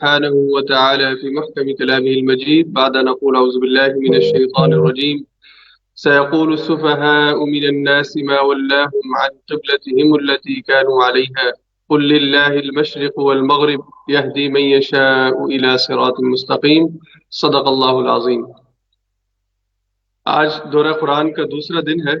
سبحانه وتعالى في محكم كلامه المجيد بعد أن نقول أعوذ بالله من الشيطان الرجيم. سيقول السفهاء من الناس ما ولاهم عن قبلتهم التي كانوا عليها قل لله المشرق والمغرب يهدي من يشاء إلى صراط مستقيم. صدق اللہ العظیم. آج دورہ قرآن کا دوسرا دن ہے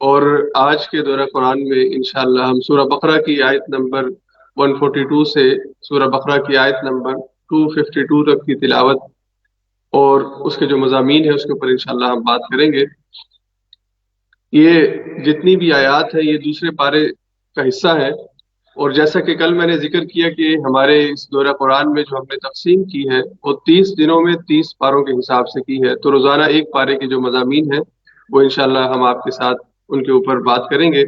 اور آج کے دورہ قرآن میں انشاءاللہ ہم سورہ بقرہ کی آیت نمبر 142 سے سورہ بقرہ کی آیت نمبر 252 تک کی تلاوت اور اس کے جو مضامین ہیں اس کے اوپر انشاءاللہ ہم بات کریں گے. یہ جتنی بھی آیات ہیں یہ دوسرے پارے کا حصہ ہے، اور جیسا کہ کل میں نے ذکر کیا کہ ہمارے اس دورہ قرآن میں جو ہم نے تقسیم کی ہے وہ 30 دنوں میں 30 پاروں کے حساب سے کی ہے، تو روزانہ ایک پارے کے جو مضامین ہیں وہ انشاءاللہ ہم آپ کے ساتھ ان کے اوپر بات کریں گے.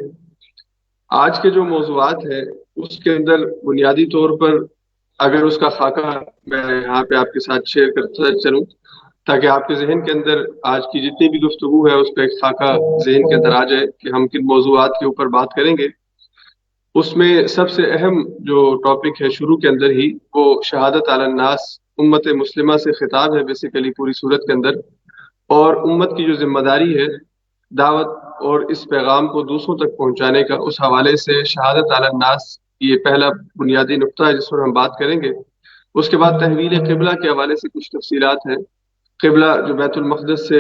آج کے جو موضوعات ہیں اس کے اندر بنیادی طور پر اگر اس کا خاکہ میں یہاں پہ آپ کے ساتھ شیئر کرتا چلوں تاکہ آپ کے ذہن کے اندر آج کی جتنی بھی گفتگو ہے اس پہ ایک خاکہ ذہن کے اندر آ جائے کہ ہم کن موضوعات کے اوپر بات کریں گے. اس میں سب سے اہم جو ٹاپک ہے شروع کے اندر ہی وہ شہادت علی الناس، امت مسلمہ سے خطاب ہے بیسیکلی پوری صورت کے اندر، اور امت کی جو ذمہ داری ہے دعوت اور اس پیغام کو دوسروں تک پہنچانے کا، اس حوالے سے شہادت علی الناس یہ پہلا بنیادی نقطہ ہے جس پر ہم بات کریں گے. اس کے بعد تحویل قبلہ کے حوالے سے کچھ تفصیلات ہیں. قبلہ جو بیت المقدس سے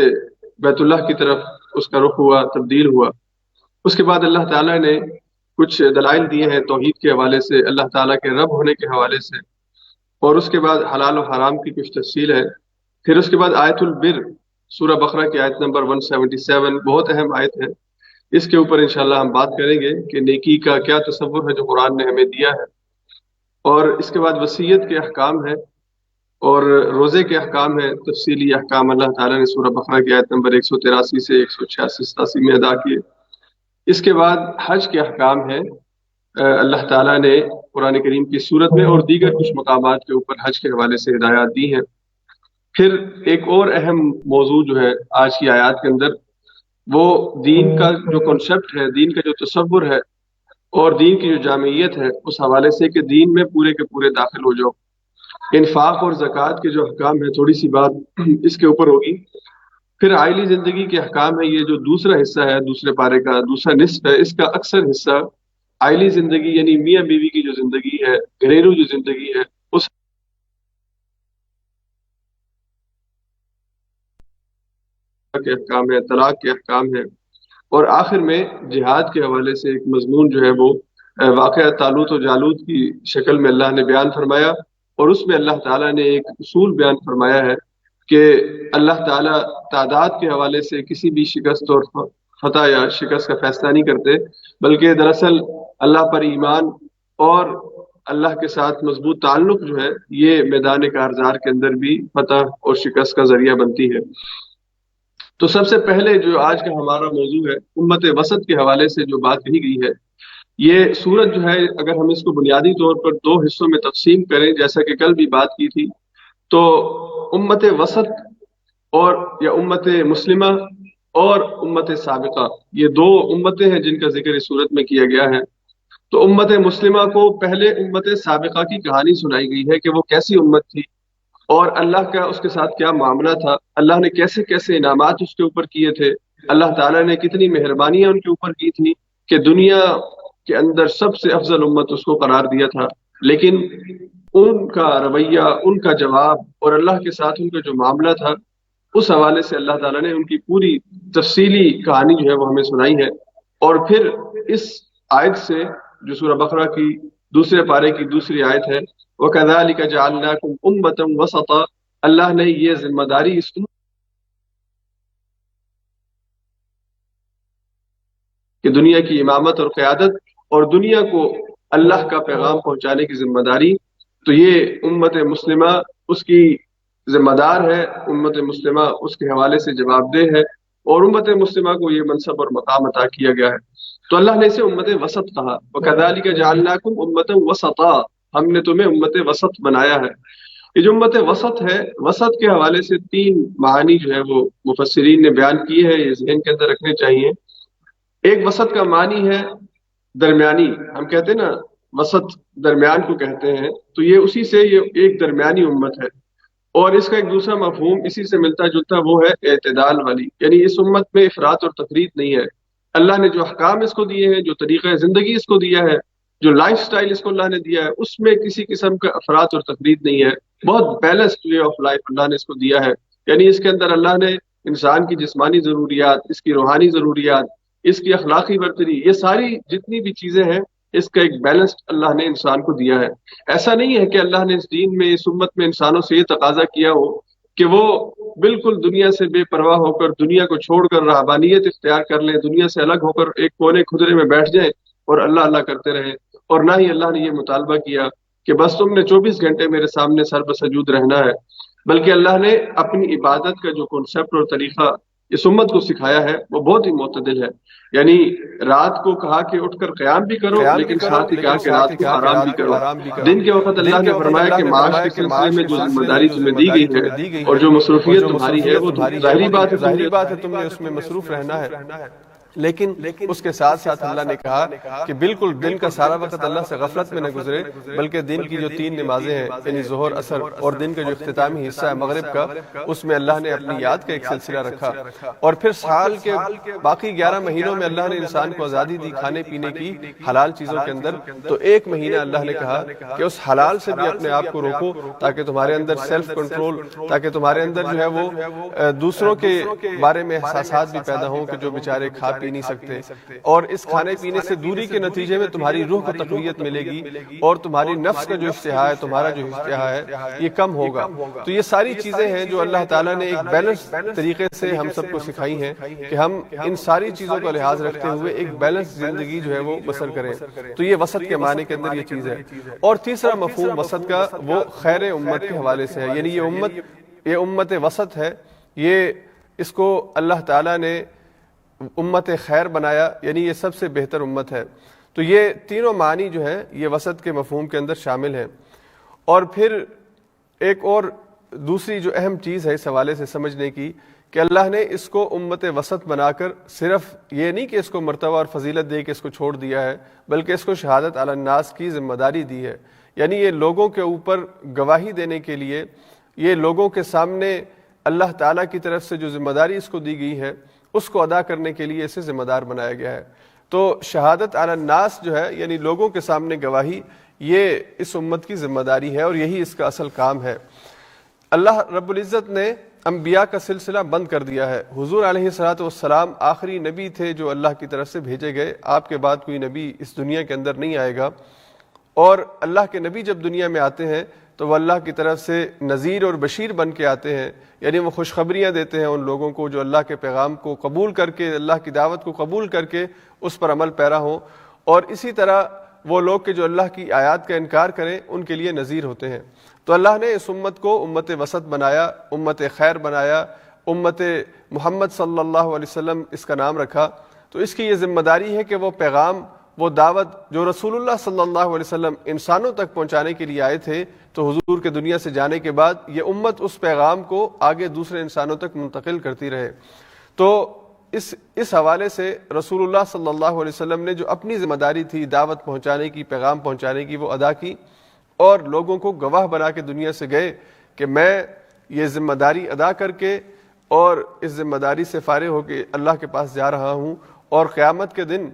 بیت اللہ کی طرف اس کا رخ ہوا، تبدیل ہوا. اس کے بعد اللہ تعالیٰ نے کچھ دلائل دیے ہیں توحید کے حوالے سے، اللہ تعالیٰ کے رب ہونے کے حوالے سے، اور اس کے بعد حلال و حرام کی کچھ تفصیل ہے. پھر اس کے بعد آیت البر، سورہ بقرہ کی آیت نمبر 177 بہت اہم آیت ہے، اس کے اوپر انشاءاللہ ہم بات کریں گے کہ نیکی کا کیا تصور ہے جو قرآن نے ہمیں دیا ہے. اور اس کے بعد وصیت کے احکام ہے اور روزے کے احکام ہے، تفصیلی احکام اللہ تعالیٰ نے سورہ بقرہ کی آیت نمبر 183 سے 186-87 میں ادا کیے. اس کے بعد حج کے احکام ہے، اللہ تعالیٰ نے قرآن کریم کی صورت میں اور دیگر کچھ مقامات کے اوپر حج کے حوالے سے ہدایات دی ہیں. پھر ایک اور اہم موضوع جو ہے آج کی آیات کے اندر وہ دین کا جو کنسپٹ ہے، دین کا جو تصور ہے اور دین کی جو جامعیت ہے اس حوالے سے کہ دین میں پورے کے پورے داخل ہو جاؤ. انفاق اور زکوٰۃ کے جو احکام ہے تھوڑی سی بات اس کے اوپر ہوگی. پھر عائلی زندگی کے احکام ہے، یہ جو دوسرا حصہ ہے دوسرے پارے کا دوسرا نصف ہے، اس کا اکثر حصہ عائلی زندگی یعنی میاں بیوی کی جو زندگی ہے، گھریلو جو زندگی ہے اس کے احکام ہے، طلاق کے احکام ہے. اور آخر میں جہاد کے حوالے سے ایک مضمون جو ہے وہ واقعہ طالوت و جالوت کی شکل میں اللہ نے بیان فرمایا، اور اس میں اللہ تعالیٰ نے ایک اصول بیان فرمایا ہے کہ اللہ تعالیٰ تعداد کے حوالے سے کسی بھی شکست اور فتح یا شکست کا فیصلہ نہیں کرتے، بلکہ دراصل اللہ پر ایمان اور اللہ کے ساتھ مضبوط تعلق جو ہے یہ میدان کارزار کے اندر بھی فتح اور شکست کا ذریعہ بنتی ہے. تو سب سے پہلے جو آج کا ہمارا موضوع ہے امت وسط کے حوالے سے جو بات کہی گئی ہے، یہ سورت جو ہے اگر ہم اس کو بنیادی طور پر دو حصوں میں تقسیم کریں جیسا کہ کل بھی بات کی تھی، تو امت وسط اور یا امت مسلمہ اور امت سابقہ، یہ دو امتیں ہیں جن کا ذکر اس صورت میں کیا گیا ہے. تو امت مسلمہ کو پہلے امت سابقہ کی کہانی سنائی گئی ہے کہ وہ کیسی امت تھی اور اللہ کا اس کے ساتھ کیا معاملہ تھا، اللہ نے کیسے کیسے انعامات اس کے اوپر کیے تھے، اللہ تعالیٰ نے کتنی مہربانیاں ان کے اوپر کی تھی کہ دنیا کے اندر سب سے افضل امت اس کو قرار دیا تھا. لیکن ان کا رویہ، ان کا جواب اور اللہ کے ساتھ ان کا جو معاملہ تھا اس حوالے سے اللہ تعالیٰ نے ان کی پوری تفصیلی کہانی جو ہے وہ ہمیں سنائی ہے. اور پھر اس آیت سے جو سورہ بقرہ کی دوسرے پارے کی دوسری آیت ہے وَكَذَلِكَ جَعَلْنَاكُمْ أُمَّةً وَسَطًا، اللہ نے یہ ذمہ داری اس کہ دنیا کی امامت اور قیادت اور دنیا کو اللہ کا پیغام پہنچانے کی ذمہ داری، تو یہ امت مسلمہ اس کی ذمہ دار ہے، امت مسلمہ اس کے حوالے سے جواب دہ ہے، اور امت مسلمہ کو یہ منصب اور مقام عطا کیا گیا ہے. تو اللہ نے اسے امت وسط کہا، وَكَذَلِكَ جَعَلْنَاكُمْ أُمَّةً وَسَطًا، ہم نے تمہیں امت وسط بنایا ہے. یہ جو امت وسط ہے، وسط کے حوالے سے تین معانی جو ہے وہ مفسرین نے بیان کیے ہیں، یہ ذہن کے اندر رکھنے چاہیے. ایک وسط کا معنی ہے درمیانی، ہم کہتے ہیں نا وسط درمیان کو کہتے ہیں، تو یہ اسی سے یہ ایک درمیانی امت ہے۔ اور اس کا ایک دوسرا مفہوم اسی سے ملتا جلتا وہ ہے اعتدال والی، یعنی اس امت میں افراط اور تفریط نہیں ہے۔ اللہ نے جو احکام اس کو دیے ہیں، جو طریقہ زندگی اس کو دیا ہے، جو لائف سٹائل اس کو اللہ نے دیا ہے، اس میں کسی قسم کا افراط اور تفریط نہیں ہے۔ بہت بیلنسڈ وے آف لائف اللہ نے اس کو دیا ہے، یعنی اس کے اندر اللہ نے انسان کی جسمانی ضروریات، اس کی روحانی ضروریات، اس کی اخلاقی برتری، یہ ساری جتنی بھی چیزیں ہیں، اس کا ایک بیلنسڈ اللہ نے انسان کو دیا ہے۔ ایسا نہیں ہے کہ اللہ نے اس دین میں، اس امت میں انسانوں سے یہ تقاضا کیا ہو کہ وہ بالکل دنیا سے بے پرواہ ہو کر، دنیا کو چھوڑ کر رہبانیت اختیار کر لیں، دنیا سے الگ ہو کر ایک کونے کھدرے میں بیٹھ جائیں اور اللہ اللہ کرتے رہیں۔ اور نہ ہی اللہ نے یہ مطالبہ کیا کہ بس تم نے 24 گھنٹے میرے سامنے سر بسجود رہنا ہے، بلکہ اللہ نے اپنی عبادت کا جو کنسپٹ اور طریقہ اس امت کو سکھایا ہے وہ بہت ہی معتدل ہے۔ یعنی رات کو کہا کہ اٹھ کر قیام بھی کرو، لیکن ساتھ ہی کہا کہ رات کو آرام بھی کرو۔ دن کے وقت اللہ نے فرمایا کہ معاش کے سلسلے میں جو ذمہ داری تمہیں دی گئی ہے اور جو مصروفیت تمہاری ہے وہ ظاہری بات ہے، تم نے اس میں مصروف رہنا ہے، لیکن اس کے ساتھ ساتھ اللہ نے کہا کہ بالکل دن کا سارا وقت اللہ سے غفلت میں نہ گزرے، بلکہ دن کی جو 3 نمازیں ہیں، یعنی ظہر، عصر اور دن کا جو اختتامی حصہ ہے مغرب کا، اس میں اللہ نے اپنی یاد کا ایک سلسلہ رکھا۔ اور پھر سال کے باقی 11 مہینوں میں اللہ نے انسان کو آزادی دی کھانے پینے کی حلال چیزوں کے اندر، تو ایک مہینہ اللہ نے کہا کہ اس حلال سے بھی اپنے آپ کو روکو، تاکہ تمہارے اندر سیلف کنٹرول، تاکہ تمہارے اندر جو ہے وہ دوسروں کے بارے میں احساسات بھی پیدا ہوں کہ جو بیچارے کھا پی نہیں سکتے، اور اس کھانے پینے سے دوری کے نتیجے میں تمہاری روح کو تقویت ملے گی اور تمہاری نفس کا جو اشتہا ہے، تمہارا جو اشتہا ہے یہ کم ہوگا۔ تو یہ ساری چیزیں ہیں جو اللہ تعالیٰ نے ایک بیلنس طریقے سے ہم سب کو سکھائی ہیں کہ ہم ان ساری چیزوں کا لحاظ رکھتے ہوئے ایک بیلنس زندگی جو ہے وہ بسر کریں۔ تو یہ وسط کے معنی کے اندر یہ چیز ہے۔ اور تیسرا مفہوم وسط کا وہ خیر امت کے حوالے سے ہے، یعنی یہ امت وسط ہے، یہ اس کو اللہ تعالیٰ نے امت خیر بنایا، یعنی یہ سب سے بہتر امت ہے۔ تو یہ تینوں معنی جو ہیں یہ وسط کے مفہوم کے اندر شامل ہیں۔ اور پھر ایک اور دوسری جو اہم چیز ہے اس حوالے سے سمجھنے کی کہ اللہ نے اس کو امت وسط بنا کر صرف یہ نہیں کہ اس کو مرتبہ اور فضیلت دے کے اس کو چھوڑ دیا ہے، بلکہ اس کو شہادت علی الناس کی ذمہ داری دی ہے، یعنی یہ لوگوں کے اوپر گواہی دینے کے لیے، یہ لوگوں کے سامنے اللہ تعالیٰ کی طرف سے جو ذمہ داری اس کو دی گئی ہے اس کو ادا کرنے کے لیے اسے ذمہ دار بنایا گیا ہے۔ تو شہادت علی الناس جو ہے، یعنی لوگوں کے سامنے گواہی، یہ اس امت کی ذمہ داری ہے اور یہی اس کا اصل کام ہے۔ اللہ رب العزت نے انبیاء کا سلسلہ بند کر دیا ہے۔ حضور علیہ الصلوۃ والسلام آخری نبی تھے جو اللہ کی طرف سے بھیجے گئے، آپ کے بعد کوئی نبی اس دنیا کے اندر نہیں آئے گا، اور اللہ کے نبی جب دنیا میں آتے ہیں تو وہ اللہ کی طرف سے نذیر اور بشیر بن کے آتے ہیں، یعنی وہ خوشخبریاں دیتے ہیں ان لوگوں کو جو اللہ کے پیغام کو قبول کر کے، اللہ کی دعوت کو قبول کر کے اس پر عمل پیرا ہوں، اور اسی طرح وہ لوگ کہ جو اللہ کی آیات کا انکار کریں ان کے لیے نذیر ہوتے ہیں۔ تو اللہ نے اس امت کو امت وسط بنایا، امت خیر بنایا، امت محمد صلی اللہ علیہ وسلم اس کا نام رکھا۔ تو اس کی یہ ذمہ داری ہے کہ وہ پیغام، وہ دعوت جو رسول اللہ صلی اللہ علیہ وسلم انسانوں تک پہنچانے کے لیے آئے تھے، تو حضور کے دنیا سے جانے کے بعد یہ امت اس پیغام کو آگے دوسرے انسانوں تک منتقل کرتی رہے۔ تو اس حوالے سے رسول اللہ صلی اللہ علیہ وسلم نے جو اپنی ذمہ داری تھی دعوت پہنچانے کی، پیغام پہنچانے کی، وہ ادا کی، اور لوگوں کو گواہ بنا کے دنیا سے گئے کہ میں یہ ذمہ داری ادا کر کے اور اس ذمہ داری سے فارغ ہو کے اللہ کے پاس جا رہا ہوں، اور قیامت کے دن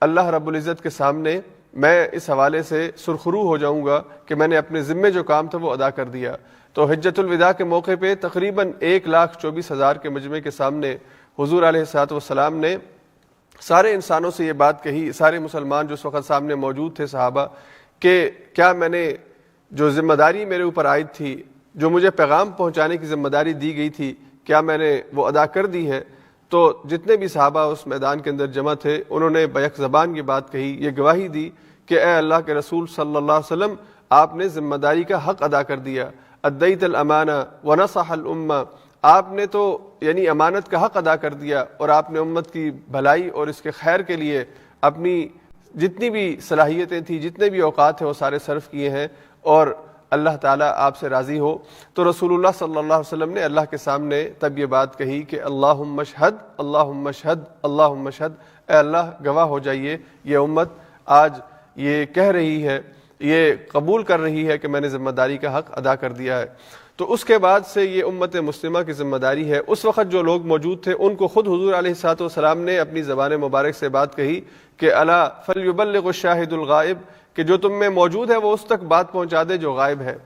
اللہ رب العزت کے سامنے میں اس حوالے سے سرخرو ہو جاؤں گا کہ میں نے اپنے ذمے جو کام تھا وہ ادا کر دیا۔ تو حجۃ الوداع کے موقع پہ تقریباً 1,24,000 کے مجمع کے سامنے حضور علیہ الصلوۃ والسلام نے سارے انسانوں سے یہ بات کہی، سارے مسلمان جو اس وقت سامنے موجود تھے صحابہ، کہ کیا میں نے جو ذمہ داری میرے اوپر عائد تھی، جو مجھے پیغام پہنچانے کی ذمہ داری دی گئی تھی، کیا میں نے وہ ادا کر دی ہے؟ تو جتنے بھی صحابہ اس میدان کے اندر جمع تھے انہوں نے بیک زبان یہ بات کہی، یہ گواہی دی کہ اے اللہ کے رسول صلی اللہ علیہ وسلم، آپ نے ذمہ داری کا حق ادا کر دیا، ادیت الامانہ ونصح الامہ، آپ نے تو یعنی امانت کا حق ادا کر دیا، اور آپ نے امت کی بھلائی اور اس کے خیر کے لیے اپنی جتنی بھی صلاحیتیں تھیں، جتنے بھی اوقات ہیں وہ سارے صرف کیے ہیں، اور اللہ تعالیٰ آپ سے راضی ہو۔ تو رسول اللہ صلی اللہ علیہ وسلم نے اللہ کے سامنے تب یہ بات کہی کہ اللہم اشہد، اللہم اشہد، اللہم اشہد، اے اللہ گواہ ہو جائیے، یہ امت آج یہ کہہ رہی ہے، یہ قبول کر رہی ہے کہ میں نے ذمہ داری کا حق ادا کر دیا ہے۔ تو اس کے بعد سے یہ امت مسلمہ کی ذمہ داری ہے۔ اس وقت جو لوگ موجود تھے ان کو خود حضور علیہ الصلوۃ والسلام نے اپنی زبان مبارک سے بات کہی کہ الا فلیبلغ الشاہد الغائب، کہ جو تم میں موجود ہے وہ اس تک بات پہنچا دے جو غائب ہے۔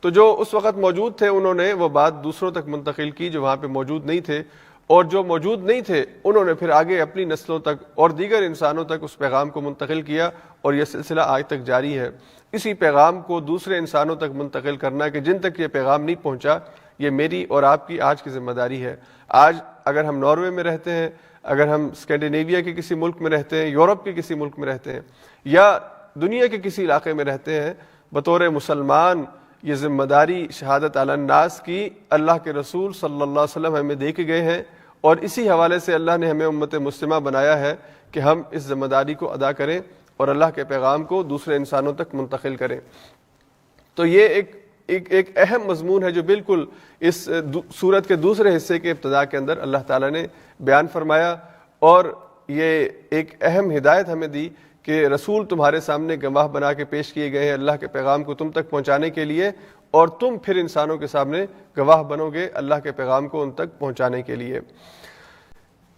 تو جو اس وقت موجود تھے انہوں نے وہ بات دوسروں تک منتقل کی جو وہاں پہ موجود نہیں تھے، اور جو موجود نہیں تھے انہوں نے پھر آگے اپنی نسلوں تک اور دیگر انسانوں تک اس پیغام کو منتقل کیا، اور یہ سلسلہ آج تک جاری ہے۔ اسی پیغام کو دوسرے انسانوں تک منتقل کرنا کہ جن تک یہ پیغام نہیں پہنچا، یہ میری اور آپ کی آج کی ذمہ داری ہے۔ آج اگر ہم ناروے میں رہتے ہیں، اگر ہم اسکینڈینیویا کے کسی ملک میں رہتے ہیں، یورپ کے کسی ملک میں رہتے ہیں، یا دنیا کے کسی علاقے میں رہتے ہیں، بطور مسلمان یہ ذمہ داری شہادت علی الناس کی اللہ کے رسول صلی اللہ علیہ وسلم ہمیں دے کے گئے ہیں، اور اسی حوالے سے اللہ نے ہمیں امت مسلمہ بنایا ہے کہ ہم اس ذمہ داری کو ادا کریں اور اللہ کے پیغام کو دوسرے انسانوں تک منتقل کریں۔ تو یہ ایک اہم مضمون ہے جو بالکل اس سورت کے دوسرے حصے کے ابتدا کے اندر اللہ تعالیٰ نے بیان فرمایا، اور یہ ایک اہم ہدایت ہمیں دی کہ رسول تمہارے سامنے گواہ بنا کے پیش کیے گئے ہیں اللہ کے پیغام کو تم تک پہنچانے کے لیے، اور تم پھر انسانوں کے سامنے گواہ بنو گے اللہ کے پیغام کو ان تک پہنچانے کے لیے۔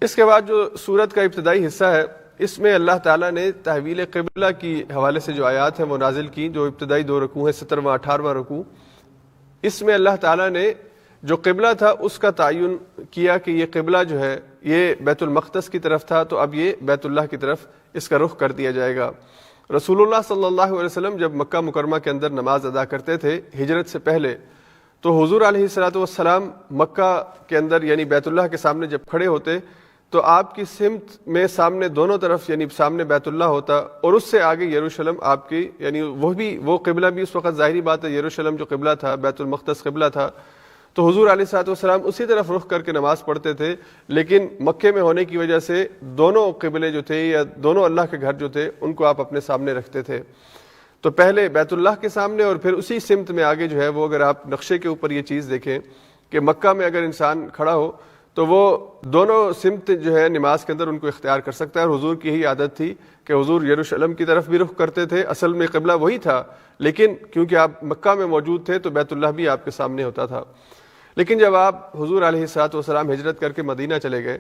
اس کے بعد جو سورت کا ابتدائی حصہ ہے اس میں اللہ تعالیٰ نے تحویل قبلہ کی حوالے سے جو آیات ہیں وہ نازل کی، جو ابتدائی 2 رکوع ہیں، 17واں 18واں رکوع۔ اس میں اللہ تعالیٰ نے جو قبلہ تھا اس کا تعین کیا کہ یہ قبلہ جو ہے یہ بیت المقدس کی طرف تھا، تو اب یہ بیت اللہ کی طرف اس کا رخ کر دیا جائے گا۔ رسول اللہ صلی اللہ علیہ وسلم جب مکہ مکرمہ کے اندر نماز ادا کرتے تھے ہجرت سے پہلے، تو حضور علیہ الصلوۃ والسلام مکہ کے اندر یعنی بیت اللہ کے سامنے جب کھڑے ہوتے تو آپ کی سمت میں سامنے دونوں طرف یعنی سامنے بیت اللہ ہوتا، اور اس سے آگے یروشلم آپ کی یعنی وہ قبلہ بھی اس وقت ظاہری بات ہے یروشلم جو قبلہ تھا بیت المقدس قبلہ تھا، تو حضور علیہ الصلوۃ والسلام اسی طرف رخ کر کے نماز پڑھتے تھے، لیکن مکے میں ہونے کی وجہ سے دونوں قبلے جو تھے یا دونوں اللہ کے گھر جو تھے ان کو آپ اپنے سامنے رکھتے تھے۔ تو پہلے بیت اللہ کے سامنے اور پھر اسی سمت میں آگے جو ہے وہ اگر آپ نقشے کے اوپر یہ چیز دیکھیں کہ مکہ میں اگر انسان کھڑا ہو تو وہ دونوں سمت جو ہے نماز کے اندر ان کو اختیار کر سکتا ہے، اور حضور کی یہی عادت تھی کہ حضور یروشلم کی طرف بھی رخ کرتے تھے، اصل میں قبلہ وہی تھا لیکن کیونکہ آپ مکہ میں موجود تھے تو بیت اللہ بھی آپ کے سامنے ہوتا تھا۔ لیکن جب آپ حضور علیہ الصلوۃ والسلام ہجرت کر کے مدینہ چلے گئے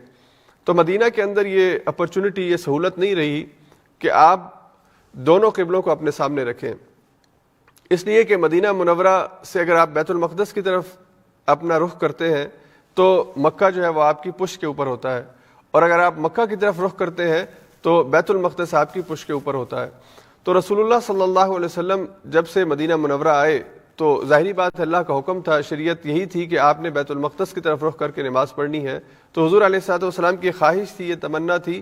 تو مدینہ کے اندر یہ اپرچونٹی یہ سہولت نہیں رہی کہ آپ دونوں قبلوں کو اپنے سامنے رکھیں، اس لیے کہ مدینہ منورہ سے اگر آپ بیت المقدس کی طرف اپنا رخ کرتے ہیں تو مکہ جو ہے وہ آپ کی پشت کے اوپر ہوتا ہے، اور اگر آپ مکہ کی طرف رخ کرتے ہیں تو بیت المقدس آپ کی پشت کے اوپر ہوتا ہے۔ تو رسول اللہ صلی اللہ علیہ وسلم جب سے مدینہ منورہ آئے تو ظاہری بات ہے اللہ کا حکم تھا، شریعت یہی تھی کہ آپ نے بیت المقدس کی طرف رخ کر کے نماز پڑھنی ہے، تو حضور علیہ الصلوۃ والسلام کی خواہش تھی، یہ تمنا تھی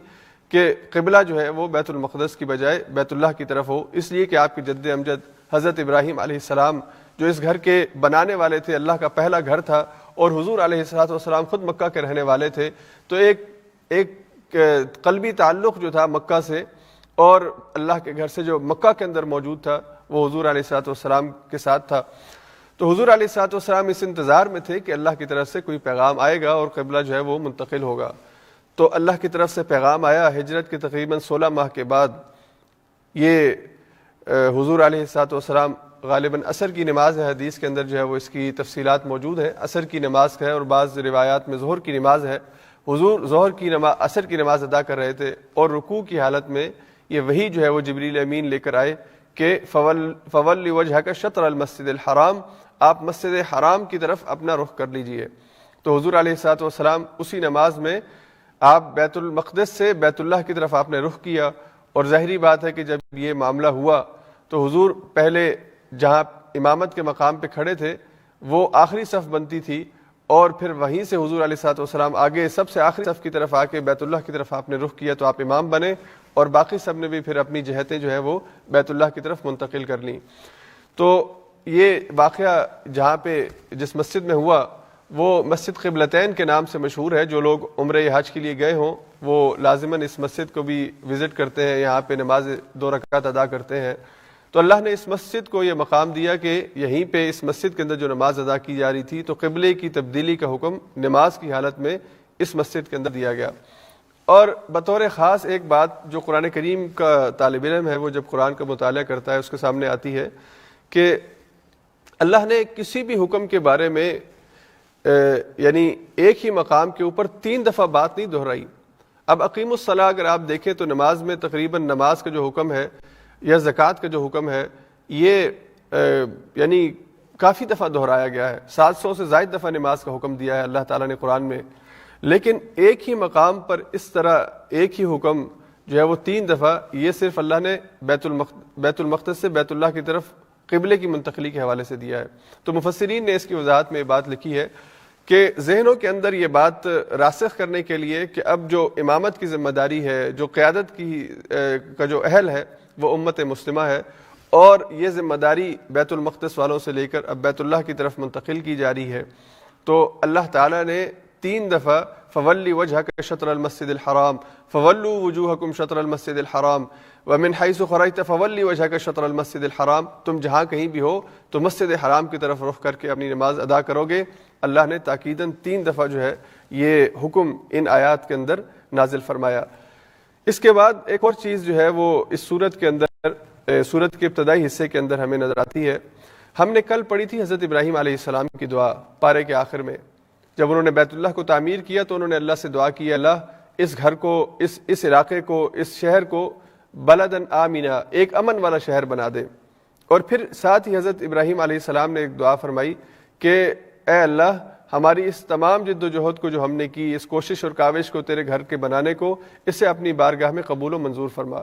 کہ قبلہ جو ہے وہ بیت المقدس کی بجائے بیت اللہ کی طرف ہو، اس لیے کہ آپ کے جد امجد حضرت ابراہیم علیہ السلام جو اس گھر کے بنانے والے تھے، اللہ کا پہلا گھر تھا، اور حضور علیہ الصلوۃ والسلام خود مکہ کے رہنے والے تھے، تو ایک قلبی تعلق جو تھا مکہ سے اور اللہ کے گھر سے جو مکہ کے اندر موجود تھا وہ حضور علیہ الصلوۃ والسلام کے ساتھ تھا۔ تو حضور علیہ الصلوۃ والسلام اس انتظار میں تھے کہ اللہ کی طرف سے کوئی پیغام آئے گا اور قبلہ جو ہے وہ منتقل ہوگا۔ تو اللہ کی طرف سے پیغام آیا ہجرت کے تقریباً 16 ماہ کے بعد۔ یہ حضور علیہ الصلوۃ والسلام غالباً عصر کی نماز ہے، حدیث کے اندر جو ہے وہ اس کی تفصیلات موجود ہیں، عصر کی نماز ہے اور بعض روایات میں ظہر کی نماز ہے۔ حضور عصر کی نماز ادا کر رہے تھے اور رکوع کی حالت میں یہ وحی جو ہے وہ جبریل امین لے کر آئے کہ فول وجہک شطر المسجد الحرام، آپ مسجد حرام کی طرف اپنا رخ کر لیجئے۔ تو حضور علیہ الصلوۃ والسلام اسی نماز میں آپ بیت المقدس سے بیت اللہ کی طرف آپ نے رخ کیا، اور ظاہری بات ہے کہ جب یہ معاملہ ہوا تو حضور پہلے جہاں امامت کے مقام پہ کھڑے تھے وہ آخری صف بنتی تھی، اور پھر وہیں سے حضور علیہ الصلوۃ والسلام آگے سب سے آخری صف کی طرف آ کے بیت اللہ کی طرف آپ نے رخ کیا، تو آپ امام بنے، اور باقی سب نے بھی پھر اپنی جہتیں جو ہے وہ بیت اللہ کی طرف منتقل کر لیں۔ تو یہ واقعہ جہاں پہ جس مسجد میں ہوا وہ مسجد قبلتین کے نام سے مشہور ہے، جو لوگ عمرہ یا حج کے لیے گئے ہوں وہ لازماً اس مسجد کو بھی وزٹ کرتے ہیں، یہاں پہ نماز 2 رکعت ادا کرتے ہیں۔ تو اللہ نے اس مسجد کو یہ مقام دیا کہ یہیں پہ اس مسجد کے اندر جو نماز ادا کی جا رہی تھی تو قبلے کی تبدیلی کا حکم نماز کی حالت میں اس مسجد کے اندر دیا گیا۔ اور بطور خاص ایک بات جو قرآن کریم کا طالب علم ہے وہ جب قرآن کا مطالعہ کرتا ہے اس کے سامنے آتی ہے کہ اللہ نے کسی بھی حکم کے بارے میں یعنی ایک ہی مقام کے اوپر 3 دفعہ بات نہیں دہرائی. اب اقیم الصلاۃ اگر آپ دیکھیں تو نماز میں تقریباً نماز کا جو حکم ہے یا زکوٰۃ کا جو حکم ہے یہ یعنی کافی دفعہ دہرایا گیا ہے. 700 سے زائد دفعہ نماز کا حکم دیا ہے اللہ تعالیٰ نے قرآن میں. لیکن ایک ہی مقام پر اس طرح ایک ہی حکم جو ہے وہ 3 دفعہ یہ صرف اللہ نے بیت المقدس سے بیت اللہ کی طرف قبلے کی منتقلی کے حوالے سے دیا ہے. تو مفسرین نے اس کی وضاحت میں یہ بات لکھی ہے کہ ذہنوں کے اندر یہ بات راسخ کرنے کے لیے کہ اب جو امامت کی ذمہ داری ہے, جو قیادت کی کا جو اہل ہے وہ امت مسلمہ ہے, اور یہ ذمہ داری بیت المقدس والوں سے لے کر اب بیت اللہ کی طرف منتقل کی جا رہی ہے. تو اللہ تعالیٰ نے 3 دفعہ فولی وجہک شطر المسجد الحرام فولوا وجوہکم شطر المسجد الحرام ومن حیث خرجت فولی وجہک شطر المسجد الحرام, تم جہاں کہیں بھی ہو تو مسجد حرام کی طرف رخ کر کے اپنی نماز ادا کرو گے. اللہ نے تاکیداً 3 دفعہ جو ہے یہ حکم ان آیات کے اندر نازل فرمایا. اس کے بعد ایک اور چیز جو ہے وہ اس سورت کے اندر سورت کے ابتدائی حصے کے اندر ہمیں نظر آتی ہے. ہم نے کل پڑھی تھی حضرت ابراہیم علیہ السلام کی دعا پارے کے آخر میں. جب انہوں نے بیت اللہ کو تعمیر کیا تو انہوں نے اللہ سے دعا کی, اللہ اس گھر کو, اس علاقے کو, اس شہر کو بلدن آمینہ, ایک امن والا شہر بنا دے. اور پھر ساتھ ہی حضرت ابراہیم علیہ السلام نے ایک دعا فرمائی کہ اے اللہ ہماری اس تمام جد و جہد کو جو ہم نے کی, اس کوشش اور کاوش کو تیرے گھر کے بنانے کو, اسے اپنی بارگاہ میں قبول و منظور فرما.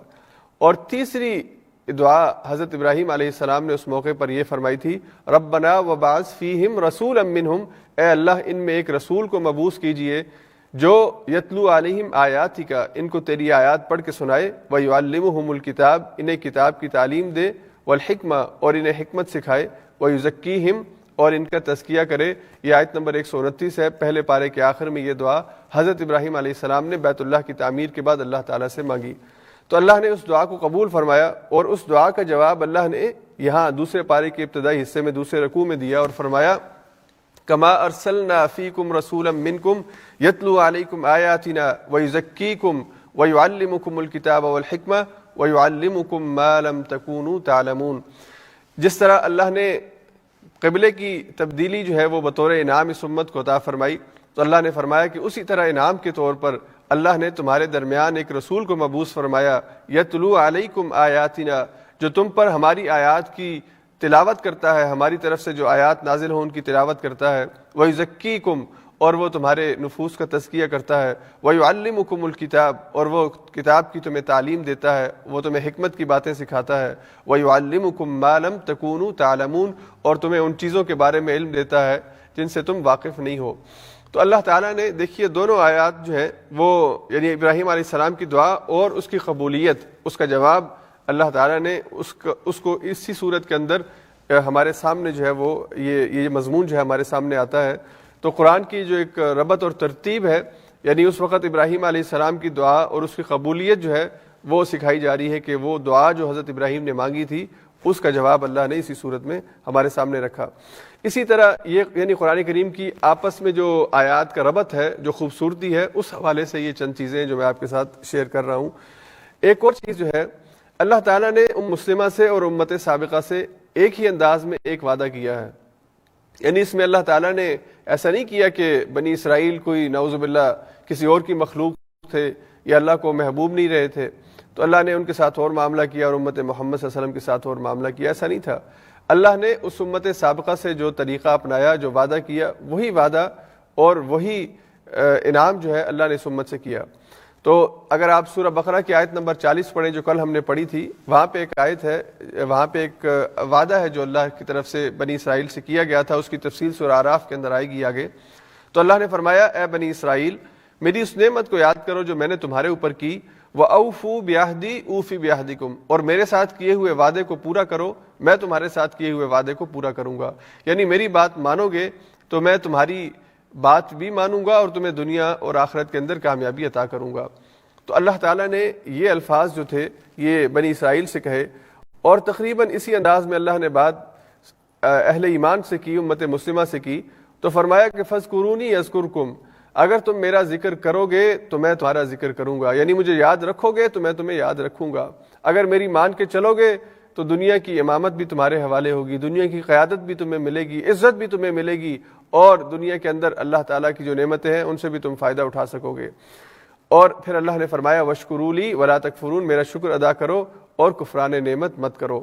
اور تیسری دعا حضرت ابراہیم علیہ السلام نے اس موقع پر یہ فرمائی تھی, ربنا وبعث فیہم رسولا منہم, اے اللہ ان میں ایک رسول کو مبعوث کیجئے جو یتلو علیہم آیاتک, ان کو تیری آیات پڑھ کے سنائے, ویعلمہم الکتاب, انہیں کتاب کی تعلیم دے, والحکمہ, اور انہیں حکمت سکھائے, ویزکیہم, اور ان کا تزکیہ کرے. یہ آیت نمبر 129 ہے. پہلے پارے کے آخر میں یہ دعا حضرت ابراہیم علیہ السلام نے بیت اللہ کی تعمیر کے بعد اللہ تعالیٰ سے مانگی. تو اللہ نے اس دعا کو قبول فرمایا, اور اس دعا کا جواب اللہ نے یہاں دوسرے پارے کے ابتدائی حصے میں دوسرے رکوع میں دیا, اور فرمایا کما ارسلنا فیکم رسولا منکم یتلو علیکم آیاتنا ویزکیکم ویعلمکم الکتاب والحکمہ ویعلمکم ما لم تکونوا تعلمون. جس طرح اللہ نے قبلے کی تبدیلی جو ہے وہ بطور انعام اس امت کو عطا فرمائی, تو اللہ نے فرمایا کہ اسی طرح انعام کے طور پر اللہ نے تمہارے درمیان ایک رسول کو مبعوث فرمایا, یتلو علیکم آیاتنا, جو تم پر ہماری آیات کی تلاوت کرتا ہے, ہماری طرف سے جو آیات نازل ہوں ان کی تلاوت کرتا ہے, ویزکیکم, اور وہ تمہارے نفوس کا تزکیہ کرتا ہے, ویعلمکم الکتاب, اور وہ کتاب کی تمہیں تعلیم دیتا ہے, وہ تمہیں حکمت کی باتیں سکھاتا ہے, ویعلمکم ما لم تکونوا تعلمون, اور تمہیں ان چیزوں کے بارے میں علم دیتا ہے جن سے تم واقف نہیں ہو. تو اللہ تعالیٰ نے دیکھیے دونوں آیات جو ہے وہ یعنی ابراہیم علیہ السلام کی دعا اور اس کی قبولیت, اس کا جواب اللہ تعالیٰ نے اس کو اسی صورت کے اندر ہمارے سامنے جو ہے وہ یہ مضمون جو ہے ہمارے سامنے آتا ہے. تو قرآن کی جو ایک ربط اور ترتیب ہے, یعنی اس وقت ابراہیم علیہ السلام کی دعا اور اس کی قبولیت جو ہے وہ سکھائی جا رہی ہے کہ وہ دعا جو حضرت ابراہیم نے مانگی تھی اس کا جواب اللہ نے اسی صورت میں ہمارے سامنے رکھا. اسی طرح یہ یعنی قرآن کریم کی آپس میں جو آیات کا ربط ہے, جو خوبصورتی ہے, اس حوالے سے یہ چند چیزیں جو میں آپ کے ساتھ شیئر کر رہا ہوں. ایک اور چیز جو ہے, اللہ تعالیٰ نے مسلمہ سے اور امت سابقہ سے ایک ہی انداز میں ایک وعدہ کیا ہے. یعنی اس میں اللہ تعالیٰ نے ایسا نہیں کیا کہ بنی اسرائیل کوئی نعوذ باللہ کسی اور کی مخلوق تھے یا اللہ کو محبوب نہیں رہے تھے تو اللہ نے ان کے ساتھ اور معاملہ کیا اور امت محمد صلی اللہ علیہ وسلم کے ساتھ اور معاملہ کیا. ایسا نہیں تھا. اللہ نے اس امت سابقہ سے جو طریقہ اپنایا, جو وعدہ کیا, وہی وعدہ اور وہی انعام جو ہے اللہ نے اس امت سے کیا. تو اگر آپ سورہ بقرہ کی آیت نمبر 40 پڑھیں جو کل ہم نے پڑھی تھی, وہاں پہ ایک آیت ہے, وہاں پہ ایک وعدہ ہے جو اللہ کی طرف سے بنی اسرائیل سے کیا گیا تھا. اس کی تفصیل سورہ اعراف کے اندر آئے گی آگے. تو اللہ نے فرمایا اے بنی اسرائیل میری اس نعمت کو یاد کرو جو میں نے تمہارے اوپر کی, وَأَوْفُوا بِعَهْدِي أُوفِ بِعَهْدِكُمْ, اور میرے ساتھ کیے ہوئے وعدے کو پورا کرو, میں تمہارے ساتھ کیے ہوئے وعدے کو پورا کروں گا. یعنی میری بات مانو گے تو میں تمہاری بات بھی مانوں گا اور تمہیں دنیا اور آخرت کے اندر کامیابی عطا کروں گا. تو اللہ تعالیٰ نے یہ الفاظ جو تھے یہ بنی اسرائیل سے کہے, اور تقریباً اسی انداز میں اللہ نے بات اہل ایمان سے کی, امت مسلمہ سے کی. تو فرمایا کہ فَاذْكُرُونِي يَذْكُرْكُمْ, اگر تم میرا ذکر کرو گے تو میں تمہارا ذکر کروں گا، یعنی مجھے یاد رکھو گے تو میں تمہیں یاد رکھوں گا، اگر میری مان کے چلو گے تو دنیا کی امامت بھی تمہارے حوالے ہوگی، دنیا کی قیادت بھی تمہیں ملے گی، عزت بھی تمہیں ملے گی، اور دنیا کے اندر اللہ تعالیٰ کی جو نعمتیں ہیں ان سے بھی تم فائدہ اٹھا سکو گے۔ اور پھر اللہ نے فرمایا واشکروا لی ولا تکفرون، میرا شکر ادا کرو اور کفران نعمت مت کرو۔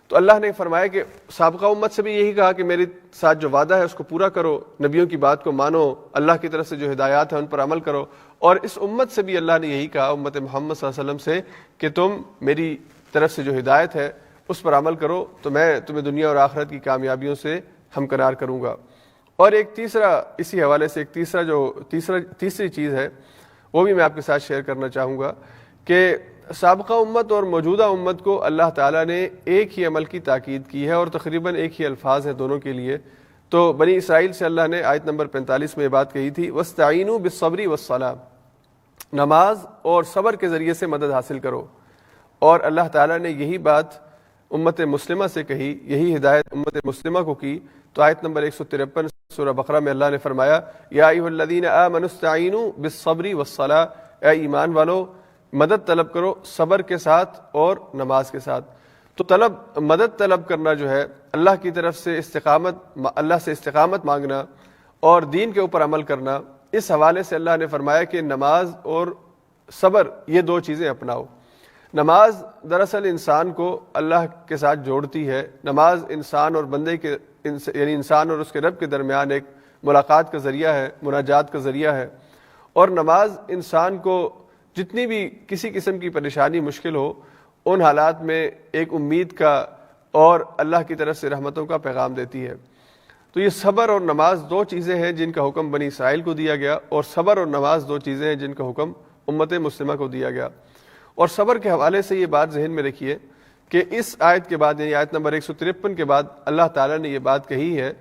تو اللہ نے فرمایا کہ سابقہ امت سے بھی یہی کہا کہ میرے ساتھ جو وعدہ ہے اس کو پورا کرو، نبیوں کی بات کو مانو، اللہ کی طرف سے جو ہدایات ہیں ان پر عمل کرو، اور اس امت سے بھی اللہ نے یہی کہا، امت محمد صلی اللہ علیہ وسلم سے، کہ تم میری طرف سے جو ہدایت ہے اس پر عمل کرو تو میں تمہیں دنیا اور آخرت کی کامیابیوں سے ہمکنار کروں گا۔ اور ایک تیسرا، اسی حوالے سے ایک تیسری چیز ہے وہ بھی میں آپ کے ساتھ شیئر کرنا چاہوں گا کہ سابقہ امت اور موجودہ امت کو اللہ تعالیٰ نے ایک ہی عمل کی تاکید کی ہے، اور تقریباً ایک ہی الفاظ ہیں دونوں کے لیے۔ تو بنی اسرائیل سے اللہ نے آیت نمبر 45 میں یہ بات کہی تھی وَاسْتَعِینُوا بِالصَّبْرِ وَالصَّلَاةِ، نماز اور صبر کے ذریعے سے مدد حاصل کرو۔ اور اللہ تعالیٰ نے یہی بات امت مسلمہ سے کہی، یہی ہدایت امت مسلمہ کو کی۔ تو آیت نمبر 153 سورہ بقرہ میں اللہ نے فرمایا یا ایھا الذین آمنوا استعینوا بالصبر والصلاۃ، اے ایمان والو مدد طلب کرو صبر کے ساتھ اور نماز کے ساتھ۔ تو مدد طلب کرنا جو ہے اللہ کی طرف سے اللہ سے استقامت مانگنا اور دین کے اوپر عمل کرنا، اس حوالے سے اللہ نے فرمایا کہ نماز اور صبر یہ دو چیزیں اپناؤ۔ نماز دراصل انسان کو اللہ کے ساتھ جوڑتی ہے، نماز انسان اور بندے کے یعنی انسان اور اس کے رب کے درمیان ایک ملاقات کا ذریعہ ہے، مناجات کا ذریعہ ہے، اور نماز انسان کو جتنی بھی کسی قسم کی پریشانی مشکل ہو ان حالات میں ایک امید کا اور اللہ کی طرف سے رحمتوں کا پیغام دیتی ہے۔ تو یہ صبر اور نماز دو چیزیں ہیں جن کا حکم بنی اسرائیل کو دیا گیا، اور صبر اور نماز دو چیزیں ہیں جن کا حکم امت مسلمہ کو دیا گیا۔ اور صبر کے حوالے سے یہ بات ذہن میں رکھیے کہ اس آیت کے بعد یعنی آیت نمبر 153 کے بعد اللہ تعالیٰ نے یہ بات کہی ہے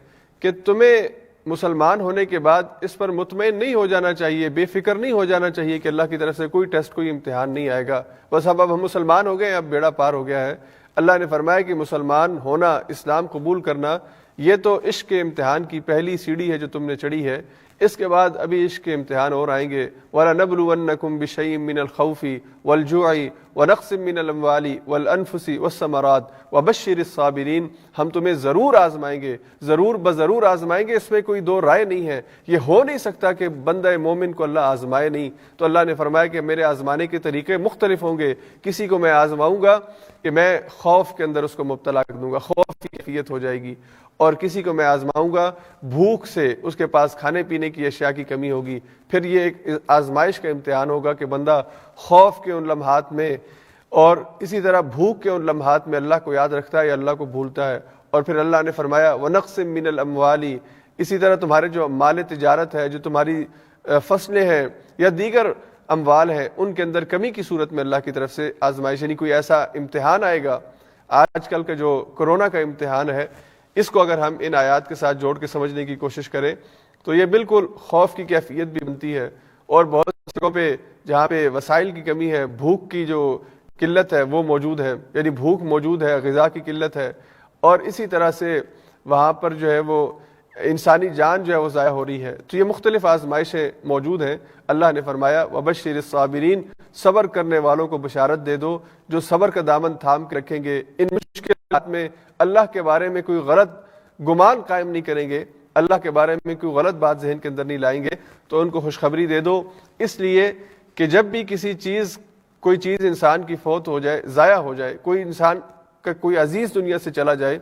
کہ تمہیں مسلمان ہونے کے بعد اس پر مطمئن نہیں ہو جانا چاہیے، بے فکر نہیں ہو جانا چاہیے کہ اللہ کی طرف سے کوئی ٹیسٹ کوئی امتحان نہیں آئے گا، بس اب ہم مسلمان ہو گئے، اب بیڑا پار ہو گیا ہے۔ اللہ نے فرمایا کہ مسلمان ہونا، اسلام قبول کرنا، یہ تو عشق کے امتحان کی پہلی سیڑھی ہے جو تم نے چڑھی ہے، اس کے بعد ابھی عشق کے امتحان اور آئیں گے۔ وَلَنَبْلُوَنَّكُمْ بِشَيْءٍ مِّنَ الْخَوْفِ وَالْجُوعِ وَنَقْصٍ مِّنَ الْأَمْوَالِ وَالْأَنفُسِ وَالثَّمَرَاتِ وَبَشِّرِ الصَّابِرِينَ، ہم تمہیں ضرور آزمائیں گے، ضرور بضرور آزمائیں گے، اس میں کوئی دو رائے نہیں ہے۔ یہ ہو نہیں سکتا کہ بندہ مومن کو اللہ آزمائے نہیں۔ تو اللہ نے فرمایا کہ میرے آزمانے کے طریقے مختلف ہوں گے، کسی کو میں آزماؤں گا کہ میں خوف کے اندر اس کو مبتلا کر دوں گا، خوف کی کیفیت ہو جائے گی، اور کسی کو میں آزماؤں گا بھوک سے، اس کے پاس کھانے پینے کی اشیاء کی کمی ہوگی۔ پھر یہ ایک آزمائش کا امتحان ہوگا کہ بندہ خوف کے ان لمحات میں اور اسی طرح بھوک کے ان لمحات میں اللہ کو یاد رکھتا ہے یا اللہ کو بھولتا ہے۔ اور پھر اللہ نے فرمایا وَنَقْصٍ مِّنَ الْأَمْوَالِ، اسی طرح تمہارے جو مال تجارت ہے، جو تمہاری فصلیں ہیں یا دیگر اموال ہیں، ان کے اندر کمی کی صورت میں اللہ کی طرف سے آزمائش، یعنی کوئی ایسا امتحان آئے گا۔ آج کل کا جو کرونا کا امتحان ہے، اس کو اگر ہم ان آیات کے ساتھ جوڑ کے سمجھنے کی کوشش کریں تو یہ بالکل خوف کی کیفیت بھی بنتی ہے، اور بہت جگہوں پہ جہاں پہ وسائل کی کمی ہے، بھوک کی جو قلت ہے وہ موجود ہے، یعنی بھوک موجود ہے، غذا کی قلت ہے، اور اسی طرح سے وہاں پر جو ہے وہ انسانی جان جو ہے وہ ضائع ہو رہی ہے۔ تو یہ مختلف آزمائشیں موجود ہیں۔ اللہ نے فرمایا وَبَشِّرِ الصَّابِرِينَ، صبر کرنے والوں کو بشارت دے دو جو صبر کا دامن تھام کے رکھیں گے، ان مشکلات میں اللہ کے بارے میں کوئی غلط گمان قائم نہیں کریں گے، اللہ کے بارے میں کوئی غلط بات ذہن کے اندر نہیں لائیں گے، تو ان کو خوشخبری دے دو، اس لیے کہ جب بھی کوئی چیز انسان کی فوت ہو جائے، ضائع ہو جائے، کوئی انسان کا کوئی عزیز دنیا سے چلا جائے،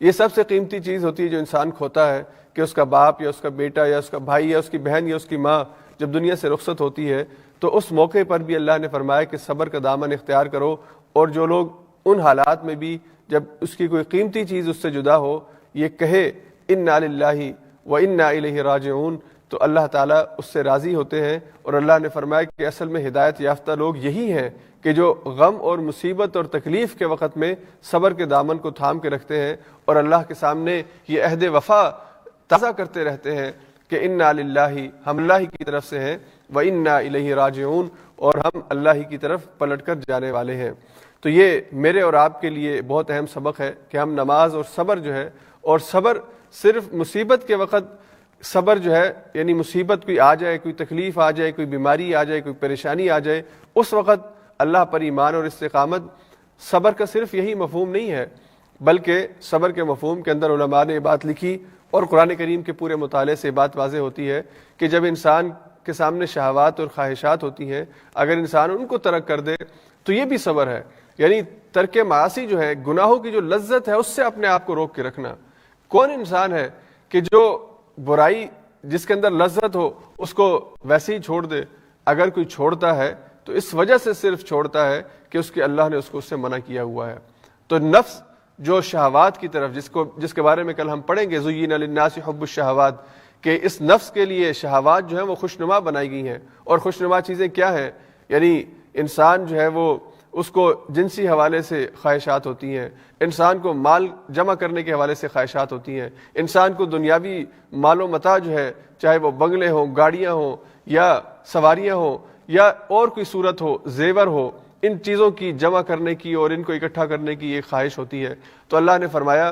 یہ سب سے قیمتی چیز ہوتی ہے جو انسان کھوتا ہے، کہ اس کا باپ یا اس کا بیٹا یا اس کا بھائی یا اس کی بہن یا اس کی ماں جب دنیا سے رخصت ہوتی ہے، تو اس موقع پر بھی اللہ نے فرمایا کہ صبر کا دامن اختیار کرو، اور جو لوگ ان حالات میں بھی جب اس کی کوئی قیمتی چیز اس سے جدا ہو یہ کہے انا للہ و انا الیہ راجعون، تو اللہ تعالیٰ اس سے راضی ہوتے ہیں۔ اور اللہ نے فرمایا کہ اصل میں ہدایت یافتہ لوگ یہی ہیں کہ جو غم اور مصیبت اور تکلیف کے وقت میں صبر کے دامن کو تھام کے رکھتے ہیں، اور اللہ کے سامنے یہ عہد وفا تازہ کرتے رہتے ہیں کہ انا للہ، ہم اللہ ہی کی طرف سے ہیں، و انا الیہ راجعون، اور ہم اللہ ہی کی طرف پلٹ کر جانے والے ہیں۔ تو یہ میرے اور آپ کے لیے بہت اہم سبق ہے کہ ہم نماز اور صبر جو ہے، اور صبر صرف مصیبت کے وقت صبر جو ہے یعنی مصیبت کوئی آ جائے، کوئی تکلیف آ جائے، کوئی بیماری آ جائے، کوئی پریشانی آ جائے، اس وقت اللہ پر ایمان اور استقامت، صبر کا صرف یہی مفہوم نہیں ہے، بلکہ صبر کے مفہوم کے اندر علماء نے یہ بات لکھی اور قرآن کریم کے پورے مطالعے سے یہ بات واضح ہوتی ہے کہ جب انسان کے سامنے شہوات اور خواہشات ہوتی ہیں، اگر انسان ان کو ترک کر دے تو یہ بھی صبر ہے، یعنی ترک معاصی جو ہے، گناہوں کی جو لذت ہے، اس سے اپنے آپ کو روک کے رکھنا۔ کون انسان ہے کہ جو برائی جس کے اندر لذت ہو اس کو ویسے ہی چھوڑ دے؟ اگر کوئی چھوڑتا ہے تو اس وجہ سے صرف چھوڑتا ہے کہ اس کے اللہ نے اس کو اس سے منع کیا ہوا ہے۔ تو نفس جو شہوات کی طرف، جس کے بارے میں کل ہم پڑھیں گے، زُيِّنَ لِلنَّاسِ حُبُّ الشَّهَوَاتِ، کہ اس نفس کے لیے شہوات جو ہیں وہ خوشنما بنائی گئی ہیں، اور خوشنما چیزیں کیا ہیں؟ یعنی انسان جو ہے وہ اس کو جنسی حوالے سے خواہشات ہوتی ہیں، انسان کو مال جمع کرنے کے حوالے سے خواہشات ہوتی ہیں، انسان کو دنیاوی مال و متاع جو ہے، چاہے وہ بنگلے ہوں، گاڑیاں ہوں، یا سواریاں ہوں، یا اور کوئی صورت ہو، زیور ہو، ان چیزوں کی جمع کرنے کی اور ان کو اکٹھا کرنے کی ایک خواہش ہوتی ہے۔ تو اللہ نے فرمایا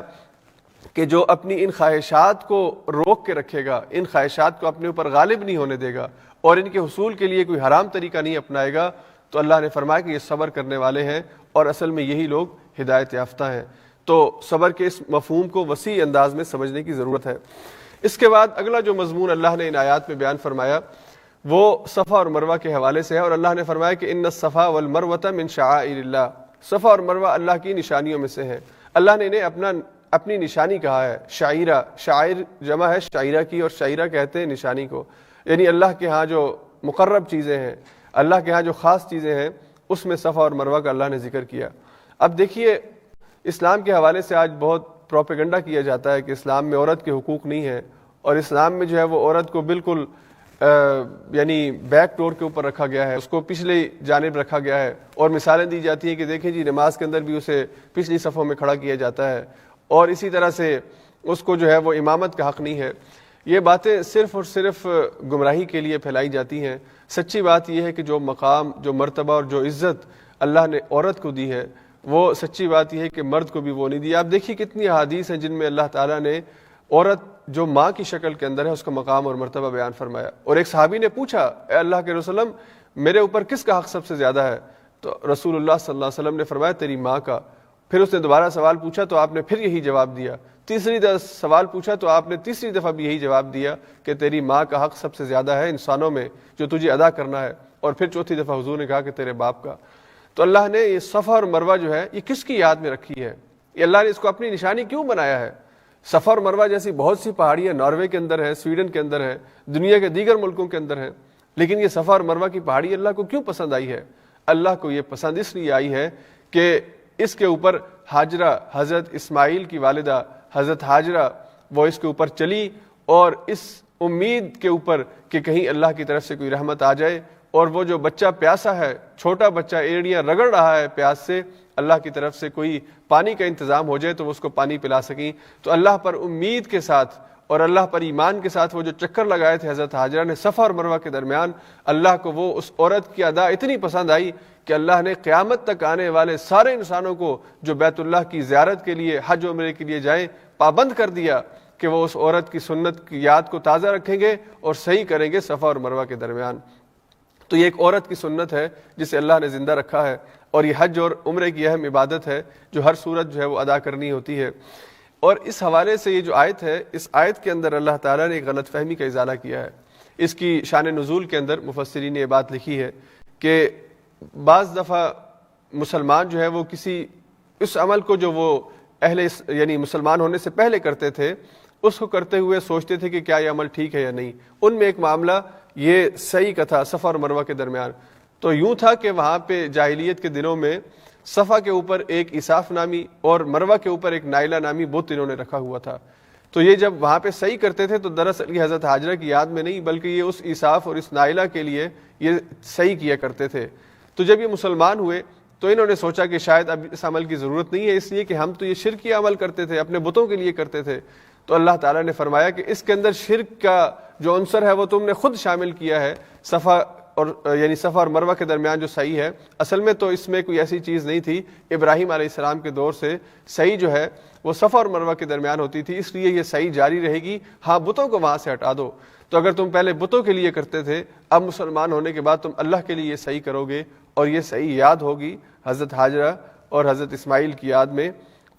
کہ جو اپنی ان خواہشات کو روک کے رکھے گا، ان خواہشات کو اپنے اوپر غالب نہیں ہونے دے گا اور ان کے حصول کے لیے کوئی حرام طریقہ نہیں اپنائے گا، تو اللہ نے فرمایا کہ یہ صبر کرنے والے ہیں، اور اصل میں یہی لوگ ہدایت یافتہ ہیں۔ تو صبر کے اس مفہوم کو وسیع انداز میں سمجھنے کی ضرورت ہے۔ اس کے بعد اگلا جو مضمون اللہ نے ان آیات میں بیان فرمایا وہ صفا اور مروہ کے حوالے سے ہے، اور اللہ نے فرمایا کہ ان الصفا والمروۃ من شعائر اللہ، صفا اور مروہ اللہ کی نشانیوں میں سے ہیں۔ اللہ نے انہیں اپنی نشانی کہا ہے۔ شعیرہ، شاعر جمع ہے شاعرہ کی، اور شاعرہ کہتے ہیں نشانی کو، یعنی اللہ کے ہاں جو مقرب چیزیں ہیں، اللہ کے ہاں جو خاص چیزیں ہیں، اس میں صفا اور مروہ کا اللہ نے ذکر کیا۔ اب دیکھیے، اسلام کے حوالے سے آج بہت پروپیگنڈا کیا جاتا ہے کہ اسلام میں عورت کے حقوق نہیں ہیں، اور اسلام میں جو ہے وہ عورت کو بالکل یعنی بیک ڈور کے اوپر رکھا گیا ہے، اس کو پچھلی جانب رکھا گیا ہے، اور مثالیں دی جاتی ہیں کہ دیکھیں جی نماز کے اندر بھی اسے پچھلی صفوں میں کھڑا کیا جاتا ہے، اور اسی طرح سے اس کو جو ہے وہ امامت کا حق نہیں ہے۔ یہ باتیں صرف اور صرف گمراہی کے لیے پھیلائی جاتی ہیں۔ سچی بات یہ ہے کہ جو مقام، جو مرتبہ اور جو عزت اللہ نے عورت کو دی ہے، وہ سچی بات یہ ہے کہ مرد کو بھی وہ نہیں دی۔ آپ دیکھیے کتنی احادیث ہیں جن میں اللہ تعالیٰ نے عورت جو ماں کی شکل کے اندر ہے اس کا مقام اور مرتبہ بیان فرمایا۔ اور ایک صحابی نے پوچھا، اے اللہ کے رسول، میرے اوپر کس کا حق سب سے زیادہ ہے؟ تو رسول اللہ صلی اللہ علیہ وسلم نے فرمایا تیری ماں کا۔ پھر اس نے دوبارہ سوال پوچھا تو آپ نے پھر یہی جواب دیا۔ تیسری دفعہ سوال پوچھا تو آپ نے تیسری دفعہ بھی یہی جواب دیا کہ تیری ماں کا حق سب سے زیادہ ہے انسانوں میں جو تجھے ادا کرنا ہے، اور پھر چوتھی دفعہ حضور نے کہا کہ تیرے باپ کا۔ تو اللہ نے یہ صفا اور مروہ جو ہے یہ کس کی یاد میں رکھی ہے؟ یہ اللہ نے اس کو اپنی نشانی کیوں بنایا ہے؟ صفا اور مروہ جیسی بہت سی پہاڑیاں ناروے کے اندر ہے، سویڈن کے اندر ہے، دنیا کے دیگر ملکوں کے اندر ہے، لیکن یہ صفا اور مروہ کی پہاڑی اللہ کو کیوں پسند آئی ہے؟ اللہ کو یہ پسند اس لیے آئی ہے کہ اس کے اوپر ہاجرہ، حضرت اسماعیل کی والدہ حضرت ہاجرہ، وہ اس کے اوپر چلی، اور اس امید کے اوپر کہ کہیں اللہ کی طرف سے کوئی رحمت آ جائے، اور وہ جو بچہ پیاسا ہے، چھوٹا بچہ ایڑیاں رگڑ رہا ہے پیاس سے، اللہ کی طرف سے کوئی پانی کا انتظام ہو جائے تو وہ اس کو پانی پلا سکیں۔ تو اللہ پر امید کے ساتھ اور اللہ پر ایمان کے ساتھ وہ جو چکر لگائے تھے حضرت حاجرہ نے صفا اور مروہ کے درمیان، اللہ کو وہ اس عورت کی ادا اتنی پسند آئی کہ اللہ نے قیامت تک آنے والے سارے انسانوں کو جو بیت اللہ کی زیارت کے لیے، حج عمرے کے لیے جائیں، پابند کر دیا کہ وہ اس عورت کی سنت کی یاد کو تازہ رکھیں گے اور صحیح کریں گے صفا اور مروہ کے درمیان۔ تو یہ ایک عورت کی سنت ہے جسے اللہ نے زندہ رکھا ہے، اور یہ حج اور عمرے کی اہم عبادت ہے جو ہر صورت جو ہے وہ ادا کرنی ہوتی ہے۔ اور اس حوالے سے یہ جو آیت ہے، اس آیت کے اندر اللہ تعالیٰ نے ایک غلط فہمی کا ازالہ کیا ہے۔ اس کی شان نزول کے اندر مفسرین نے یہ بات لکھی ہے کہ بعض دفعہ مسلمان جو ہے وہ کسی اس عمل کو جو وہ یعنی مسلمان ہونے سے پہلے کرتے تھے، اس کو کرتے ہوئے سوچتے تھے کہ کیا یہ عمل ٹھیک ہے یا نہیں۔ ان میں ایک معاملہ یہ صحیح کا تھا صفا اور مروہ کے درمیان۔ تو یوں تھا کہ وہاں پہ جاہلیت کے دنوں میں صفا کے اوپر ایک عصاف نامی اور مروہ کے اوپر ایک نائلہ نامی بت انہوں نے رکھا ہوا تھا۔ تو یہ جب وہاں پہ صحیح کرتے تھے تو دراصل یہ حضرت ہاجرہ کی یاد میں نہیں بلکہ یہ اس عصاف اور اس نائلہ کے لیے یہ صحیح کیا کرتے تھے۔ تو جب یہ مسلمان ہوئے تو انہوں نے سوچا کہ شاید اب اس عمل کی ضرورت نہیں ہے، اس لیے کہ ہم تو یہ شرک عمل کرتے تھے، اپنے بتوں کے لیے کرتے تھے۔ تو اللہ تعالیٰ نے فرمایا کہ اس کے اندر شرک کا جو عنصر ہے وہ تم نے خود شامل کیا ہے، صفا اور یعنی صفا اور مروہ کے درمیان جو سعی ہے، اصل میں تو اس میں کوئی ایسی چیز نہیں تھی، ابراہیم علیہ السلام کے دور سے سعی جو ہے وہ صفا اور مروہ کے درمیان ہوتی تھی، اس لیے یہ سعی جاری رہے گی۔ ہاں بتوں کو وہاں سے ہٹا دو، تو اگر تم پہلے بتوں کے لیے کرتے تھے، اب مسلمان ہونے کے بعد تم اللہ کے لیے یہ سعی کرو گے، اور یہ سعی یاد ہوگی حضرت ہاجرہ اور حضرت اسماعیل کی یاد میں۔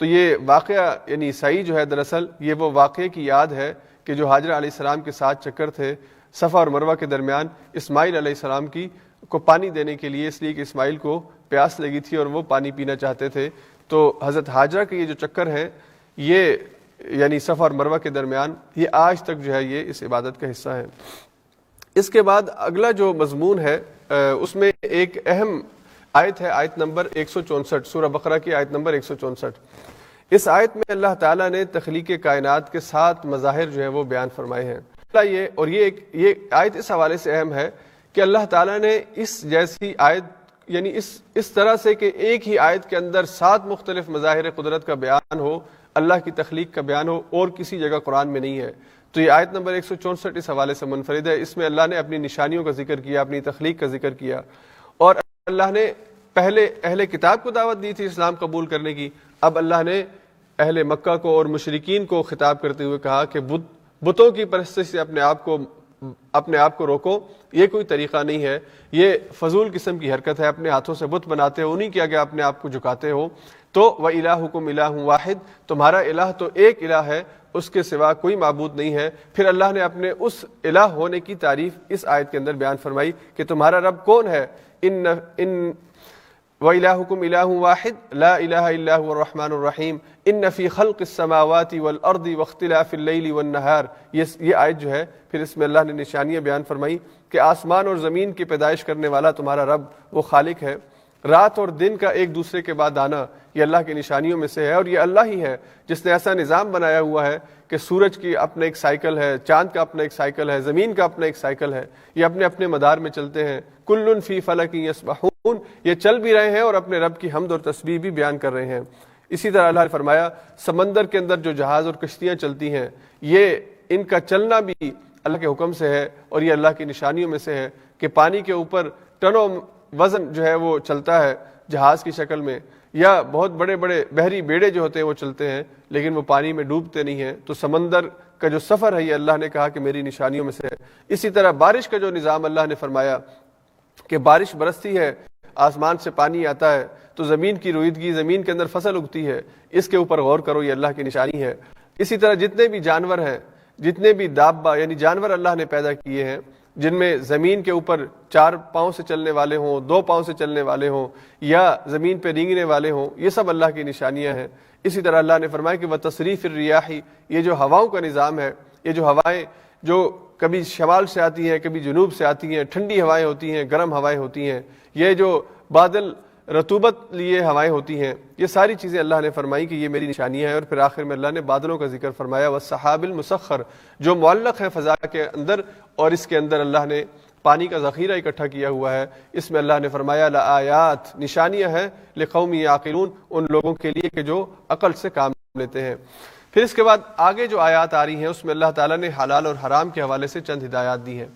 تو یہ واقعہ یعنی سعی جو ہے دراصل یہ وہ واقعے کی یاد ہے کہ جو حاجرہ علیہ السلام کے ساتھ چکر تھے صفا اور مروہ کے درمیان اسماعیل علیہ السلام کو پانی دینے کے لیے، اس لیے کہ اسماعیل کو پیاس لگی تھی اور وہ پانی پینا چاہتے تھے۔ تو حضرت ہاجرہ کے یہ جو چکر ہے یہ یعنی صفا اور مروہ کے درمیان، یہ آج تک جو ہے یہ اس عبادت کا حصہ ہے۔ اس کے بعد اگلا جو مضمون ہے اس میں ایک اہم آیت ہے، آیت نمبر 164، سورہ بقرہ کی آیت نمبر 164۔ اس آیت میں اللہ تعالیٰ نے تخلیق کائنات کے 7 مظاہر جو ہیں وہ بیان فرمائے ہیں۔ یہ آیت اس حوالے سے اہم ہے کہ اللہ تعالیٰ نے اس جیسی آیت یعنی اس طرح سے کہ ایک ہی آیت کے اندر 7 مختلف مظاہر قدرت کا بیان ہو، اللہ کی تخلیق کا بیان ہو، اور کسی جگہ قرآن میں نہیں ہے۔ تو یہ آیت نمبر 164 اس حوالے سے منفرد ہے۔ اس میں اللہ نے اپنی نشانیوں کا ذکر کیا، اپنی تخلیق کا ذکر کیا، اور اللہ نے پہلے اہل کتاب کو دعوت دی تھی اسلام قبول کرنے کی، اب اللہ نے اہل مکہ کو اور مشرکین کو خطاب کرتے ہوئے کہا کہ بتوں کی پرستش سے اپنے آپ کو روکو، یہ کوئی طریقہ نہیں ہے، یہ فضول قسم کی حرکت ہے، اپنے ہاتھوں سے بت بناتے ہو، انہی کے آگے اپنے آپ کو جھکاتے ہو۔ تو وَإِلَٰهُكُمْ إِلَٰهٌ وَاحِدٌ، تمہارا الہ تو ایک الہ ہے، اس کے سوا کوئی معبود نہیں ہے۔ پھر اللہ نے اپنے اس الہ ہونے کی تعریف اس آیت کے اندر بیان فرمائی کہ تمہارا رب کون ہے۔ وَإِلَٰهُكُمْ إِلَٰهٌ وَاحِدٌ لَا إِلَٰهَ إِلَّا هُوَ الرَّحْمَٰنُ الرَّحِيمُ إِنَّ فِي خَلْقِ السَّمَاوَاتِ وَالْأَرْضِ وَاخْتِلَافِ اللَّيْلِ وَالنَّهَارِ، یہ آیت جو ہے پھر اس میں اللہ نے نشانیاں بیان فرمائی کہ آسمان اور زمین کی پیدائش کرنے والا تمہارا رب وہ خالق ہے، رات اور دن کا ایک دوسرے کے بعد آنا یہ اللہ کی نشانیوں میں سے ہے، اور یہ اللہ ہی ہے جس نے ایسا نظام بنایا ہوا ہے کہ سورج کی اپنا ایک سائیکل ہے، چاند کا اپنا ایک سائیکل ہے، زمین کا اپنا ایک سائیکل ہے، یہ اپنے اپنے مدار میں چلتے ہیں۔ کل فی فلک یسبحون، یہ چل بھی رہے ہیں اور اپنے رب کی حمد اور تسبیح بھی بیان کر رہے ہیں۔ اسی طرح اللہ نے فرمایا سمندر کے اندر جو جہاز اور کشتیاں چلتی ہیں، یہ ان کا چلنا بھی اللہ کے حکم سے ہے، اور یہ اللہ کی نشانیوں میں سے ہے کہ پانی کے اوپر ٹنوں وزن جو ہے وہ چلتا ہے جہاز کی شکل میں، یا بہت بڑے بڑے بحری بیڑے جو ہوتے ہیں وہ چلتے ہیں لیکن وہ پانی میں ڈوبتے نہیں ہیں۔ تو سمندر کا جو سفر ہے یہ اللہ نے کہا کہ میری نشانیوں میں سے ہے۔ اسی طرح بارش کا جو نظام اللہ نے فرمایا کہ بارش برستی ہے، آسمان سے پانی آتا ہے تو زمین کی رویدگی، زمین کے اندر فصل اگتی ہے، اس کے اوپر غور کرو، یہ اللہ کی نشانی ہے۔ اسی طرح جتنے بھی جانور ہیں، جتنے بھی دابہ یعنی جانور اللہ نے پیدا کیے ہیں، جن میں زمین کے اوپر 4 پاؤں سے چلنے والے ہوں، 2 پاؤں سے چلنے والے ہوں، یا زمین پہ رینگنے والے ہوں، یہ سب اللہ کی نشانیاں ہیں۔ اسی طرح اللہ نے فرمایا کہ وَتَصْرِيفِ الرِّيَاحِ، یہ جو ہواؤں کا نظام ہے، یہ جو ہوائیں جو کبھی شمال سے آتی ہیں، کبھی جنوب سے آتی ہیں، ٹھنڈی ہوائیں ہوتی ہیں، گرم ہوائیں ہوتی ہیں، یہ جو بادل رطوبت لیے ہوائیں ہوتی ہیں، یہ ساری چیزیں اللہ نے فرمائی کہ یہ میری نشانیاں ہیں۔ اور پھر آخر میں اللہ نے بادلوں کا ذکر فرمایا، وَالسَّحَابِ الْمُسَخَّرِ، جو معلق ہے فضا کے اندر، اور اس کے اندر اللہ نے پانی کا ذخیرہ اکٹھا کیا ہوا ہے۔ اس میں اللہ نے فرمایا لآیات، نشانیاں ہیں، لقوم یعقلون، ان لوگوں کے لیے کہ جو عقل سے کام لیتے ہیں۔ پھر اس کے بعد آگے جو آیات آ رہی ہیں اس میں اللہ تعالیٰ نے حلال اور حرام کے حوالے سے چند ہدایات دی ہیں،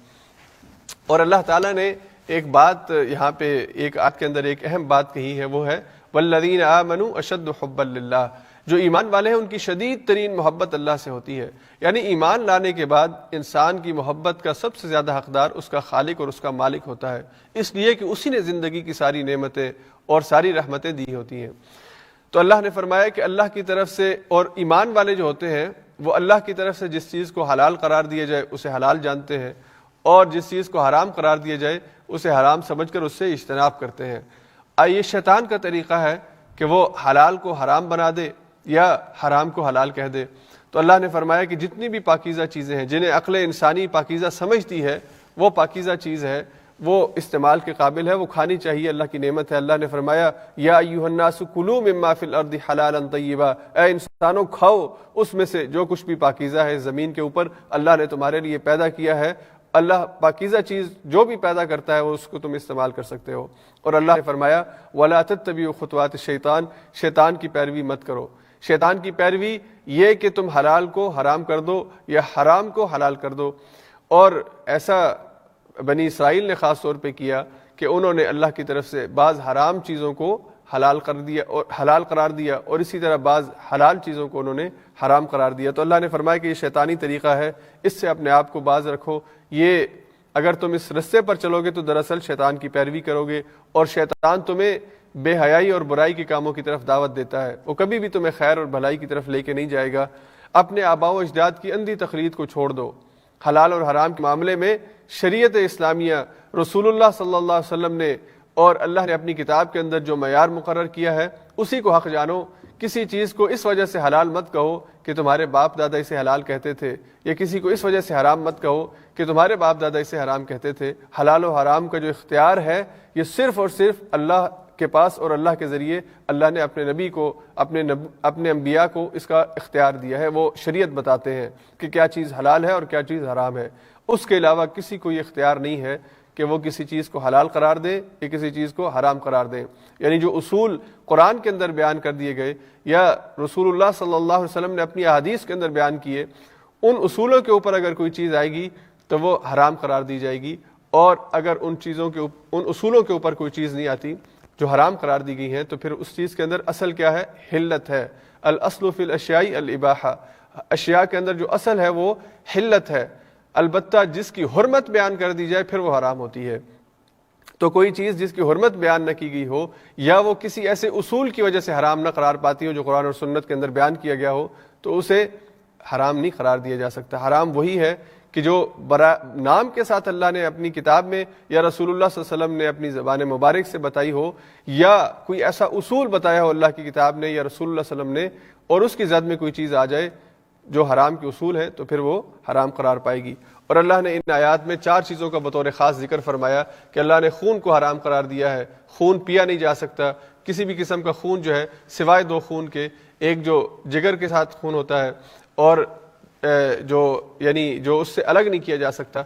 اور اللہ تعالیٰ نے ایک بات یہاں پہ ایک آیت کے اندر ایک اہم بات کہی ہے، وہ ہے والذین آمنوا اشد حبا للہ، جو ایمان والے ہیں ان کی شدید ترین محبت اللہ سے ہوتی ہے۔ یعنی ایمان لانے کے بعد انسان کی محبت کا سب سے زیادہ حقدار اس کا خالق اور اس کا مالک ہوتا ہے، اس لیے کہ اسی نے زندگی کی ساری نعمتیں اور ساری رحمتیں دی ہوتی ہیں۔ تو اللہ نے فرمایا کہ اللہ کی طرف سے، اور ایمان والے جو ہوتے ہیں وہ اللہ کی طرف سے جس چیز کو حلال قرار دیا جائے اسے حلال جانتے ہیں، اور جس چیز کو حرام قرار دیا جائے اسے حرام سمجھ کر اس سے اجتناب کرتے ہیں۔ یہ شیطان کا طریقہ ہے کہ وہ حلال کو حرام بنا دے یا حرام کو حلال کہہ دے۔ تو اللہ نے فرمایا کہ جتنی بھی پاکیزہ چیزیں ہیں جنہیں عقل انسانی پاکیزہ سمجھتی ہے، وہ پاکیزہ چیز ہے، وہ استعمال کے قابل ہے، وہ کھانی چاہیے، اللہ کی نعمت ہے۔ اللہ نے فرمایا یا ایھا الناس کلوا مما فی الارض حلالا طیبا، اے انسانوں کھاؤ اس میں سے جو کچھ بھی پاکیزہ ہے زمین کے اوپر اللہ نے تمہارے لیے پیدا کیا ہے۔ اللہ پاکیزہ چیز جو بھی پیدا کرتا ہے وہ اس کو تم استعمال کر سکتے ہو۔ اور اللہ نے فرمایا ولا تتبعوا خطوات الشیطان، شیطان کی پیروی مت کرو۔ شیطان کی پیروی یہ کہ تم حلال کو حرام کر دو یا حرام کو حلال کر دو، اور ایسا بنی اسرائیل نے خاص طور پہ کیا کہ انہوں نے اللہ کی طرف سے بعض حرام چیزوں کو حلال قرار دیا اور اسی طرح بعض حلال چیزوں کو انہوں نے حرام قرار دیا. تو اللہ نے فرمایا کہ یہ شیطانی طریقہ ہے، اس سے اپنے آپ کو باز رکھو. یہ اگر تم اس رستے پر چلو گے تو دراصل شیطان کی پیروی کرو گے، اور شیطان تمہیں بے حیائی اور برائی کے کاموں کی طرف دعوت دیتا ہے. وہ کبھی بھی تمہیں خیر اور بھلائی کی طرف لے کے نہیں جائے گا. اپنے آباء و اجداد کی اندھی تقلید کو چھوڑ دو. حلال اور حرام کے معاملے میں شریعت اسلامیہ، رسول اللہ صلی اللہ علیہ وسلم نے اور اللہ نے اپنی کتاب کے اندر جو معیار مقرر کیا ہے اسی کو حق جانو. کسی چیز کو اس وجہ سے حلال مت کہو کہ تمہارے باپ دادا اسے حلال کہتے تھے، یا کسی کو اس وجہ سے حرام مت کہو کہ تمہارے باپ دادا اسے حرام کہتے تھے. حلال و حرام کا جو اختیار ہے یہ صرف اور صرف اللہ کے پاس اور اللہ کے ذریعے اللہ نے اپنے نبی کو اپنے انبیاء کو اس کا اختیار دیا ہے. وہ شریعت بتاتے ہیں کہ کیا چیز حلال ہے اور کیا چیز حرام ہے. اس کے علاوہ کسی کو یہ اختیار نہیں ہے کہ وہ کسی چیز کو حلال قرار دے یا کسی چیز کو حرام قرار دے. یعنی جو اصول قرآن کے اندر بیان کر دیے گئے یا رسول اللہ صلی اللہ علیہ وسلم نے اپنی احادیث کے اندر بیان کیے، ان اصولوں کے اوپر اگر کوئی چیز آئے گی تو وہ حرام قرار دی جائے گی. اور اگر ان اصولوں کے اوپر کوئی چیز نہیں آتی جو حرام قرار دی گئی ہیں تو پھر اس چیز کے اندر اصل کیا ہے؟ حلت ہے. الاصل فی الاشیاء الاباحہ، اشیاء کے اندر جو اصل ہے وہ حلت ہے. البتہ جس کی حرمت بیان کر دی جائے پھر وہ حرام ہوتی ہے. تو کوئی چیز جس کی حرمت بیان نہ کی گئی ہو یا وہ کسی ایسے اصول کی وجہ سے حرام نہ قرار پاتی ہو جو قرآن اور سنت کے اندر بیان کیا گیا ہو تو اسے حرام نہیں قرار دیا جا سکتا. حرام وہی ہے کہ جو نام کے ساتھ اللہ نے اپنی کتاب میں یا رسول اللہ صلی اللہ علیہ وسلم نے اپنی زبان مبارک سے بتائی ہو، یا کوئی ایسا اصول بتایا ہو اللہ کی کتاب نے یا رسول اللہ صلی اللہ علیہ وسلم نے، اور اس کی زد میں کوئی چیز آ جائے جو حرام کے اصول ہے تو پھر وہ حرام قرار پائے گی. اور اللہ نے ان آیات میں 4 چیزوں کا بطور خاص ذکر فرمایا کہ اللہ نے خون کو حرام قرار دیا ہے. خون پیا نہیں جا سکتا، کسی بھی قسم کا خون جو ہے سوائے 2 خون کے، ایک جو جگر کے ساتھ خون ہوتا ہے اور جو اس سے الگ نہیں کیا جا سکتا،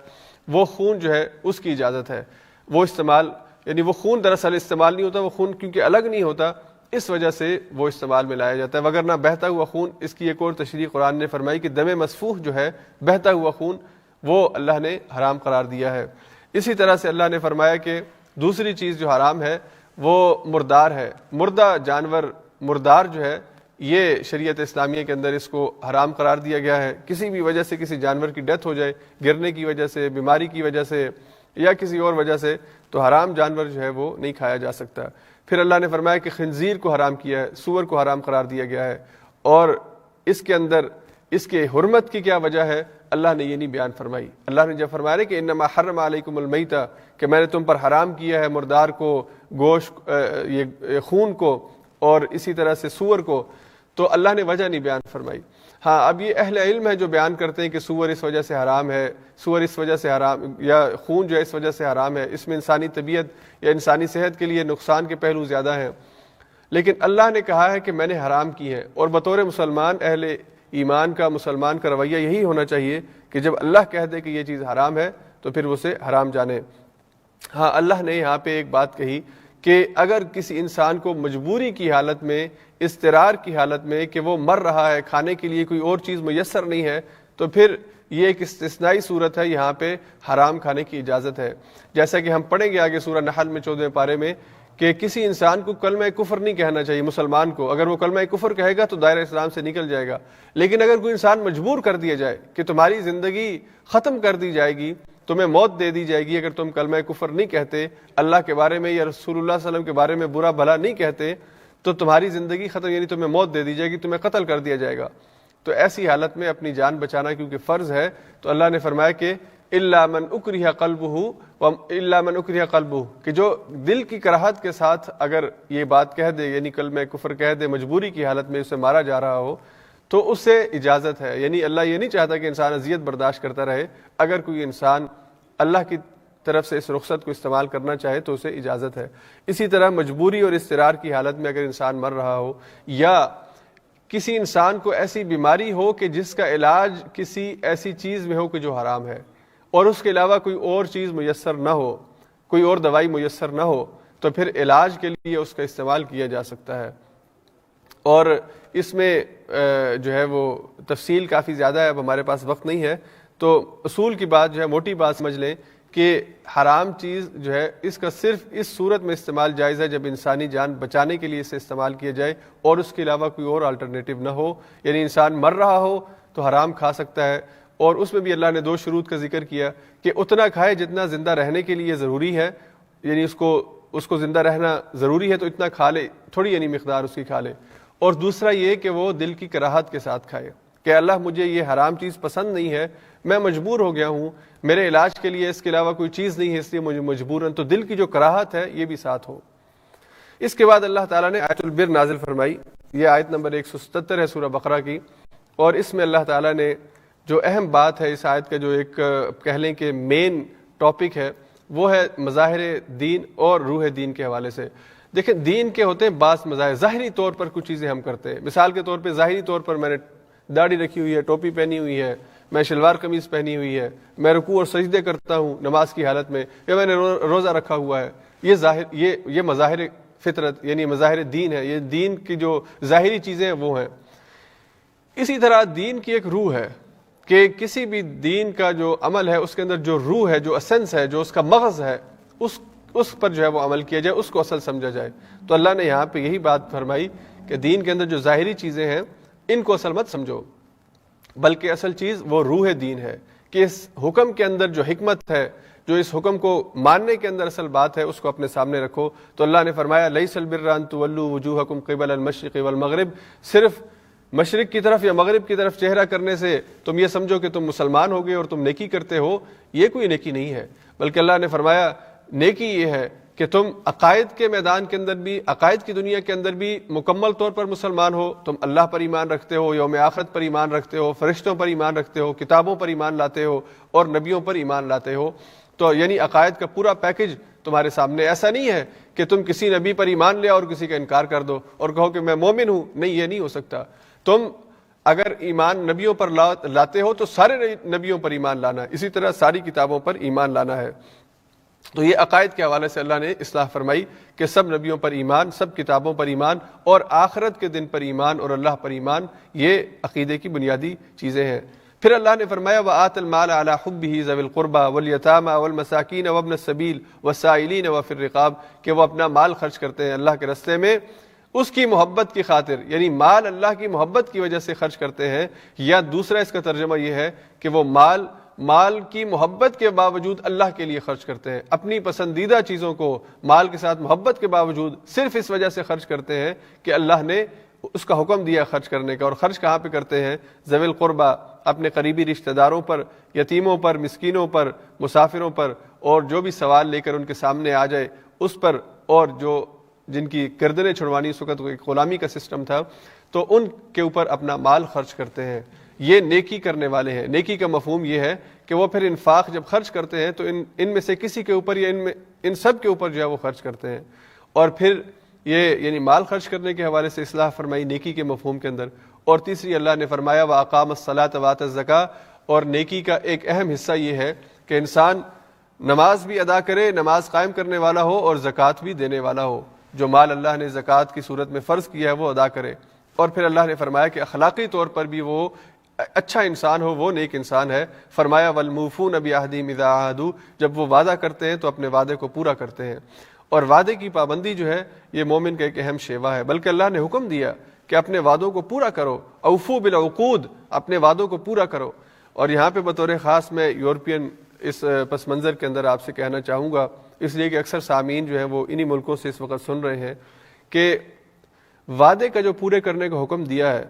وہ خون جو ہے اس کی اجازت ہے. وہ استعمال، یعنی وہ خون دراصل استعمال نہیں ہوتا، وہ خون کیونکہ الگ نہیں ہوتا اس وجہ سے وہ استعمال میں لایا جاتا ہے. وگرنہ بہتا ہوا خون، اس کی ایک اور تشریح قرآن نے فرمائی کہ دم مسفوح جو ہے، بہتا ہوا خون، وہ اللہ نے حرام قرار دیا ہے. اسی طرح سے اللہ نے فرمایا کہ دوسری چیز جو حرام ہے وہ مردار ہے. مردہ جانور، مردار جو ہے، یہ شریعت اسلامیہ کے اندر اس کو حرام قرار دیا گیا ہے. کسی بھی وجہ سے کسی جانور کی ڈیتھ ہو جائے، گرنے کی وجہ سے، بیماری کی وجہ سے یا کسی اور وجہ سے، تو حرام جانور جو ہے وہ نہیں کھایا جا سکتا. پھر اللہ نے فرمایا کہ خنزیر کو حرام کیا ہے، سور کو حرام قرار دیا گیا ہے. اور اس کے اندر اس کے حرمت کی کیا وجہ ہے اللہ نے یہ نہیں بیان فرمائی. اللہ نے جب فرمایا کہ انما حرم علیکم المیتہ، کہ میں نے تم پر حرام کیا ہے مردار کو، گوشت، یہ خون کو، اور اسی طرح سے سور کو، تو اللہ نے وجہ نہیں بیان فرمائی. ہاں اب یہ اہل علم ہے جو بیان کرتے ہیں کہ سور اس وجہ سے حرام ہے، سور اس وجہ سے حرام، یا خون جو ہے اس وجہ سے حرام ہے، اس میں انسانی طبیعت یا انسانی صحت کے لیے نقصان کے پہلو زیادہ ہیں. لیکن اللہ نے کہا ہے کہ میں نے حرام کی ہے، اور بطور مسلمان، اہل ایمان کا، مسلمان کا رویہ یہی ہونا چاہیے کہ جب اللہ کہہ دے کہ یہ چیز حرام ہے تو پھر اسے حرام جانے. ہاں اللہ نے یہاں پہ ایک بات کہی کہ اگر کسی انسان کو مجبوری کی حالت میں، اضطرار کی حالت میں کہ وہ مر رہا ہے، کھانے کے لیے کوئی اور چیز میسر نہیں ہے، تو پھر یہ ایک استثنائی صورت ہے، یہاں پہ حرام کھانے کی اجازت ہے. جیسا کہ ہم پڑھیں گے آگے سورہ نحل میں 14 پارے میں کہ کسی انسان کو کلمہ کفر نہیں کہنا چاہیے مسلمان کو. اگر وہ کلمہ کفر کہے گا تو دائرہ اسلام سے نکل جائے گا. لیکن اگر کوئی انسان مجبور کر دیا جائے کہ تمہاری زندگی ختم کر دی جائے گی، تمہیں موت دے دی جائے گی اگر تم کلمہ کفر نہیں کہتے، اللہ کے بارے میں یا رسول اللہ صلی اللہ علیہ وسلم کے بارے میں برا بھلا نہیں کہتے، تو تمہاری زندگی ختم، یعنی تمہیں موت دے دی جائے گی، تمہیں قتل کر دیا جائے گا. تو ایسی حالت میں اپنی جان بچانا کیونکہ فرض ہے، تو اللہ نے فرمایا کہ الا من اکرہ قلبہ، کہ جو دل کی کراہت کے ساتھ اگر یہ بات کہہ دے، یعنی کلمہ کفر کہہ دے، مجبوری کی حالت میں اسے مارا جا رہا ہو، تو اس سے اجازت ہے. یعنی اللہ یہ نہیں چاہتا کہ انسان اذیت برداشت کرتا رہے. اگر کوئی انسان اللہ کی طرف سے اس رخصت کو استعمال کرنا چاہے تو اسے اجازت ہے. اسی طرح مجبوری اور اضطرار کی حالت میں اگر انسان مر رہا ہو، یا کسی انسان کو ایسی بیماری ہو کہ جس کا علاج کسی ایسی چیز میں ہو کہ جو حرام ہے، اور اس کے علاوہ کوئی اور چیز میسر نہ ہو، کوئی اور دوائی میسر نہ ہو، تو پھر علاج کے لیے اس کا استعمال کیا جا سکتا ہے. اور اس میں جو ہے وہ تفصیل کافی زیادہ ہے، اب ہمارے پاس وقت نہیں ہے، تو اصول کی بات جو ہے موٹی بات سمجھ لیں کہ حرام چیز جو ہے اس کا صرف اس صورت میں استعمال جائز ہے جب انسانی جان بچانے کے لیے اسے استعمال کیا جائے اور اس کے علاوہ کوئی اور الٹرنیٹو نہ ہو، یعنی انسان مر رہا ہو تو حرام کھا سکتا ہے، اور اس میں بھی اللہ نے 2 شروط کا ذکر کیا کہ اتنا کھائے جتنا زندہ رہنے کے لیے ضروری ہے، یعنی اس کو زندہ رہنا ضروری ہے تو اتنا کھا لے، تھوڑی یعنی مقدار اس کی کھا لے، اور دوسرا یہ کہ وہ دل کی کراہت کے ساتھ کھائے کہ اللہ مجھے یہ حرام چیز پسند نہیں ہے، میں مجبور ہو گیا ہوں، میرے علاج کے لیے اس کے علاوہ کوئی چیز نہیں ہے، اس لیے مجھے مجبوراً، تو دل کی جو کراہت ہے یہ بھی ساتھ ہو۔ اس کے بعد اللہ تعالیٰ نے آیت البر نازل فرمائی، یہ آیت نمبر 177 ہے سورہ بقرہ کی، اور اس میں اللہ تعالیٰ نے جو اہم بات ہے اس آیت کا، جو ایک کہہ لیں کہ مین ٹاپک ہے، وہ ہے مظاہر دین اور روح دین کے حوالے سے۔ دیکھیں دین کے ہوتے ہیں بعض مظاہر، ظاہری طور پر کچھ چیزیں ہم کرتے ہیں، مثال کے طور پہ ظاہری طور پر میں نے داڑھی رکھی ہوئی ہے، ٹوپی پہنی ہوئی ہے، میں شلوار قمیض پہنی ہوئی ہے، میں رکوع اور سجدے کرتا ہوں نماز کی حالت میں، یا میں نے روزہ رکھا ہوا ہے، یہ ظاہر یہ مظاہر فطرت یعنی مظاہر دین ہے، یہ دین کی جو ظاہری چیزیں ہیں وہ ہیں۔ اسی طرح دین کی ایک روح ہے کہ کسی بھی دین کا جو عمل ہے اس کے اندر جو روح ہے، جو اسنس ہے، جو اس کا مغز ہے، اس پر جو ہے وہ عمل کیا جائے، اس کو اصل سمجھا جائے۔ تو اللہ نے یہاں پہ یہی بات فرمائی کہ دین کے اندر جو ظاہری چیزیں ہیں ان کو اصل مت سمجھو، بلکہ اصل چیز وہ روح دین ہے کہ اس حکم کے اندر جو حکمت ہے، جو اس حکم کو ماننے کے اندر اصل بات ہے، اس کو اپنے سامنے رکھو۔ تو اللہ نے فرمایا لیس البر ان تولوا وجوہکم قبل المشرق والمغرب، صرف مشرق کی طرف یا مغرب کی طرف چہرہ کرنے سے تم یہ سمجھو کہ تم مسلمان ہو گئے اور تم نیکی کرتے ہو، یہ کوئی نیکی نہیں ہے، بلکہ اللہ نے فرمایا نیکی یہ ہے کہ تم عقائد کے میدان کے اندر بھی، عقائد کی دنیا کے اندر بھی مکمل طور پر مسلمان ہو، تم اللہ پر ایمان رکھتے ہو، یوم آخرت پر ایمان رکھتے ہو، فرشتوں پر ایمان رکھتے ہو، کتابوں پر ایمان لاتے ہو اور نبیوں پر ایمان لاتے ہو۔ تو یعنی عقائد کا پورا پیکج تمہارے سامنے، ایسا نہیں ہے کہ تم کسی نبی پر ایمان لے اور کسی کا انکار کر دو اور کہو کہ میں مومن ہوں، نہیں، یہ نہیں ہو سکتا۔ تم اگر ایمان نبیوں پر لاتے ہو تو سارے نبیوں پر ایمان لانا ہے، اسی طرح ساری کتابوں پر ایمان لانا ہے۔ تو یہ عقائد کے حوالے سے اللہ نے اصلاح فرمائی کہ سب نبیوں پر ایمان، سب کتابوں پر ایمان اور آخرت کے دن پر ایمان اور اللہ پر ایمان، یہ عقیدے کی بنیادی چیزیں ہیں۔ پھر اللہ نے فرمایا وآت المال علی حبہ ذوی القربى والیتامى والمساکین وابن السبیل والسائلین وفی الرقاب، کہ وہ اپنا مال خرچ کرتے ہیں اللہ کے راستے میں اس کی محبت کی خاطر، یعنی مال اللہ کی محبت کی وجہ سے خرچ کرتے ہیں، یا دوسرا اس کا ترجمہ یہ ہے کہ وہ مال کی محبت کے باوجود اللہ کے لیے خرچ کرتے ہیں، اپنی پسندیدہ چیزوں کو مال کے ساتھ محبت کے باوجود صرف اس وجہ سے خرچ کرتے ہیں کہ اللہ نے اس کا حکم دیا خرچ کرنے کا۔ اور خرچ کہاں پہ کرتے ہیں؟ ذوی القربہ، اپنے قریبی رشتہ داروں پر، یتیموں پر، مسکینوں پر، مسافروں پر، اور جو بھی سوال لے کر ان کے سامنے آ جائے اس پر، اور جو جن کی گردنیں چھڑوانی، اس وقت ایک غلامی کا سسٹم تھا، تو ان کے اوپر اپنا مال خرچ کرتے ہیں۔ یہ نیکی کرنے والے ہیں۔ نیکی کا مفہوم یہ ہے کہ وہ پھر انفاق جب خرچ کرتے ہیں تو ان میں سے کسی کے اوپر یا ان سب کے اوپر جو ہے وہ خرچ کرتے ہیں۔ اور پھر یہ یعنی مال خرچ کرنے کے حوالے سے اصلاح فرمائی نیکی کے مفہوم کے اندر۔ اور تیسری اللہ نے فرمایا وَأَقَامَ الصَّلَاةَ وَآتَى الزَّكَاةَ، اور نیکی کا ایک اہم حصہ یہ ہے کہ انسان نماز بھی ادا کرے، نماز قائم کرنے والا ہو اور زکوٰۃ بھی دینے والا ہو، جو مال اللہ نے زکوٰۃ کی صورت میں فرض کیا ہے وہ ادا کرے۔ اور پھر اللہ نے فرمایا کہ اخلاقی طور پر بھی وہ اچھا انسان ہو، وہ نیک انسان ہے۔ فرمایا وَالْمُوفُونَ بِعَهْدِهِمْ إِذَا عَاهَدُوا، جب وہ وعدہ کرتے ہیں تو اپنے وعدے کو پورا کرتے ہیں۔ اور وعدے کی پابندی جو ہے یہ مومن کا ایک اہم شیوا ہے، بلکہ اللہ نے حکم دیا کہ اپنے وعدوں کو پورا کرو، اوفوا بالعقود، اپنے وعدوں کو پورا کرو۔ اور یہاں پہ بطور خاص میں یورپین اس پس منظر کے اندر آپ سے کہنا چاہوں گا، اس لیے کہ اکثر سامعین جو ہیں وہ انہی ملکوں سے اس وقت سن رہے ہیں، کہ وعدے کا جو پورے کرنے کا حکم دیا ہے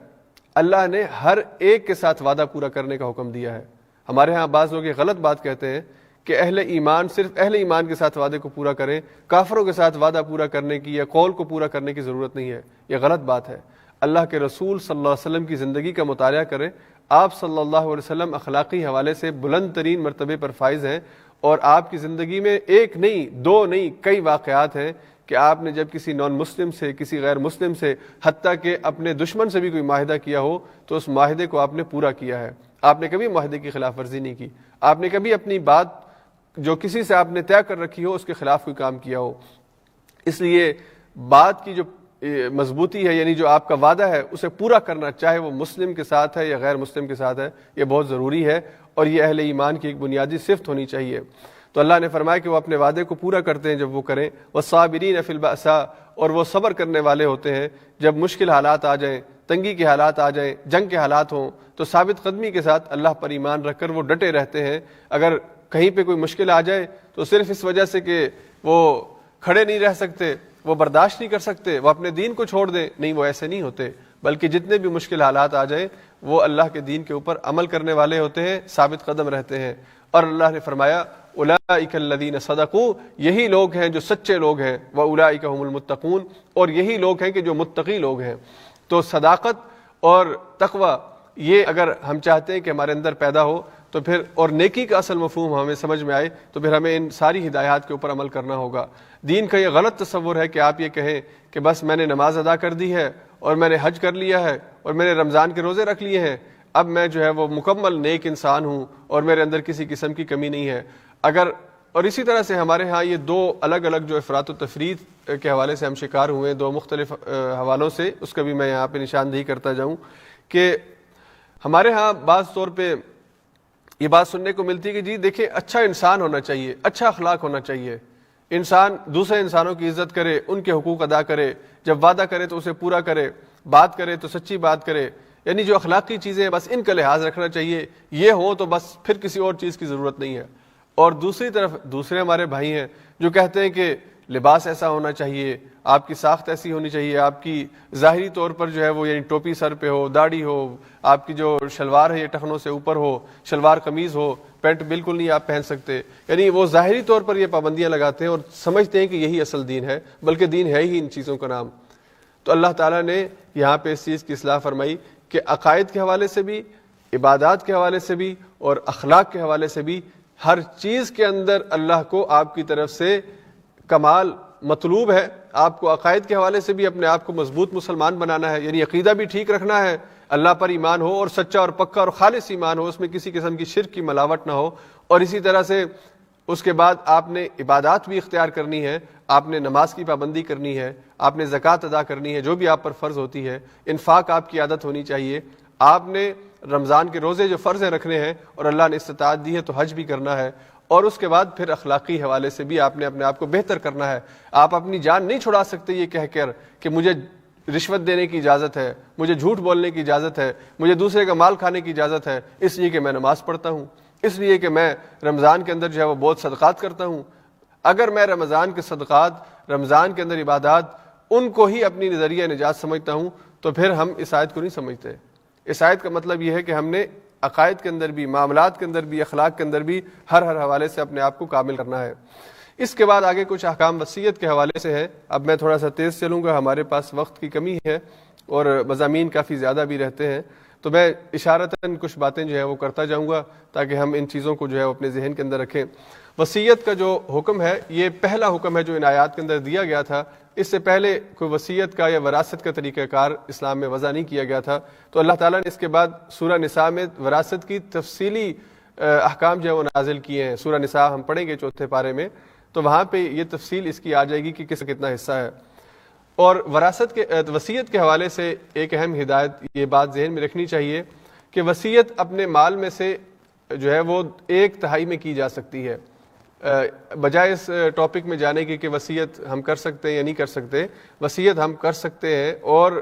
اللہ نے ہر ایک کے ساتھ وعدہ پورا کرنے کا حکم دیا ہے۔ ہمارے ہاں بعض لوگ یہ غلط بات کہتے ہیں کہ اہل ایمان صرف اہل ایمان کے ساتھ وعدے کو پورا کریں، کافروں کے ساتھ وعدہ پورا کرنے کی یا قول کو پورا کرنے کی ضرورت نہیں ہے، یہ غلط بات ہے۔ اللہ کے رسول صلی اللہ علیہ وسلم کی زندگی کا مطالعہ کریں، آپ صلی اللہ علیہ وسلم اخلاقی حوالے سے بلند ترین مرتبے پر فائز ہیں، اور آپ کی زندگی میں ایک نہیں، دو نہیں، کئی واقعات ہیں کہ آپ نے جب کسی نان مسلم سے، کسی غیر مسلم سے، حتیٰ کہ اپنے دشمن سے بھی کوئی معاہدہ کیا ہو تو اس معاہدے کو آپ نے پورا کیا ہے۔ آپ نے کبھی معاہدے کی خلاف ورزی نہیں کی، آپ نے کبھی اپنی بات جو کسی سے آپ نے طے کر رکھی ہو اس کے خلاف کوئی کام کیا ہو۔ اس لیے بات کی جو مضبوطی ہے، یعنی جو آپ کا وعدہ ہے اسے پورا کرنا، چاہے وہ مسلم کے ساتھ ہے یا غیر مسلم کے ساتھ ہے، یہ بہت ضروری ہے، اور یہ اہل ایمان کی ایک بنیادی صفت ہونی چاہیے۔ تو اللہ نے فرمایا کہ وہ اپنے وعدے کو پورا کرتے ہیں جب وہ کریں، والصابرین فی البأساء، اور وہ صبر کرنے والے ہوتے ہیں جب مشکل حالات آ جائیں، تنگی کے حالات آ جائیں، جنگ کے حالات ہوں، تو ثابت قدمی کے ساتھ اللہ پر ایمان رکھ کر وہ ڈٹے رہتے ہیں۔ اگر کہیں پہ کوئی مشکل آ جائے تو صرف اس وجہ سے کہ وہ کھڑے نہیں رہ سکتے، وہ برداشت نہیں کر سکتے، وہ اپنے دین کو چھوڑ دیں، نہیں، وہ ایسے نہیں ہوتے، بلکہ جتنے بھی مشکل حالات آ جائیں وہ اللہ کے دین کے اوپر عمل کرنے والے ہوتے ہیں، ثابت قدم رہتے ہیں۔ اور اللہ نے فرمایا اولئک الذین صدقوا، یہی لوگ ہیں جو سچے لوگ ہیں، واولئک هم المتقون، اور یہی لوگ ہیں کہ جو متقی لوگ ہیں۔ تو صداقت اور تقوی یہ اگر ہم چاہتے ہیں کہ ہمارے اندر پیدا ہو تو پھر، اور نیکی کا اصل مفہوم ہمیں سمجھ میں آئے تو پھر ہمیں ان ساری ہدایات کے اوپر عمل کرنا ہوگا۔ دین کا یہ غلط تصور ہے کہ آپ یہ کہیں کہ بس میں نے نماز ادا کر دی ہے اور میں نے حج کر لیا ہے اور میں نے رمضان کے روزے رکھ لیے ہیں، اب میں جو ہے وہ مکمل نیک انسان ہوں اور میرے اندر کسی قسم کی کمی نہیں ہے۔ اور اسی طرح سے ہمارے ہاں یہ دو الگ الگ جو افراط و تفریط کے حوالے سے ہم شکار ہوئے، دو مختلف حوالوں سے، اس کا بھی میں یہاں پہ نشاندہی کرتا جاؤں کہ ہمارے ہاں بعض طور پہ یہ بات سننے کو ملتی ہے کہ جی دیکھیں اچھا انسان ہونا چاہیے، اچھا اخلاق ہونا چاہیے، انسان دوسرے انسانوں کی عزت کرے، ان کے حقوق ادا کرے، جب وعدہ کرے تو اسے پورا کرے، بات کرے تو سچی بات کرے، یعنی جو اخلاقی چیزیں ہیں بس ان کا لحاظ رکھنا چاہیے، یہ ہو تو بس پھر کسی اور چیز کی ضرورت نہیں ہے۔ اور دوسری طرف دوسرے ہمارے بھائی ہیں جو کہتے ہیں کہ لباس ایسا ہونا چاہیے، آپ کی ساخت ایسی ہونی چاہیے، آپ کی ظاہری طور پر جو ہے وہ یعنی ٹوپی سر پہ ہو، داڑھی ہو، آپ کی جو شلوار ہے یہ ٹخنوں سے اوپر ہو، شلوار قمیض ہو، پینٹ بالکل نہیں آپ پہن سکتے، یعنی وہ ظاہری طور پر یہ پابندیاں لگاتے ہیں اور سمجھتے ہیں کہ یہی اصل دین ہے، بلکہ دین ہے ہی ان چیزوں کا نام۔ تو اللہ تعالیٰ نے یہاں پہ اس چیز کی اصلاح فرمائی کہ عقائد کے حوالے سے بھی، عبادات کے حوالے سے بھی اور اخلاق کے حوالے سے بھی ہر چیز کے اندر اللہ کو آپ کی طرف سے کمال مطلوب ہے۔ آپ کو عقائد کے حوالے سے بھی اپنے آپ کو مضبوط مسلمان بنانا ہے، یعنی عقیدہ بھی ٹھیک رکھنا ہے، اللہ پر ایمان ہو اور سچا اور پکا اور خالص ایمان ہو، اس میں کسی قسم کی شرک کی ملاوٹ نہ ہو، اور اسی طرح سے اس کے بعد آپ نے عبادات بھی اختیار کرنی ہے، آپ نے نماز کی پابندی کرنی ہے، آپ نے زکوٰۃ ادا کرنی ہے جو بھی آپ پر فرض ہوتی ہے، انفاق آپ کی عادت ہونی چاہیے، آپ نے رمضان کے روزے جو فرض ہیں رکھنے ہیں، اور اللہ نے استطاعت دی ہے تو حج بھی کرنا ہے، اور اس کے بعد پھر اخلاقی حوالے سے بھی آپ نے اپنے آپ کو بہتر کرنا ہے۔ آپ اپنی جان نہیں چھڑا سکتے یہ کہہ کر کہ مجھے رشوت دینے کی اجازت ہے، مجھے جھوٹ بولنے کی اجازت ہے، مجھے دوسرے کا مال کھانے کی اجازت ہے، اس لیے کہ میں نماز پڑھتا ہوں، اس لیے کہ میں رمضان کے اندر جو ہے وہ بہت صدقات کرتا ہوں۔ اگر میں رمضان کے صدقات، رمضان کے اندر عبادات، ان کو ہی اپنی نظریہ نجات سمجھتا ہوں تو پھر ہم اس آیت کو نہیں سمجھتے۔ اس آیت کا مطلب یہ ہے کہ ہم نے عقائد کے اندر بھی، معاملات کے اندر بھی، اخلاق کے اندر بھی ہر حوالے سے اپنے آپ کو کامل کرنا ہے۔ اس کے بعد آگے کچھ احکام وصیت کے حوالے سے ہے۔ اب میں تھوڑا سا تیز چلوں گا، ہمارے پاس وقت کی کمی ہے اور مضامین کافی زیادہ بھی رہتے ہیں، تو میں اشارتاً کچھ باتیں جو ہے وہ کرتا جاؤں گا تاکہ ہم ان چیزوں کو جو ہے اپنے ذہن کے اندر رکھیں۔ وصیت کا جو حکم ہے یہ پہلا حکم ہے جو ان آیات کے اندر دیا گیا تھا، اس سے پہلے کوئی وصیت کا یا وراثت کا طریقہ کار اسلام میں وضع نہیں کیا گیا تھا۔ تو اللہ تعالیٰ نے اس کے بعد سورہ نساء میں وراثت کی تفصیلی احکام جو ہے وہ نازل کیے ہیں۔ سورہ نساء ہم پڑھیں گے 4 پارے میں، تو وہاں پہ یہ تفصیل اس کی آ جائے گی کہ کس کا کتنا حصہ ہے۔ اور وراثت کے وصیت کے حوالے سے ایک اہم ہدایت یہ بات ذہن میں رکھنی چاہیے کہ وصیت اپنے مال میں سے جو ہے وہ 1/3 میں کی جا سکتی ہے، بجائے اس ٹاپک میں جانے کی کہ وصیت ہم کر سکتے ہیں یا نہیں کر سکتے۔ وصیت ہم کر سکتے ہیں اور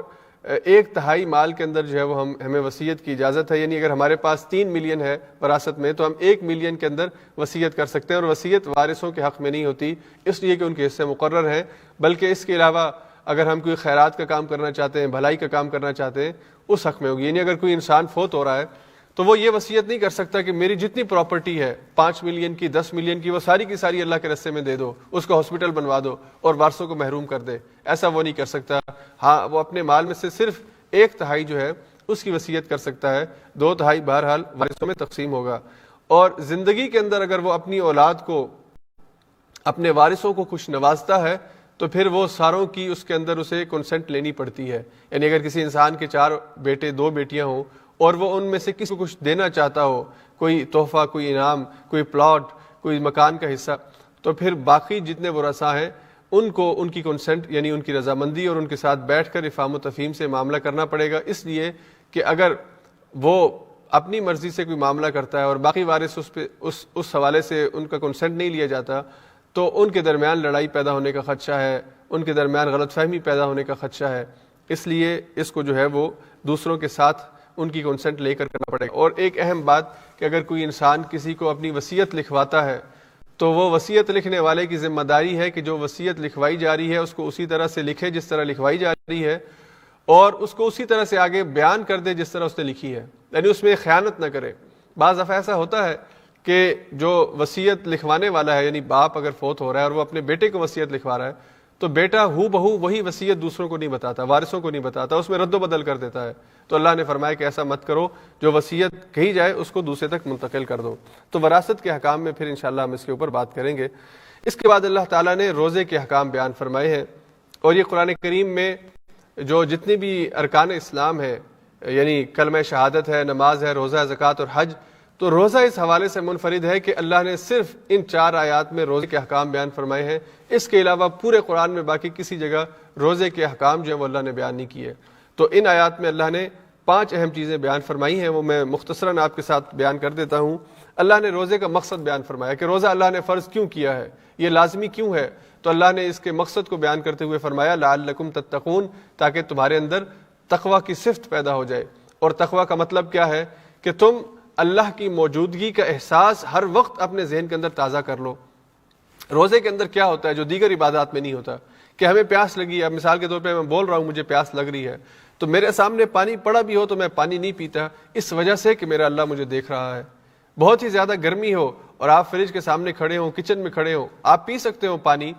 1/3 مال کے اندر جو ہے وہ ہمیں وصیت کی اجازت ہے، یعنی اگر ہمارے پاس 3 ملین ہے وراثت میں تو ہم 1 ملین کے اندر وصیت کر سکتے ہیں، اور وصیت وارثوں کے حق میں نہیں ہوتی اس لیے کہ ان کے حصے مقرر ہیں، بلکہ اس کے علاوہ اگر ہم کوئی خیرات کا کام کرنا چاہتے ہیں، بھلائی کا کام کرنا چاہتے ہیں، اس حق میں ہوگی۔ یعنی اگر کوئی انسان فوت ہو رہا ہے تو وہ یہ وصیت نہیں کر سکتا کہ میری جتنی پراپرٹی ہے 5 ملین کی، 10 ملین کی، وہ ساری کی ساری اللہ کے رستے میں دے دو، اس کو ہاسپٹل بنوا دو اور وارثوں کو محروم کر دے، ایسا وہ نہیں کر سکتا۔ ہاں وہ اپنے مال میں سے صرف 1/3 جو ہے اس کی وصیت کر سکتا ہے، 2/3 بہرحال وارثوں میں تقسیم ہوگا۔ اور زندگی کے اندر اگر وہ اپنی اولاد کو، اپنے وارثوں کو خوش نوازتا ہے تو پھر وہ ساروں کی اس کے اندر اسے کنسنٹ لینی پڑتی ہے۔ یعنی اگر کسی انسان کے 4 بیٹے 2 بیٹیاں ہوں اور وہ ان میں سے کسی کو کچھ دینا چاہتا ہو، کوئی تحفہ، کوئی انعام، کوئی پلاٹ، کوئی مکان کا حصہ، تو پھر باقی جتنے ورثاء ہیں ان کو ان کی کنسنٹ یعنی ان کی رضامندی اور ان کے ساتھ بیٹھ کر افہام و تفہیم سے معاملہ کرنا پڑے گا، اس لیے کہ اگر وہ اپنی مرضی سے کوئی معاملہ کرتا ہے اور باقی وارث اس حوالے سے ان کا کنسنٹ نہیں لیا جاتا تو ان کے درمیان لڑائی پیدا ہونے کا خدشہ ہے، ان کے درمیان غلط فہمی پیدا ہونے کا خدشہ ہے. اس لیے اس کو جو ہے وہ دوسروں کے ساتھ ان کی کنسنٹ لے کر کرنا پڑے گا. اور ایک اہم بات کہ اگر کوئی انسان کسی کو اپنی وصیت لکھواتا ہے تو وہ وصیت لکھنے والے کی ذمہ داری ہے کہ جو وصیت لکھوائی جا رہی ہے اس کو اسی طرح سے لکھے جس طرح لکھوائی جا رہی ہے، اور اس کو اسی طرح سے آگے بیان کر دے جس طرح اس نے لکھی ہے، یعنی اس میں خیانت نہ کرے. بعض دفعہ ایسا ہوتا ہے کہ جو وصیت لکھوانے والا ہے، یعنی باپ اگر فوت ہو رہا ہے اور وہ اپنے بیٹے کو وصیت لکھوا رہا ہے تو بیٹا ہو بہو وہی وصیت دوسروں کو نہیں بتاتا، وارثوں کو نہیں بتاتا، اس میں رد و بدل کر دیتا ہے. تو اللہ نے فرمایا کہ ایسا مت کرو، جو وصیت کہی جائے اس کو دوسرے تک منتقل کر دو. تو وراثت کے احکام میں پھر انشاءاللہ ہم اس کے اوپر بات کریں گے. اس کے بعد اللہ تعالیٰ نے روزے کے احکام بیان فرمائے ہیں، اور یہ قرآن کریم میں جو جتنی بھی ارکان اسلام ہے، یعنی کلمہ شہادت ہے، نماز ہے، روزہ، زکوٰۃ اور حج، تو روزہ اس حوالے سے منفرد ہے کہ اللہ نے صرف ان 4 آیات میں روزے کے احکام بیان فرمائے ہیں. اس کے علاوہ پورے قرآن میں باقی کسی جگہ روزے کے احکام جو ہیں وہ اللہ نے بیان نہیں کیے. تو ان آیات میں اللہ نے 5 اہم چیزیں بیان فرمائی ہیں، وہ میں مختصراً آپ کے ساتھ بیان کر دیتا ہوں. اللہ نے روزے کا مقصد بیان فرمایا کہ روزہ اللہ نے فرض کیوں کیا ہے، یہ لازمی کیوں ہے. تو اللہ نے اس کے مقصد کو بیان کرتے ہوئے فرمایا لعلکم تتقون، تاکہ تمہارے اندر تقوی کی صفت پیدا ہو جائے. اور تقوی کا مطلب کیا ہے کہ تم اللہ کی موجودگی کا احساس ہر وقت اپنے ذہن کے اندر تازہ کر لو. روزے کے اندر کیا ہوتا ہے جو دیگر عبادات میں نہیں ہوتا، کہ ہمیں پیاس لگی ہے، اب مثال کے طور پہ میں بول رہا ہوں مجھے پیاس لگ رہی ہے، تو میرے سامنے پانی پڑا بھی ہو تو میں پانی نہیں پیتا، اس وجہ سے کہ میرا اللہ مجھے دیکھ رہا ہے. بہت ہی زیادہ گرمی ہو اور آپ فریج کے سامنے کھڑے ہوں، کچن میں کھڑے ہوں، آپ پی سکتے ہو پانی،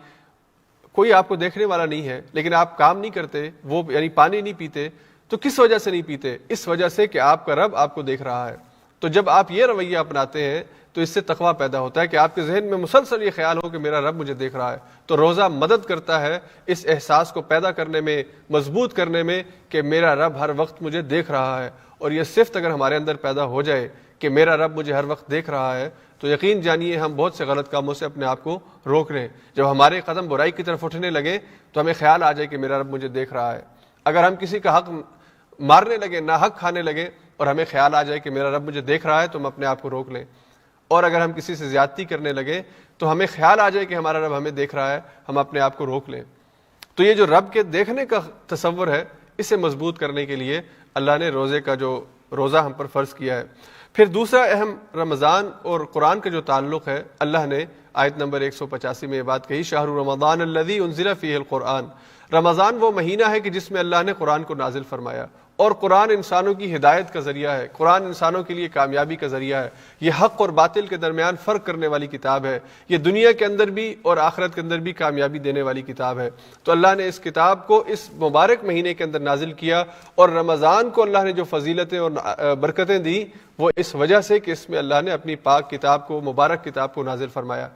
کوئی آپ کو دیکھنے والا نہیں ہے، لیکن آپ کام نہیں کرتے، وہ یعنی پانی نہیں پیتے. تو کس وجہ سے نہیں پیتے؟ اس وجہ سے کہ آپ کا رب آپ کو دیکھ رہا ہے. تو جب آپ یہ رویہ اپناتے ہیں تو اس سے تقویٰ پیدا ہوتا ہے کہ آپ کے ذہن میں مسلسل یہ خیال ہو کہ میرا رب مجھے دیکھ رہا ہے. تو روزہ مدد کرتا ہے اس احساس کو پیدا کرنے میں، مضبوط کرنے میں کہ میرا رب ہر وقت مجھے دیکھ رہا ہے. اور یہ صفت اگر ہمارے اندر پیدا ہو جائے کہ میرا رب مجھے ہر وقت دیکھ رہا ہے تو یقین جانیے ہم بہت سے غلط کاموں سے اپنے آپ کو روک لیں. جب ہمارے قدم برائی کی طرف اٹھنے لگے تو ہمیں خیال آ جائے کہ میرا رب مجھے دیکھ رہا ہے. اگر ہم کسی کا حق مارنے لگے، ناحق کھانے لگے، اور ہمیں خیال آ جائے کہ میرا رب مجھے دیکھ رہا ہے تو ہم اپنے آپ کو روک لیں. اور اگر ہم کسی سے زیادتی کرنے لگے تو ہمیں خیال آ جائے کہ ہمارا رب ہمیں دیکھ رہا ہے، ہم اپنے آپ کو روک لیں. تو یہ جو رب کے دیکھنے کا تصور ہے، اسے مضبوط کرنے کے لیے اللہ نے روزے کا جو روزہ ہم پر فرض کیا ہے. پھر دوسرا اہم رمضان اور قرآن کا جو تعلق ہے، اللہ نے آیت نمبر 185 میں یہ بات کہی، شہر رمضان الذی انزل فیہ القرآن. رمضان وہ مہینہ ہے کہ جس میں اللہ نے قرآن کو نازل فرمایا، اور قرآن انسانوں کی ہدایت کا ذریعہ ہے، قرآن انسانوں کے لیے کامیابی کا ذریعہ ہے. یہ حق اور باطل کے درمیان فرق کرنے والی کتاب ہے، یہ دنیا کے اندر بھی اور آخرت کے اندر بھی کامیابی دینے والی کتاب ہے. تو اللہ نے اس کتاب کو اس مبارک مہینے کے اندر نازل کیا، اور رمضان کو اللہ نے جو فضیلتیں اور برکتیں دی وہ اس وجہ سے کہ اس میں اللہ نے اپنی پاک کتاب کو، مبارک کتاب کو نازل فرمایا.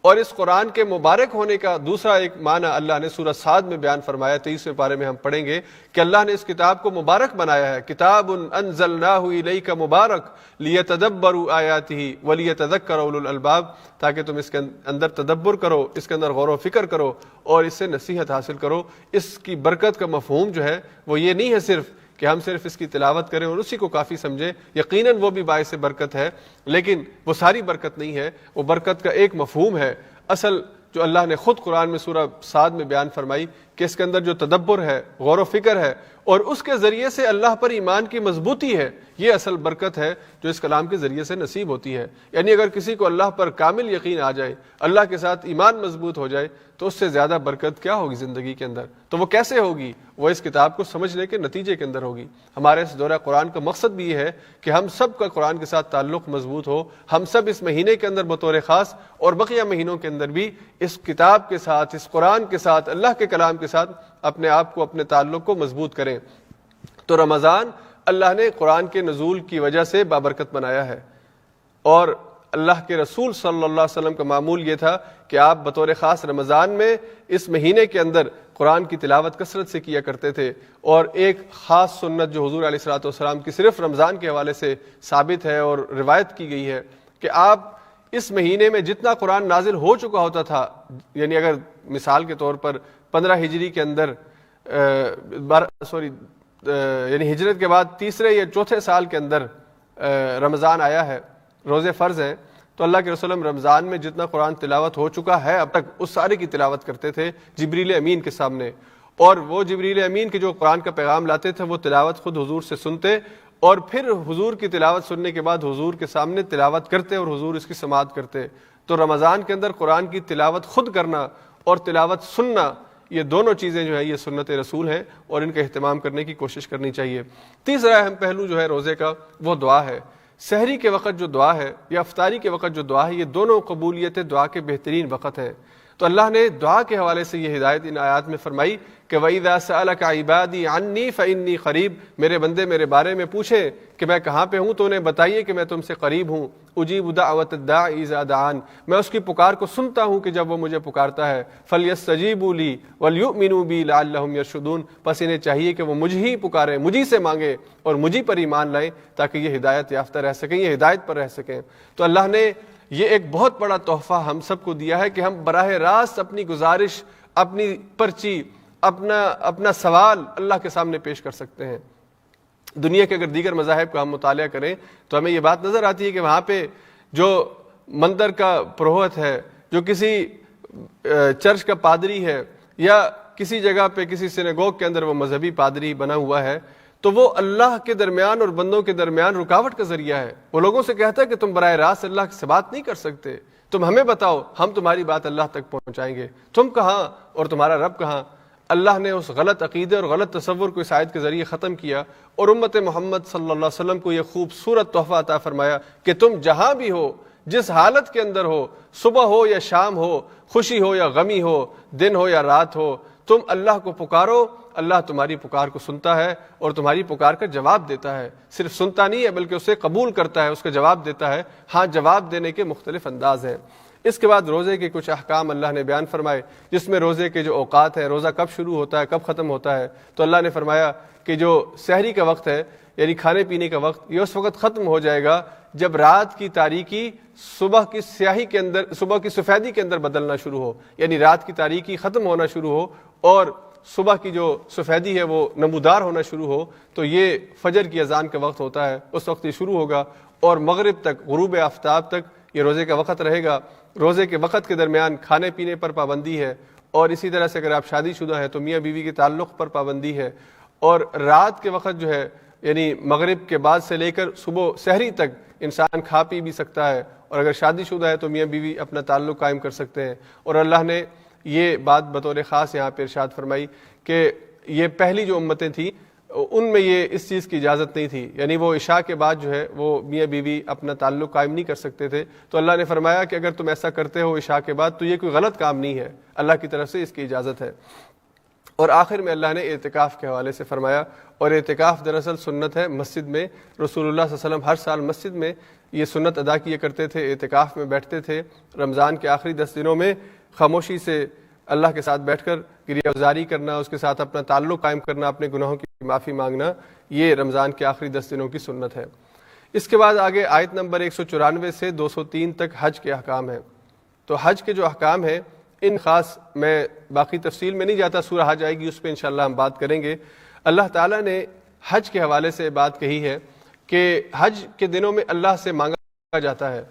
اور اس قرآن کے مبارک ہونے کا دوسرا ایک معنی اللہ نے سورہ صاد میں بیان فرمایا، 23ویں پارے میں ہم پڑھیں گے کہ اللہ نے اس کتاب کو مبارک بنایا ہے. کتاب انزلناہ الیک مبارک لیتدبروا آیاتہ ولیتذکر اولو الالباب، تاکہ تم اس کے اندر تدبر کرو، اس کے اندر غور و فکر کرو اور اس سے نصیحت حاصل کرو. اس کی برکت کا مفہوم جو ہے وہ یہ نہیں ہے صرف کہ ہم صرف اس کی تلاوت کریں اور اسی کو کافی سمجھیں، یقیناً وہ بھی باعث برکت ہے، لیکن وہ ساری برکت نہیں ہے، وہ برکت کا ایک مفہوم ہے. اصل جو اللہ نے خود قرآن میں سورہ صاد میں بیان فرمائی کہ اس کے اندر جو تدبر ہے، غور و فکر ہے، اور اس کے ذریعے سے اللہ پر ایمان کی مضبوطی ہے، یہ اصل برکت ہے جو اس کلام کے ذریعے سے نصیب ہوتی ہے. یعنی اگر کسی کو اللہ پر کامل یقین آ جائے، اللہ کے ساتھ ایمان مضبوط ہو جائے، تو اس سے زیادہ برکت کیا ہوگی زندگی کے اندر؟ تو وہ کیسے ہوگی؟ وہ اس کتاب کو سمجھنے کے نتیجے کے اندر ہوگی. ہمارے اس دورہ قرآن کا مقصد بھی یہ ہے کہ ہم سب کا قرآن کے ساتھ تعلق مضبوط ہو، ہم سب اس مہینے کے اندر بطور خاص اور بقیہ مہینوں کے اندر بھی اس کتاب کے ساتھ، اس قرآن کے ساتھ، اللہ کے کلام کے ساتھ اپنے آپ کو، اپنے تعلق کو مضبوط کریں. تو رمضان اللہ نے قرآن کے نزول کی وجہ سے بابرکت بنایا ہے، اور اللہ کے رسول صلی اللہ علیہ وسلم کا معمول یہ تھا کہ آپ بطور خاص رمضان میں اس مہینے کے اندر قرآن کی تلاوت کثرت سے کیا کرتے تھے. اور ایک خاص سنت جو حضور علیہ الصلوۃ والسلام کی صرف رمضان کے حوالے سے ثابت ہے اور روایت کی گئی ہے کہ آپ اس مہینے میں جتنا قرآن نازل ہو چکا ہوتا تھا، یعنی اگر مثال کے طور پر 15 ہجری کے اندر یعنی ہجرت کے بعد تیسرے یا چوتھے سال کے اندر رمضان آیا ہے، روزے فرض ہیں، تو اللہ کے رسول رمضان میں جتنا قرآن تلاوت ہو چکا ہے اب تک اس سارے کی تلاوت کرتے تھے جبریل امین کے سامنے، اور وہ جبریل امین کے جو قرآن کا پیغام لاتے تھے وہ تلاوت خود حضور سے سنتے، اور پھر حضور کی تلاوت سننے کے بعد حضور کے سامنے تلاوت کرتے اور حضور اس کی سماعت کرتے۔ تو رمضان کے اندر قرآن کی تلاوت خود کرنا اور تلاوت سننا، یہ دونوں چیزیں جو ہے یہ سنت رسول ہیں، اور ان کا اہتمام کرنے کی کوشش کرنی چاہیے۔ تیسرا اہم پہلو جو ہے روزے کا وہ دعا ہے۔ سحری کے وقت جو دعا ہے یا افطاری کے وقت جو دعا ہے، یہ دونوں قبولیت دعا کے بہترین وقت ہیں۔ تو اللہ نے دعا کے حوالے سے یہ ہدایت ان آیات میں فرمائی کہ وَإِذَا سَأَلَكَ عِبَادِي عَنِّي فَإِنِّي قَرِيب، میرے بندے میرے بارے میں پوچھیں کہ میں کہاں پہ ہوں تو انہیں بتائیے کہ میں تم سے قریب ہوں۔ اجیب دعوت الداعی اذا دعان، میں اس کی پکار کو سنتا ہوں کہ جب وہ مجھے پکارتا ہے۔ فَلْيَسْتَجِيبُوا لِي وَلْيُؤْمِنُوا بِي لَعَلَّهُمْ يَرْشُدُونَ، پس انہیں چاہیے کہ وہ مجھ ہی پکاریں، مجھ ہی سے مانگیں اور مجھ ہی پر ایمان لائیں تاکہ یہ ہدایت یافتہ رہ سکیں، یہ ہدایت پر رہ سکیں۔ تو اللہ نے یہ ایک بہت بڑا تحفہ ہم سب کو دیا ہے کہ ہم براہ راست اپنی گزارش، اپنی پرچی، اپنا سوال اللہ کے سامنے پیش کر سکتے ہیں۔ دنیا کے اگر دیگر مذاہب کا ہم مطالعہ کریں تو ہمیں یہ بات نظر آتی ہے کہ وہاں پہ جو مندر کا پروہت ہے، جو کسی چرچ کا پادری ہے، یا کسی جگہ پہ کسی سینگوگ کے اندر وہ مذہبی پادری بنا ہوا ہے، تو وہ اللہ کے درمیان اور بندوں کے درمیان رکاوٹ کا ذریعہ ہے۔ وہ لوگوں سے کہتا ہے کہ تم براہ راست اللہ سے بات نہیں کر سکتے، تم ہمیں بتاؤ، ہم تمہاری بات اللہ تک پہنچائیں گے، تم کہاں اور تمہارا رب کہاں۔ اللہ نے اس غلط عقیدے اور غلط تصور کو اس آیت کے ذریعے ختم کیا، اور امت محمد صلی اللہ علیہ وسلم کو یہ خوبصورت تحفہ عطا فرمایا کہ تم جہاں بھی ہو، جس حالت کے اندر ہو، صبح ہو یا شام ہو، خوشی ہو یا غمی ہو، دن ہو یا رات ہو، تم اللہ کو پکارو، اللہ تمہاری پکار کو سنتا ہے اور تمہاری پکار کا جواب دیتا ہے۔ صرف سنتا نہیں ہے بلکہ اسے قبول کرتا ہے، اس کا جواب دیتا ہے۔ ہاں، جواب دینے کے مختلف انداز ہیں۔ اس کے بعد روزے کے کچھ احکام اللہ نے بیان فرمائے، جس میں روزے کے جو اوقات ہیں، روزہ کب شروع ہوتا ہے، کب ختم ہوتا ہے۔ تو اللہ نے فرمایا کہ جو سحری کا وقت ہے، یعنی کھانے پینے کا وقت، یہ اس وقت ختم ہو جائے گا جب رات کی تاریکی صبح کی سیاہی کے اندر، صبح کی سفیدی کے اندر بدلنا شروع ہو، یعنی رات کی تاریکی ختم ہونا شروع ہو اور صبح کی جو سفیدی ہے وہ نمودار ہونا شروع ہو۔ تو یہ فجر کی اذان کا وقت ہوتا ہے، اس وقت یہ شروع ہوگا اور مغرب تک، غروب آفتاب تک یہ روزے کا وقت رہے گا۔ روزے کے وقت کے درمیان کھانے پینے پر پابندی ہے، اور اسی طرح سے اگر آپ شادی شدہ ہیں تو میاں بیوی کے تعلق پر پابندی ہے، اور رات کے وقت جو ہے یعنی مغرب کے بعد سے لے کر صبح سحری تک انسان کھا پی بھی سکتا ہے، اور اگر شادی شدہ ہے تو میاں بیوی اپنا تعلق قائم کر سکتے ہیں۔ اور اللہ نے یہ بات بطور خاص یہاں پہ ارشاد فرمائی کہ یہ پہلی جو امتیں تھیں ان میں یہ اس چیز کی اجازت نہیں تھی، یعنی وہ عشاء کے بعد جو ہے وہ میاں بیوی اپنا تعلق قائم نہیں کر سکتے تھے۔ تو اللہ نے فرمایا کہ اگر تم ایسا کرتے ہو عشاء کے بعد تو یہ کوئی غلط کام نہیں ہے، اللہ کی طرف سے اس کی اجازت ہے۔ اور آخر میں اللہ نے اعتکاف کے حوالے سے فرمایا، اور اعتکاف دراصل سنت ہے مسجد میں۔ رسول اللہ صلی اللہ علیہ وسلم ہر سال مسجد میں یہ سنت ادا کیا کرتے تھے، اعتکاف میں بیٹھتے تھے۔ رمضان کے آخری 10 دنوں میں خاموشی سے اللہ کے ساتھ بیٹھ کر گریہ گزاری کرنا، اس کے ساتھ اپنا تعلق قائم کرنا، اپنے گناہوں کی معافی مانگنا، یہ رمضان کے آخری 10 دنوں کی سنت ہے۔ اس کے بعد آگے آیت نمبر 194 سے 203 تک حج کے احکام ہیں۔ تو حج کے جو احکام ہیں ان خاص میں باقی تفصیل میں نہیں جاتا، سورہ حج آئے گی اس پہ انشاءاللہ ہم بات کریں گے۔ اللہ تعالیٰ نے حج کے حوالے سے بات کہی ہے کہ حج کے دنوں میں اللہ سے مانگا جاتا ہے،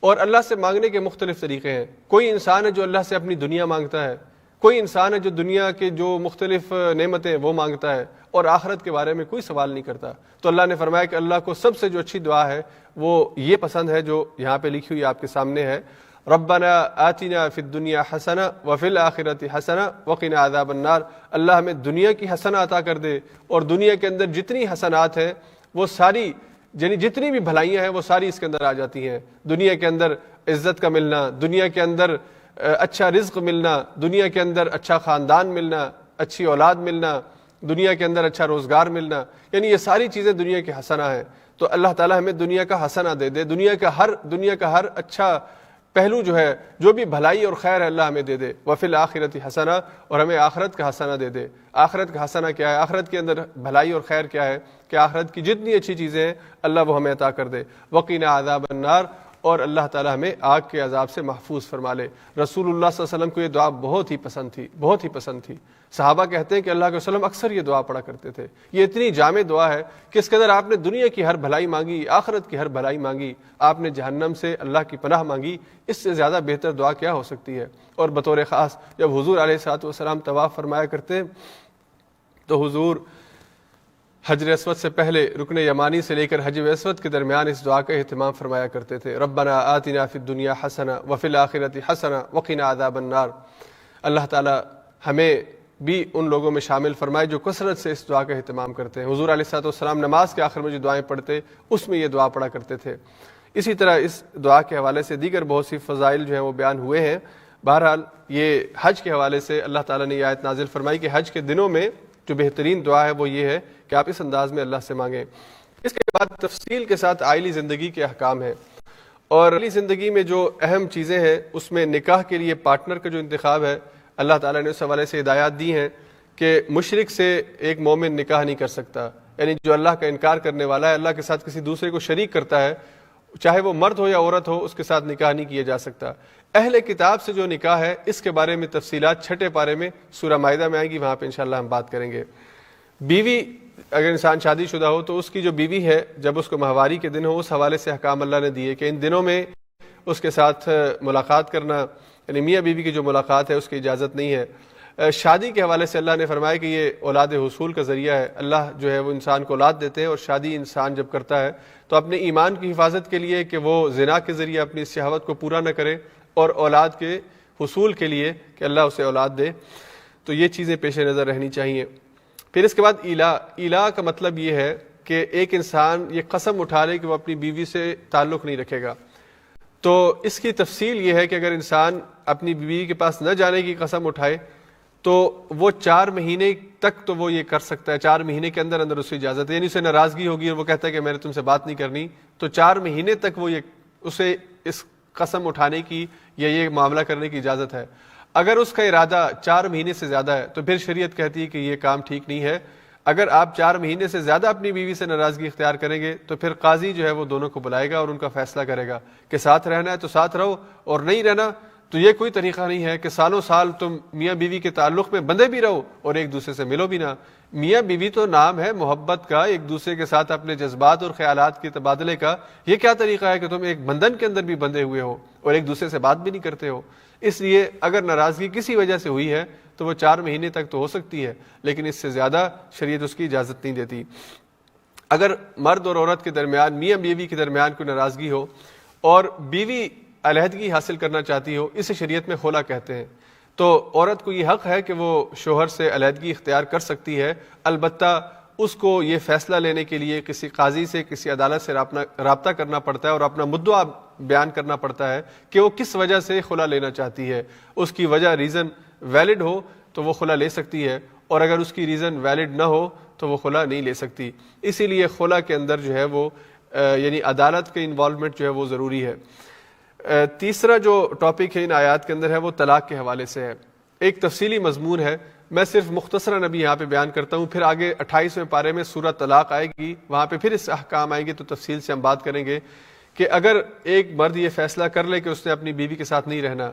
اور اللہ سے مانگنے کے مختلف طریقے ہیں۔ کوئی انسان ہے جو اللہ سے اپنی دنیا مانگتا ہے، کوئی انسان ہے جو دنیا کے جو مختلف نعمتیں وہ مانگتا ہے، اور آخرت کے بارے میں کوئی سوال نہیں کرتا۔ تو اللہ نے فرمایا کہ اللہ کو سب سے جو اچھی دعا ہے وہ یہ پسند ہے جو یہاں پہ لکھی ہوئی آپ کے سامنے ہے، ربنا آتنا فی الدنیا حسنہ وفی الآخرۃ حسنہ وقنا عذاب النار۔ اللہ ہمیں دنیا کی حسنہ عطا کر دے، اور دنیا کے اندر جتنی حسنات ہیں وہ ساری، یعنی جتنی بھی بھلائیاں ہیں وہ ساری اس کے اندر آ جاتی ہیں۔ دنیا کے اندر عزت کا ملنا، دنیا کے اندر اچھا رزق ملنا، دنیا کے اندر اچھا خاندان ملنا، اچھی اولاد ملنا، دنیا کے اندر اچھا روزگار ملنا، یعنی یہ ساری چیزیں دنیا کے حسنہ ہیں۔ تو اللہ تعالیٰ ہمیں دنیا کا حسنہ دے دے، دنیا کا ہر اچھا پہلو جو ہے، جو بھی بھلائی اور خیر ہے اللہ ہمیں دے دے۔ وفی الآخرۃ حسنہ، اور ہمیں آخرت کا حسنہ دے دے۔ آخرت کا حسنہ کیا ہے؟ آخرت کے اندر بھلائی اور خیر کیا ہے کہ آخرت کی جتنی اچھی چیزیں ہیں اللہ وہ ہمیں عطا کر دے۔ وقنا عذاب النار، اور اللہ تعالیٰ ہمیں آگ کے عذاب سے محفوظ فرما لے۔ رسول اللہ صلی اللہ علیہ وسلم کو یہ دعا بہت ہی پسند تھی، بہت ہی پسند تھی۔ صحابہ کہتے ہیں کہ اللہ کے وسلم اکثر یہ دعا پڑھا کرتے تھے۔ یہ اتنی جامع دعا ہے کہ اس کے اندر آپ نے دنیا کی ہر بھلائی مانگی، آخرت کی ہر بھلائی مانگی، آپ نے جہنم سے اللہ کی پناہ مانگی، اس سے زیادہ بہتر دعا کیا ہو سکتی ہے؟ اور بطور خاص جب حضور علیہ الصلوۃ والسلام طواف فرمایا کرتے تو حضور حجر اسود سے پہلے رکن یمانی سے لے کر حجر اسود کے درمیان اس دعا کا اہتمام فرمایا کرتے تھے، ربنا آتنا فی الدنیا حسنہ وفی الآخرۃ حسنہ وقنا عذاب النار۔ اللہ تعالیٰ ہمیں بھی ان لوگوں میں شامل فرمائے جو کثرت سے اس دعا کا اہتمام کرتے ہیں۔ حضور علیہ الصلوۃ والسلام نماز کے آخر میں جو دعائیں پڑھتے اس میں یہ دعا پڑھا کرتے تھے۔ اسی طرح اس دعا کے حوالے سے دیگر بہت سی فضائل جو ہیں وہ بیان ہوئے ہیں۔ بہرحال یہ حج کے حوالے سے اللہ تعالیٰ نے یہ آیت نازل فرمائی کہ حج کے دنوں میں جو بہترین دعا ہے وہ یہ ہے کہ آپ اس انداز میں اللہ سے مانگیں۔ اس کے بعد تفصیل کے ساتھ عائلی زندگی کے احکام ہیں، اور عائلی زندگی میں جو اہم چیزیں ہیں اس میں نکاح کے لیے پارٹنر کا جو انتخاب ہے، اللہ تعالیٰ نے اس حوالے سے ہدایات دی ہیں کہ مشرک سے ایک مومن نکاح نہیں کر سکتا، یعنی جو اللہ کا انکار کرنے والا ہے، اللہ کے ساتھ کسی دوسرے کو شریک کرتا ہے، چاہے وہ مرد ہو یا عورت ہو، اس کے ساتھ نکاح نہیں کیا جا سکتا۔ اہل کتاب سے جو نکاح ہے اس کے بارے میں تفصیلات 6 پارے میں سورہ مائدہ میں آئیں گی، وہاں پہ انشاءاللہ ہم بات کریں گے۔ بیوی اگر انسان شادی شدہ ہو تو اس کی جو بیوی ہے جب اس کو ماہواری کے دن ہو، اس حوالے سے احکام اللہ نے دیے کہ ان دنوں میں اس کے ساتھ ملاقات کرنا، یعنی میاں بیوی کی جو ملاقات ہے اس کی اجازت نہیں ہے۔ شادی کے حوالے سے اللہ نے فرمایا کہ یہ اولاد حصول کا ذریعہ ہے، اللہ جو ہے وہ انسان کو اولاد دیتے ہیں، اور شادی انسان جب کرتا ہے تو اپنے ایمان کی حفاظت کے لیے کہ وہ زنا کے ذریعے اپنی اس شہوت کو پورا نہ کرے، اور اولاد کے حصول کے لیے کہ اللہ اسے اولاد دے، تو یہ چیزیں پیش نظر رہنی چاہیے۔ پھر اس کے بعد ایلا کا مطلب یہ ہے کہ ایک انسان یہ قسم اٹھا لے کہ وہ اپنی بیوی سے تعلق نہیں رکھے گا۔ تو اس کی تفصیل یہ ہے کہ اگر انسان اپنی بیوی کے پاس نہ جانے کی قسم اٹھائے تو وہ 4 مہینے تک تو وہ یہ کر سکتا ہے، 4 مہینے کے اندر اندر اسے اجازت ہے، یعنی اسے ناراضگی ہوگی اور وہ کہتا ہے کہ میں نے تم سے بات نہیں کرنی، تو 4 مہینے تک وہ اسے اس قسم اٹھانے کی یا یہ معاملہ کرنے کی اجازت ہے۔ اگر اس کا ارادہ 4 مہینے سے زیادہ ہے تو پھر شریعت کہتی ہے کہ یہ کام ٹھیک نہیں ہے۔ اگر آپ 4 مہینے سے زیادہ اپنی بیوی سے ناراضگی اختیار کریں گے تو پھر قاضی جو ہے وہ دونوں کو بلائے گا اور ان کا فیصلہ کرے گا کہ ساتھ رہنا ہے تو ساتھ رہو، اور نہیں رہنا تو یہ کوئی طریقہ نہیں ہے کہ سالوں سال تم میاں بیوی کے تعلق میں بندھے بھی رہو اور ایک دوسرے سے ملو بھی نہ۔ میاں بیوی تو نام ہے محبت کا، ایک دوسرے کے ساتھ اپنے جذبات اور خیالات کے تبادلے کا، یہ کیا طریقہ ہے کہ تم ایک بندھن کے اندر بھی بندھے ہوئے ہو اور ایک دوسرے سے بات بھی نہیں کرتے ہو؟ اس لیے اگر ناراضگی کسی وجہ سے ہوئی ہے تو وہ 4 مہینے تک تو ہو سکتی ہے، لیکن اس سے زیادہ شریعت اس کی اجازت نہیں دیتی۔ اگر مرد اور عورت کے درمیان، میاں بیوی کے درمیان کوئی ناراضگی ہو اور بیوی علیحدگی حاصل کرنا چاہتی ہو، اسے شریعت میں خلا کہتے ہیں، تو عورت کو یہ حق ہے کہ وہ شوہر سے علیحدگی اختیار کر سکتی ہے، البتہ اس کو یہ فیصلہ لینے کے لیے کسی قاضی سے، کسی عدالت سے رابطہ کرنا پڑتا ہے اور اپنا مدعا بیان کرنا پڑتا ہے کہ وہ کس وجہ سے خلا لینا چاہتی ہے۔ اس کی وجہ ریزن ویلڈ ہو تو وہ خلا لے سکتی ہے، اور اگر اس کی ریزن ویلڈ نہ ہو تو وہ خلا نہیں لے سکتی۔ اسی لیے خلا کے اندر جو ہے وہ یعنی عدالت کے انوالومنٹ جو ہے وہ ضروری ہے۔ تیسرا جو ٹاپک ہے ان آیات کے اندر ہے وہ طلاق کے حوالے سے ہے۔ ایک تفصیلی مضمون ہے، میں صرف مختصراً ابھی یہاں پہ بیان کرتا ہوں، پھر آگے 28ویں پارے میں سورہ طلاق آئے گی، وہاں پہ پھر اس احکام آئیں گے تو تفصیل سے ہم بات کریں گے کہ اگر ایک مرد یہ فیصلہ کر لے کہ اس نے اپنی بیوی کے ساتھ نہیں رہنا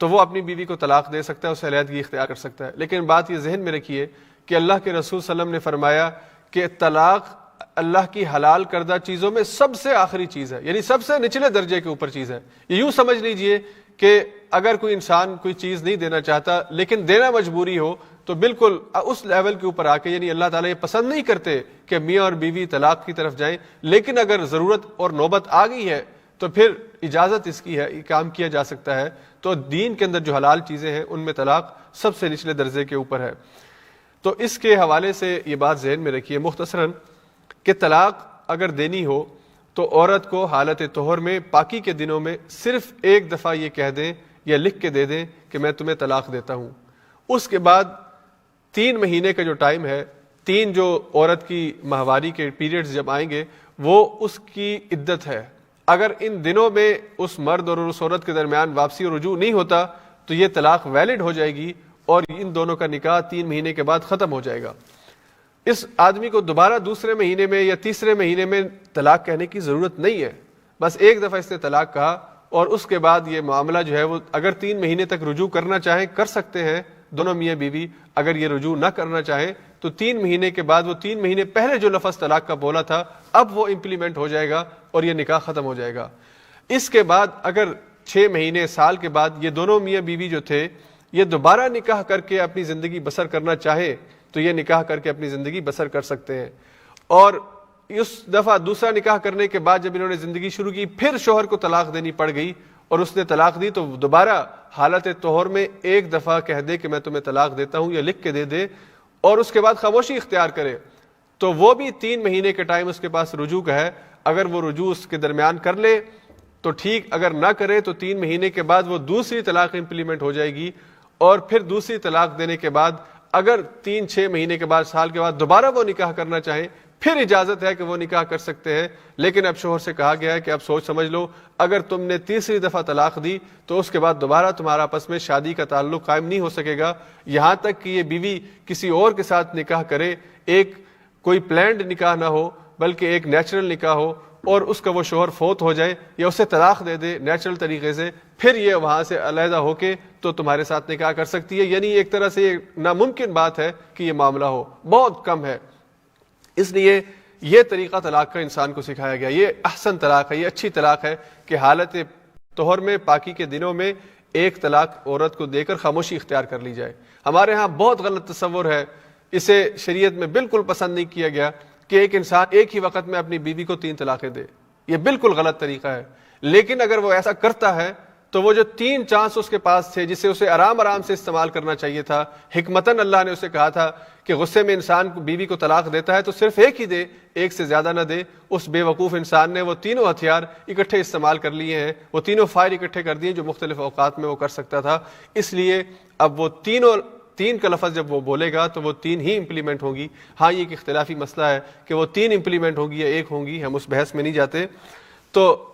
تو وہ اپنی بیوی کو طلاق دے سکتا ہے، اسے علیحدگی اختیار کر سکتا ہے۔ لیکن بات یہ ذہن میں رکھیے کہ اللہ کے رسول صلی اللہ علیہ وسلم نے فرمایا کہ طلاق اللہ کی حلال کردہ چیزوں میں سب سے آخری چیز ہے، یعنی سب سے نچلے درجے کے اوپر چیز ہے۔ یہ یوں سمجھ لیجئے کہ اگر کوئی انسان کوئی چیز نہیں دینا چاہتا لیکن دینا مجبوری ہو تو بالکل اس لیول کے اوپر آ کے، یعنی اللہ تعالیٰ یہ پسند نہیں کرتے کہ میاں اور بیوی طلاق کی طرف جائیں، لیکن اگر ضرورت اور نوبت آ گئی ہے تو پھر اجازت اس کی ہے، یہ کام کیا جا سکتا ہے۔ تو دین کے اندر جو حلال چیزیں ہیں ان میں طلاق سب سے نچلے درجے کے اوپر ہے۔ تو اس کے حوالے سے یہ بات ذہن میں رکھیے مختصراً کہ طلاق اگر دینی ہو تو عورت کو حالت طہر میں، پاکی کے دنوں میں صرف ایک دفعہ یہ کہہ دیں یا لکھ کے دے دیں کہ میں تمہیں طلاق دیتا ہوں۔ اس کے بعد 3 مہینے کا جو ٹائم ہے، 3 جو عورت کی ماہواری کے پیریڈز جب آئیں گے وہ اس کی عدت ہے۔ اگر ان دنوں میں اس مرد اور اس عورت کے درمیان واپسی اور رجوع نہیں ہوتا تو یہ طلاق ویلڈ ہو جائے گی اور ان دونوں کا نکاح 3 مہینے کے بعد ختم ہو جائے گا۔ اس آدمی کو دوبارہ دوسرے مہینے میں یا تیسرے مہینے میں طلاق کہنے کی ضرورت نہیں ہے، بس ایک دفعہ اس نے طلاق کہا، اور اس کے بعد یہ معاملہ جو ہے وہ اگر 3 مہینے تک رجوع کرنا چاہیں کر سکتے ہیں دونوں میاں بیوی، اگر یہ رجوع نہ کرنا چاہیں تو 3 مہینے کے بعد وہ 3 مہینے پہلے جو لفظ طلاق کا بولا تھا اب وہ امپلیمنٹ ہو جائے گا اور یہ نکاح ختم ہو جائے گا۔ اس کے بعد اگر 6 مہینے سال کے بعد یہ دونوں میاں بیوی جو تھے یہ دوبارہ نکاح کر کے اپنی زندگی بسر کرنا چاہے تو یہ نکاح کر کے اپنی زندگی بسر کر سکتے ہیں۔ اور اس دفعہ دوسرا نکاح کرنے کے بعد جب انہوں نے زندگی شروع کی پھر شوہر کو طلاق دینی پڑ گئی اور اس نے طلاق دی تو دوبارہ حالت طہور میں ایک دفعہ کہہ دے کہ میں تمہیں طلاق دیتا ہوں یا لکھ کے دے دے اور اس کے بعد خاموشی اختیار کرے تو وہ بھی 3 مہینے کے ٹائم اس کے پاس رجوع کا ہے۔ اگر وہ رجوع اس کے درمیان کر لے تو ٹھیک، اگر نہ کرے تو 3 مہینے کے بعد وہ دوسری طلاق امپلیمنٹ ہو جائے گی، اور پھر دوسری طلاق دینے کے بعد اگر 3-6 مہینے کے بعد سال کے بعد دوبارہ وہ نکاح کرنا چاہیں پھر اجازت ہے کہ وہ نکاح کر سکتے ہیں۔ لیکن اب شوہر سے کہا گیا ہے کہ اب سوچ سمجھ لو، اگر تم نے تیسری دفعہ طلاق دی تو اس کے بعد دوبارہ تمہارا آپس میں شادی کا تعلق قائم نہیں ہو سکے گا، یہاں تک کہ یہ بیوی کسی اور کے ساتھ نکاح کرے، ایک کوئی پلانڈ نکاح نہ ہو بلکہ ایک نیچرل نکاح ہو، اور اس کا وہ شوہر فوت ہو جائے یا اسے طلاق دے دے نیچرل طریقے سے، پھر یہ وہاں سے علیحدہ ہو کے تو تمہارے ساتھ نکاح کر سکتی ہے۔ یعنی ایک طرح سے یہ ناممکن بات ہے کہ یہ معاملہ ہو، بہت کم ہے۔ اس لیے یہ طریقہ طلاق کا انسان کو سکھایا گیا، یہ احسن طلاق ہے، یہ اچھی طلاق ہے کہ حالت طہر میں پاکی کے دنوں میں ایک طلاق عورت کو دے کر خاموشی اختیار کر لی جائے۔ ہمارے ہاں بہت غلط تصور ہے، اسے شریعت میں بالکل پسند نہیں کیا گیا کہ ایک انسان ایک ہی وقت میں اپنی بیوی کو 3 طلاقیں دے، یہ بالکل غلط طریقہ ہے۔ لیکن اگر وہ ایسا کرتا ہے تو وہ جو 3 چانس اس کے پاس تھے جسے اسے آرام آرام سے استعمال کرنا چاہیے تھا، حکمتاً اللہ نے اسے کہا تھا کہ غصے میں انسان بیوی کو طلاق دیتا ہے تو صرف ایک ہی دے، ایک سے زیادہ نہ دے۔ اس بے وقوف انسان نے وہ تینوں ہتھیار اکٹھے استعمال کر لیے ہیں، وہ تینوں فائر اکٹھے کر دیے جو مختلف اوقات میں وہ کر سکتا تھا۔ اس لیے اب وہ 3 کا لفظ جب وہ بولے گا تو وہ 3 ہی امپلیمنٹ ہوں گی۔ ہاں یہ ایک اختلافی مسئلہ ہے کہ وہ 3 امپلیمنٹ ہوں گی یا 1 ہوں گی، ہم اس بحث میں نہیں جاتے۔ تو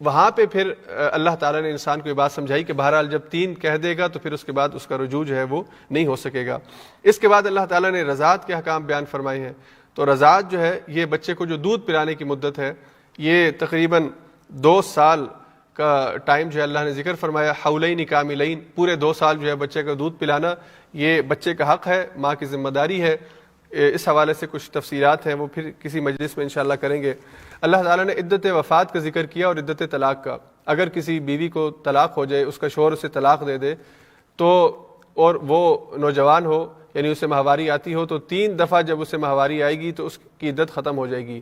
وہاں پہ پھر اللہ تعالیٰ نے انسان کو یہ بات سمجھائی کہ بہرحال جب 3 کہہ دے گا تو پھر اس کے بعد اس کا رجوع جو ہے وہ نہیں ہو سکے گا۔ اس کے بعد اللہ تعالیٰ نے رضاعت کے احکام بیان فرمائے ہیں۔ تو رضاعت جو ہے یہ بچے کو جو دودھ پلانے کی مدت ہے یہ تقریباً 2 سال کا ٹائم جو ہے اللہ نے ذکر فرمایا، حولین کاملین، پورے 2 سال جو ہے بچے کا دودھ پلانا یہ بچے کا حق ہے، ماں کی ذمہ داری ہے۔ اس حوالے سے کچھ تفصیلات ہیں وہ پھر کسی مجلس میں انشاءاللہ کریں گے۔ اللہ تعالیٰ نے عدت وفات کا ذکر کیا اور عدت طلاق کا۔ اگر کسی بیوی کو طلاق ہو جائے، اس کا شوہر اسے طلاق دے دے تو اور وہ نوجوان ہو یعنی اسے ماہواری آتی ہو تو 3 دفعہ جب اسے ماہواری آئے گی تو اس کی عدت ختم ہو جائے گی،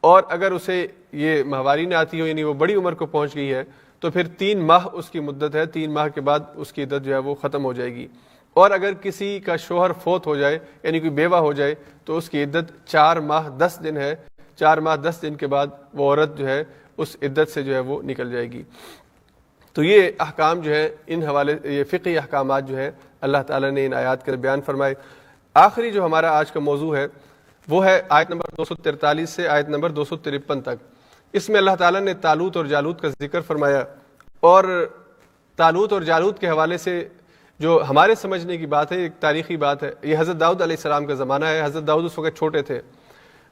اور اگر اسے یہ ماہواری نہ آتی ہو یعنی وہ بڑی عمر کو پہنچ گئی ہے تو پھر 3 ماہ اس کی مدت ہے، 3 ماہ کے بعد اس کی عدت جو ہے وہ ختم ہو جائے گی۔ اور اگر کسی کا شوہر فوت ہو جائے یعنی کوئی بیوہ ہو جائے تو اس کی عدت 4 ماہ 10 دن ہے، 4 ماہ 10 دن کے بعد وہ عورت جو ہے اس عدت سے جو ہے وہ نکل جائے گی۔ تو یہ احکام جو ہے ان حوالے یہ فقہی احکامات جو ہے اللہ تعالیٰ نے ان آیات کے بیان فرمائے۔ آخری جو ہمارا آج کا موضوع ہے وہ ہے آیت نمبر 243 سے آیت نمبر 253 تک۔ اس میں اللہ تعالیٰ نے طالوت اور جالوت کا ذکر فرمایا، اور طالوت اور جالوت کے حوالے سے جو ہمارے سمجھنے کی بات ہے، ایک تاریخی بات ہے۔ یہ حضرت داؤد علیہ السلام کا زمانہ ہے۔ حضرت داؤد اس وقت چھوٹے تھے،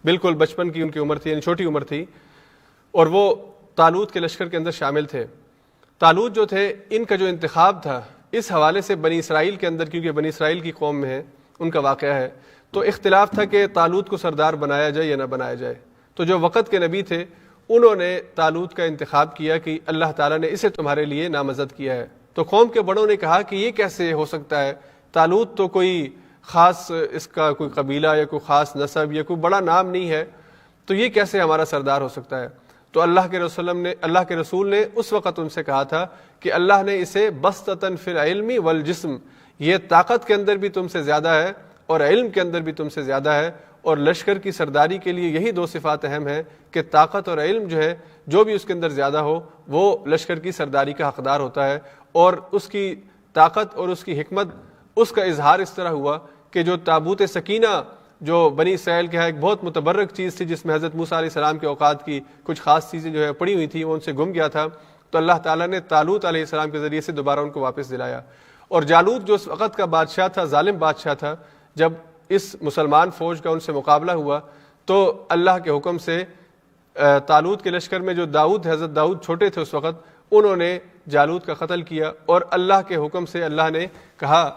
بالکل بچپن کی ان کی عمر تھی، یعنی چھوٹی عمر تھی، اور وہ طالوت کے لشکر کے اندر شامل تھے۔ طالوت جو تھے ان کا جو انتخاب تھا اس حوالے سے بنی اسرائیل کے اندر، کیونکہ بنی اسرائیل کی قوم میں ہے ان کا واقعہ ہے، تو اختلاف تھا کہ طالوت کو سردار بنایا جائے یا نہ بنایا جائے۔ تو جو وقت کے نبی تھے انہوں نے طالوت کا انتخاب کیا کہ اللہ تعالیٰ نے اسے تمہارے لیے نامزد کیا ہے۔ تو قوم کے بڑوں نے کہا کہ یہ کیسے ہو سکتا ہے، طالوت تو کوئی خاص اس کا کوئی قبیلہ یا کوئی خاص نسب یا کوئی بڑا نام نہیں ہے، تو یہ کیسے ہمارا سردار ہو سکتا ہے۔ تو اللہ کے رسول نے اس وقت ان سے کہا تھا کہ اللہ نے اسے بسطۃ فی العلم والجسم، یہ طاقت کے اندر بھی تم سے زیادہ ہے اور علم کے اندر بھی تم سے زیادہ ہے، اور لشکر کی سرداری کے لیے یہی 2 صفات اہم ہیں کہ طاقت اور علم جو ہے جو بھی اس کے اندر زیادہ ہو وہ لشکر کی سرداری کا حقدار ہوتا ہے۔ اور اس کی طاقت اور اس کی حکمت اس کا اظہار اس طرح ہوا کہ جو تابوت سکینہ جو بنی اسرائیل کے ہاں ایک بہت متبرک چیز تھی، جس میں حضرت موسیٰ علیہ السلام کے اوقات کی کچھ خاص چیزیں جو ہے پڑی ہوئی تھیں، وہ ان سے گم گیا تھا، تو اللہ تعالیٰ نے طالوت علیہ السلام کے ذریعے سے دوبارہ ان کو واپس دلایا۔ اور جالوت جو اس وقت کا بادشاہ تھا، ظالم بادشاہ تھا، جب اس مسلمان فوج کا ان سے مقابلہ ہوا تو اللہ کے حکم سے طالوت کے لشکر میں جو حضرت داؤد چھوٹے تھے اس وقت، انہوں نے جالوت کا قتل کیا، اور اللہ کے حکم سے اللہ نے کہا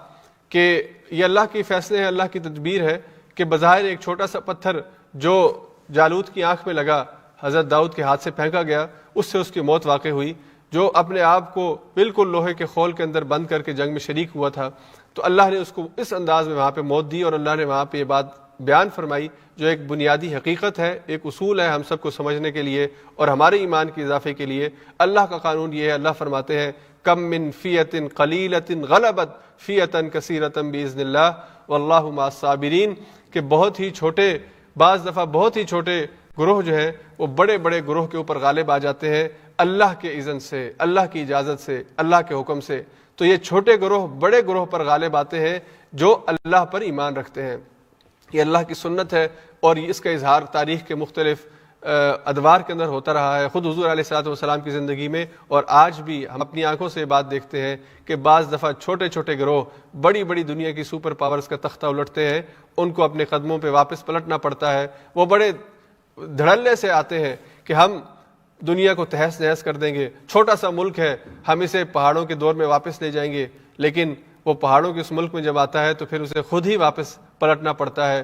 کہ یہ اللہ کی فیصلے ہیں، اللہ کی تدبیر ہے کہ بظاہر ایک چھوٹا سا پتھر جو جالوت کی آنکھ میں لگا، حضرت داؤد کے ہاتھ سے پھینکا گیا، اس سے اس کی موت واقع ہوئی، جو اپنے آپ کو بالکل لوہے کے خول کے اندر بند کر کے جنگ میں شریک ہوا تھا۔ تو اللہ نے اس کو اس انداز میں وہاں پہ موت دی، اور اللہ نے وہاں پہ یہ بات بیان فرمائی جو ایک بنیادی حقیقت ہے، ایک اصول ہے ہم سب کو سمجھنے کے لیے اور ہمارے ایمان کے اضافے کے لیے۔ اللہ کا قانون یہ ہے، اللہ فرماتے ہیں کم من فیۃ قلیلۃ غلبت فیۃ کثیرۃ باذن اللہ واللہ مع الصابرین، کہ بہت ہی چھوٹے، بعض دفعہ بہت ہی چھوٹے گروہ جو ہیں وہ بڑے بڑے گروہ کے اوپر غالب آ جاتے ہیں اللہ کے اذن سے، اللہ کی اجازت سے، اللہ کے حکم سے۔ تو یہ چھوٹے گروہ بڑے گروہ پر غالب آتے ہیں جو اللہ پر ایمان رکھتے ہیں۔ یہ اللہ کی سنت ہے، اور اس کا اظہار تاریخ کے مختلف ادوار کے اندر ہوتا رہا ہے، خود حضور علیہ الصلوۃ والسلام کی زندگی میں، اور آج بھی ہم اپنی آنکھوں سے بات دیکھتے ہیں کہ بعض دفعہ چھوٹے چھوٹے گروہ بڑی بڑی دنیا کی سپر پاورز کا تختہ الٹتے ہیں، ان کو اپنے قدموں پہ واپس پلٹنا پڑتا ہے۔ وہ بڑے دھڑلے سے آتے ہیں کہ ہم دنیا کو تہس نہس کر دیں گے، چھوٹا سا ملک ہے، ہم اسے پہاڑوں کے دور میں واپس لے جائیں گے، لیکن وہ پہاڑوں کے اس ملک میں جب آتا ہے تو پھر اسے خود ہی واپس پلٹنا پڑتا ہے۔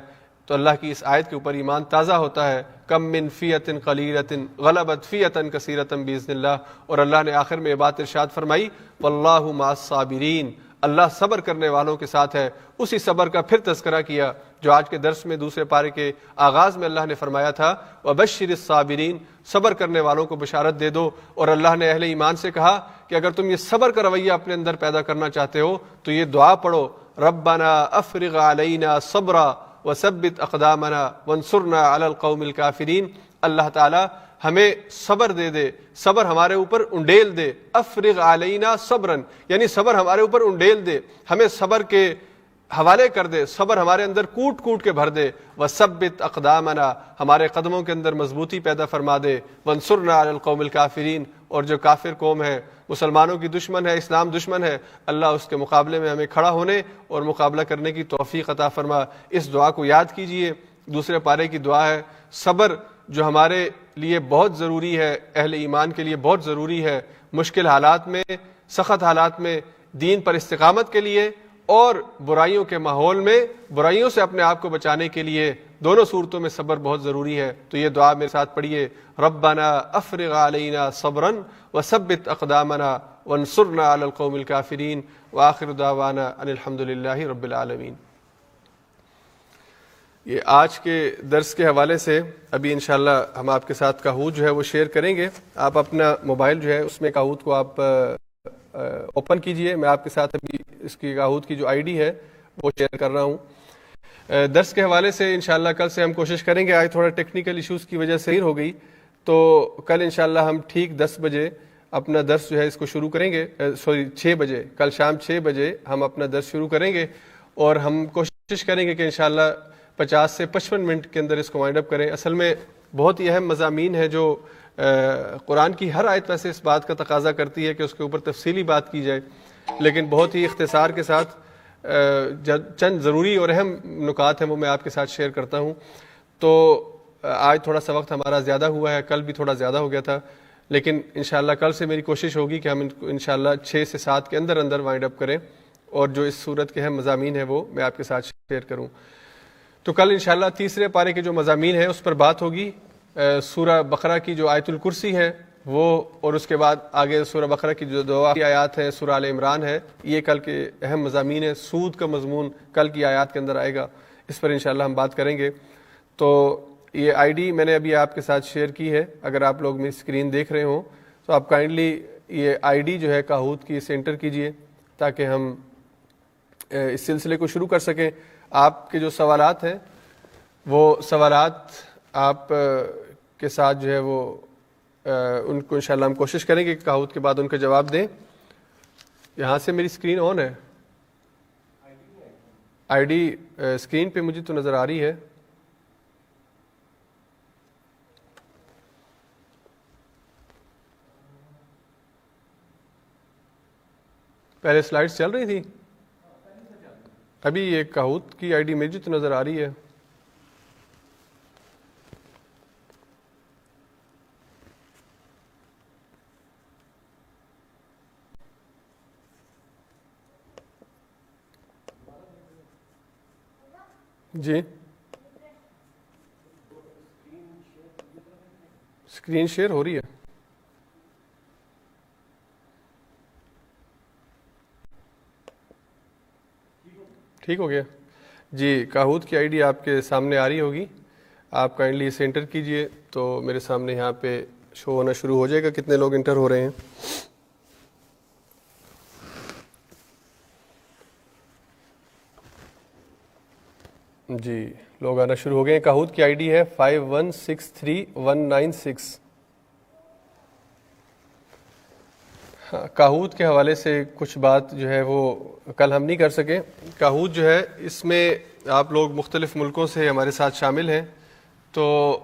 تو اللہ کی اس آیت کے اوپر ایمان تازہ ہوتا ہے، کم من فیۃ قلیلۃ غلبت فیۃ کثیرۃ باذن اللہ، اور اللہ نے آخر میں یہ بات ارشاد فرمائی واللہ مع الصابرین، اللہ صبر کرنے والوں کے ساتھ ہے۔ اسی صبر کا پھر تذکرہ کیا جو آج کے درس میں دوسرے پارے کے آغاز میں اللہ نے فرمایا تھا وبشر الصابرین، صبر کرنے والوں کو بشارت دے دو۔ اور اللہ نے اہل ایمان سے کہا کہ اگر تم یہ صبر کا رویہ اپنے اندر پیدا کرنا چاہتے ہو تو یہ دعا پڑھو، ربنا افرغ علینا صبرا وثبت اقدامنا وانصرنا علی القوم الکافرین، اللہ تعالی ہمیں صبر دے دے، صبر ہمارے اوپر انڈیل دے، افرغ علینا صبرن، یعنی صبر ہمارے اوپر انڈیل دے، ہمیں صبر کے حوالے کر دے، صبر ہمارے اندر کوٹ کوٹ کے بھر دے، وثبت اقدامنا، ہمارے قدموں کے اندر مضبوطی پیدا فرما دے، وانصرنا علی القوم الکافرین، اور جو کافر قوم ہے، مسلمانوں کی دشمن ہے، اسلام دشمن ہے، اللہ اس کے مقابلے میں ہمیں کھڑا ہونے اور مقابلہ کرنے کی توفیق عطا فرما۔ اس دعا کو یاد کیجئے، دوسرے پارے کی دعا ہے۔ صبر جو ہمارے لیے بہت ضروری ہے، اہل ایمان کے لیے بہت ضروری ہے، مشکل حالات میں، سخت حالات میں، دین پر استقامت کے لیے اور برائیوں کے ماحول میں برائیوں سے اپنے آپ کو بچانے کے لیے، دونوں صورتوں میں صبر بہت ضروری ہے۔ تو یہ دعا میرے ساتھ پڑھیے، ربنا افرغ علینا صبرا وثبت اقدامنا وانصرنا علی القوم الکافرین، وآخر دعوانا ان الحمد للہ رب العالمین۔ یہ آج کے درس کے حوالے سے ابھی انشاءاللہ ہم آپ کے ساتھ کاہوت جو ہے وہ شیئر کریں گے۔ آپ اپنا موبائل جو ہے اس میں کاہوت کو آپ اوپن کیجئے، میں آپ کے ساتھ ابھی اس کی کاہوت کی جو آئی ڈی ہے وہ شیئر کر رہا ہوں۔ درس کے حوالے سے انشاءاللہ کل سے ہم کوشش کریں گے، آج تھوڑا ٹیکنیکل ایشوز کی وجہ سے دیر ہو گئی، تو کل انشاءاللہ ہم ٹھیک 10 بجے اپنا درس جو ہے اس کو شروع کریں گے، 6 بجے، کل شام 6 بجے ہم اپنا درس شروع کریں گے، اور ہم کوشش کریں گے کہ انشاءاللہ 50 سے 55 منٹ کے اندر اس کو وائنڈ اپ کریں۔ اصل میں بہت ہی اہم مضامین ہے جو قرآن کی ہر آیت ویسے اس بات کا تقاضا کرتی ہے کہ اس کے اوپر تفصیلی بات کی جائے، لیکن بہت ہی اختصار کے ساتھ چند ضروری اور اہم نکات ہیں وہ میں آپ کے ساتھ شیئر کرتا ہوں۔ تو آج تھوڑا سا وقت ہمارا زیادہ ہوا ہے، کل بھی تھوڑا زیادہ ہو گیا تھا، لیکن انشاءاللہ کل سے میری کوشش ہوگی کہ ہم انشاءاللہ 6 سے 7 کے اندر اندر وائنڈ اپ کریں، اور جو اس صورت کے اہم مضامین ہیں وہ میں آپ کے ساتھ شیئر کروں۔ تو کل انشاءاللہ تیسرے پارے کے جو مضامین ہیں اس پر بات ہوگی، سورہ بقرہ کی جو آیت الکرسی ہے وہ، اور اس کے بعد آگے سورہ بقرہ کی جو 2 آیات ہیں سورہ آل عمران ہے، یہ کل کے اہم مضامین ہیں۔ سود کا مضمون کل کی آیات کے اندر آئے گا، اس پر انشاءاللہ ہم بات کریں گے۔ تو یہ آئی ڈی میں نے ابھی آپ کے ساتھ شیئر کی ہے، اگر آپ لوگ میری اسکرین دیکھ رہے ہوں تو آپ کائنڈلی یہ آئی ڈی جو ہے کاہوت کی اسے انٹر کیجئے تاکہ ہم اس سلسلے کو شروع کر سکیں۔ آپ کے جو سوالات ہیں وہ سوالات آپ کے ساتھ جو ہے وہ ان کو انشاءاللہ ہم کوشش کریں گے کہ کاہوت کے بعد ان کا جواب دیں۔ یہاں سے میری اسکرین آن ہے، آئی ڈی اسکرین پہ مجھے تو نظر آ رہی ہے۔ پہلے سلائڈز چل رہی تھی، ابھی یہ کاہوت کی آئی ڈی میری تو نظر آ رہی ہے۔ جی اسکرین شیئر ہو رہی ہے. ٹھیک ہو گیا جی. کاہوت کی آئی ڈی آپ کے سامنے آ رہی ہوگی, آپ کائنڈلی اسے انٹر کیجئے تو میرے سامنے یہاں پہ شو ہونا شروع ہو جائے گا کتنے لوگ انٹر ہو رہے ہیں. جی لوگ آنا شروع ہو گئے ہیں. کاہوت کی آئی ڈی ہے 51631961. کاہوت کے حوالے سے کچھ بات جو ہے وہ کل ہم نہیں کر سکے. کاہوت جو ہے اس میں آپ لوگ مختلف ملکوں سے ہمارے ساتھ شامل ہیں, تو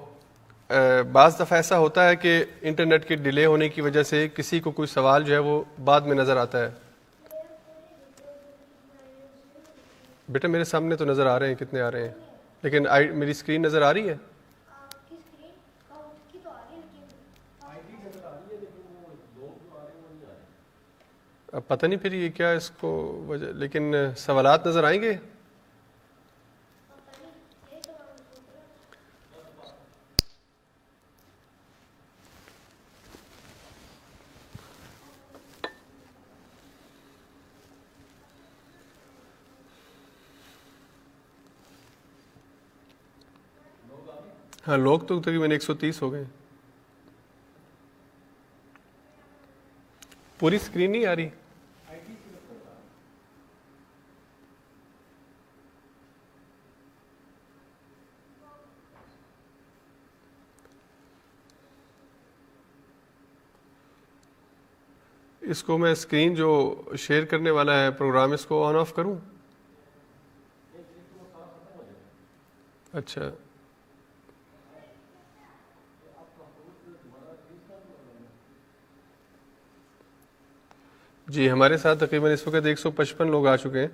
بعض دفعہ ایسا ہوتا ہے کہ انٹرنیٹ کے ڈیلے ہونے کی وجہ سے کسی کو کوئی سوال جو ہے وہ بعد میں نظر آتا ہے. بیٹا میرے سامنے تو نظر آ رہے ہیں کتنے آ رہے ہیں, لیکن میری اسکرین نظر آ رہی ہے. اب پتہ نہیں پھر یہ کیا اس کو وجہ, لیکن سوالات نظر آئیں گے. ہاں لوگ تو تقریباً 130 ہو گئے. پوری اسکرین نہیں آ رہی. اس کو میں اسکرین جو شیئر کرنے والا ہے پروگرام, اس کو آن آف کروں. اچھا جی, ہمارے ساتھ تقریباً اس وقت 155 لوگ آ چکے ہیں.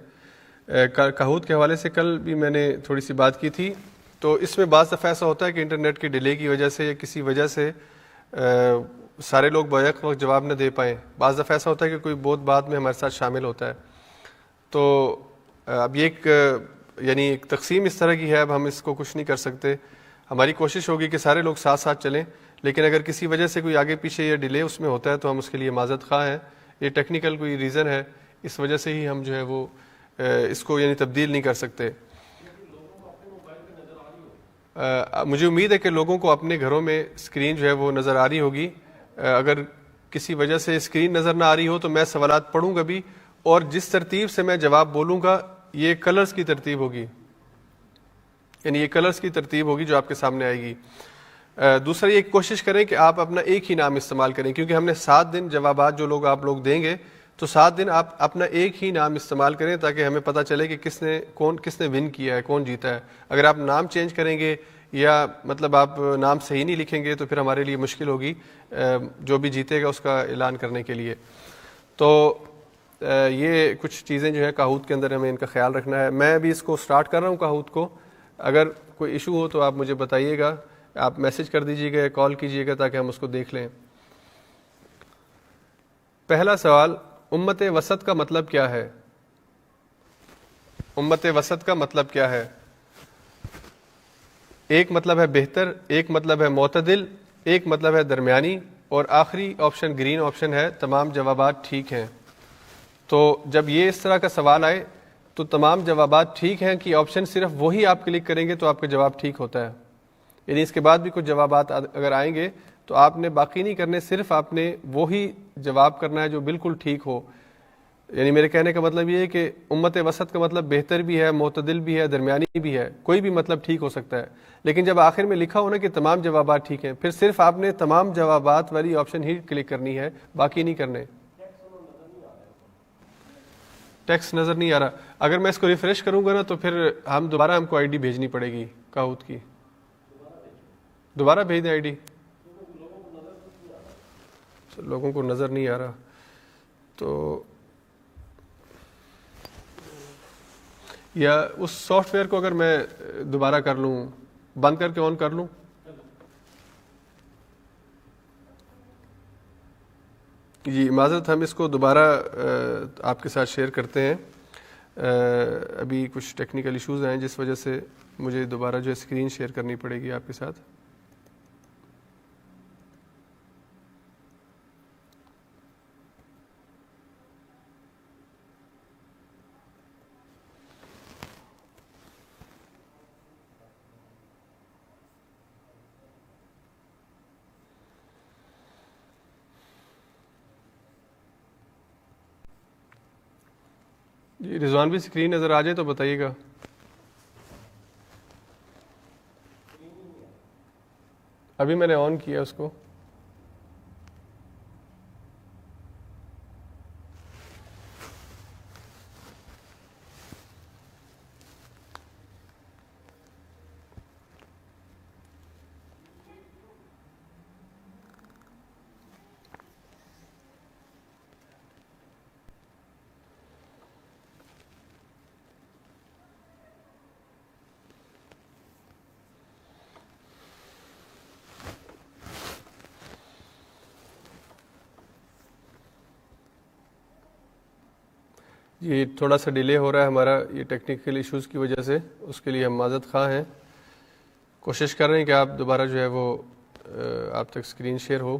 کاہوت کے حوالے سے کل بھی میں نے تھوڑی سی بات کی تھی. تو اس میں بعض دفعہ ایسا ہوتا ہے کہ انٹرنیٹ کے ڈیلے کی وجہ سے یا کسی وجہ سے سارے لوگ بیک وقت جواب نہ دے پائیں. بعض دفعہ ایسا ہوتا ہے کہ کوئی بہت بعد میں ہمارے ساتھ شامل ہوتا ہے. تو اب یہ ایک یعنی ایک تقسیم اس طرح کی ہے, اب ہم اس کو کچھ نہیں کر سکتے. ہماری کوشش ہوگی کہ سارے لوگ ساتھ ساتھ چلیں, لیکن اگر کسی وجہ سے کوئی آگے پیچھے یا ڈیلے اس میں ہوتا ہے تو ہم اس کے لیے معذرت خواہ ہیں. یہ ٹیکنیکل کوئی ریزن ہے, اس وجہ سے ہی ہم جو ہے وہ اس کو یعنی تبدیل نہیں کر سکتے. مجھے امید ہے کہ لوگوں کو اپنے گھروں میں اسکرین جو ہے وہ نظر آ رہی ہوگی. اگر کسی وجہ سے اسکرین نظر نہ آ رہی ہو تو میں سوالات پڑھوں گا بھی, اور جس ترتیب سے میں جواب بولوں گا یہ کلرز کی ترتیب ہوگی, یعنی یہ کلرز کی ترتیب ہوگی جو آپ کے سامنے آئے گی. دوسرا یہ کوشش کریں کہ آپ اپنا ایک ہی نام استعمال کریں, کیونکہ ہم نے 7 دن جوابات جو لوگ آپ لوگ دیں گے تو 7 دن آپ اپنا ایک ہی نام استعمال کریں تاکہ ہمیں پتہ چلے کہ کس نے ون کیا ہے, کون جیتا ہے. اگر آپ نام چینج کریں گے یا مطلب آپ نام صحیح نہیں لکھیں گے تو پھر ہمارے لیے مشکل ہوگی جو بھی جیتے گا اس کا اعلان کرنے کے لیے. تو یہ کچھ چیزیں جو ہے کاہوت کے اندر ہمیں ان کا خیال رکھنا ہے. میں ابھی اس کو سٹارٹ کر رہا ہوں کاہوت کو, اگر کوئی ایشو ہو تو آپ مجھے بتائیے گا, آپ میسج کر دیجیے گا یا کال کیجیے گا تاکہ ہم اس کو دیکھ لیں. پہلا سوال, امت وسط کا مطلب کیا ہے؟ امت وسط کا مطلب کیا ہے؟ ایک مطلب ہے بہتر, ایک مطلب ہے معتدل, ایک مطلب ہے درمیانی, اور آخری آپشن گرین آپشن ہے تمام جوابات ٹھیک ہیں. تو جب یہ اس طرح کا سوال آئے تو تمام جوابات ٹھیک ہیں کہ آپشن صرف وہی آپ کلک کریں گے تو آپ کا جواب ٹھیک ہوتا ہے. یعنی اس کے بعد بھی کچھ جوابات اگر آئیں گے تو آپ نے باقی نہیں کرنے, صرف آپ نے وہی جواب کرنا ہے جو بالکل ٹھیک ہو. یعنی میرے کہنے کا مطلب یہ ہے کہ امت وسط کا مطلب بہتر بھی ہے, معتدل بھی ہے, درمیانی بھی ہے, کوئی بھی مطلب ٹھیک ہو سکتا ہے. لیکن جب آخر میں لکھا ہونا کہ تمام جوابات ٹھیک ہیں, پھر صرف آپ نے تمام جوابات والی آپشن ہی کلک کرنی ہے, باقی نہیں کرنے. ٹیکسٹ نظر نہیں آ رہا. اگر میں اس کو ریفریش کروں گا نا تو پھر ہم کو آئی ڈی بھیجنی پڑے گی کاہوت کی. دوبارہ بھیج دیں آئی ڈی, لوگوں کو نظر نہیں آ رہا. تو یا اس سافٹ ویئر کو اگر میں دوبارہ کر لوں, بند کر کے آن کر لوں. جی معذرت, ہم اس کو دوبارہ آپ کے ساتھ شیئر کرتے ہیں. ابھی کچھ ٹیکنیکل ایشوز ہیں جس وجہ سے مجھے دوبارہ جو اسکرین شیئر کرنی پڑے گی آپ کے ساتھ. جی رضوان بھی اسکرین نظر آ جائے تو بتائیے گا. ابھی میں نے آن کیا اس کو. یہ تھوڑا سا ڈیلے ہو رہا ہے ہمارا یہ ٹیکنیکل ایشوز کی وجہ سے، اس کے لیے ہم معذرت خواہ ہیں. کوشش کر رہے ہیں کہ آپ دوبارہ جو ہے وہ آپ تک اسکرین شیئر ہو.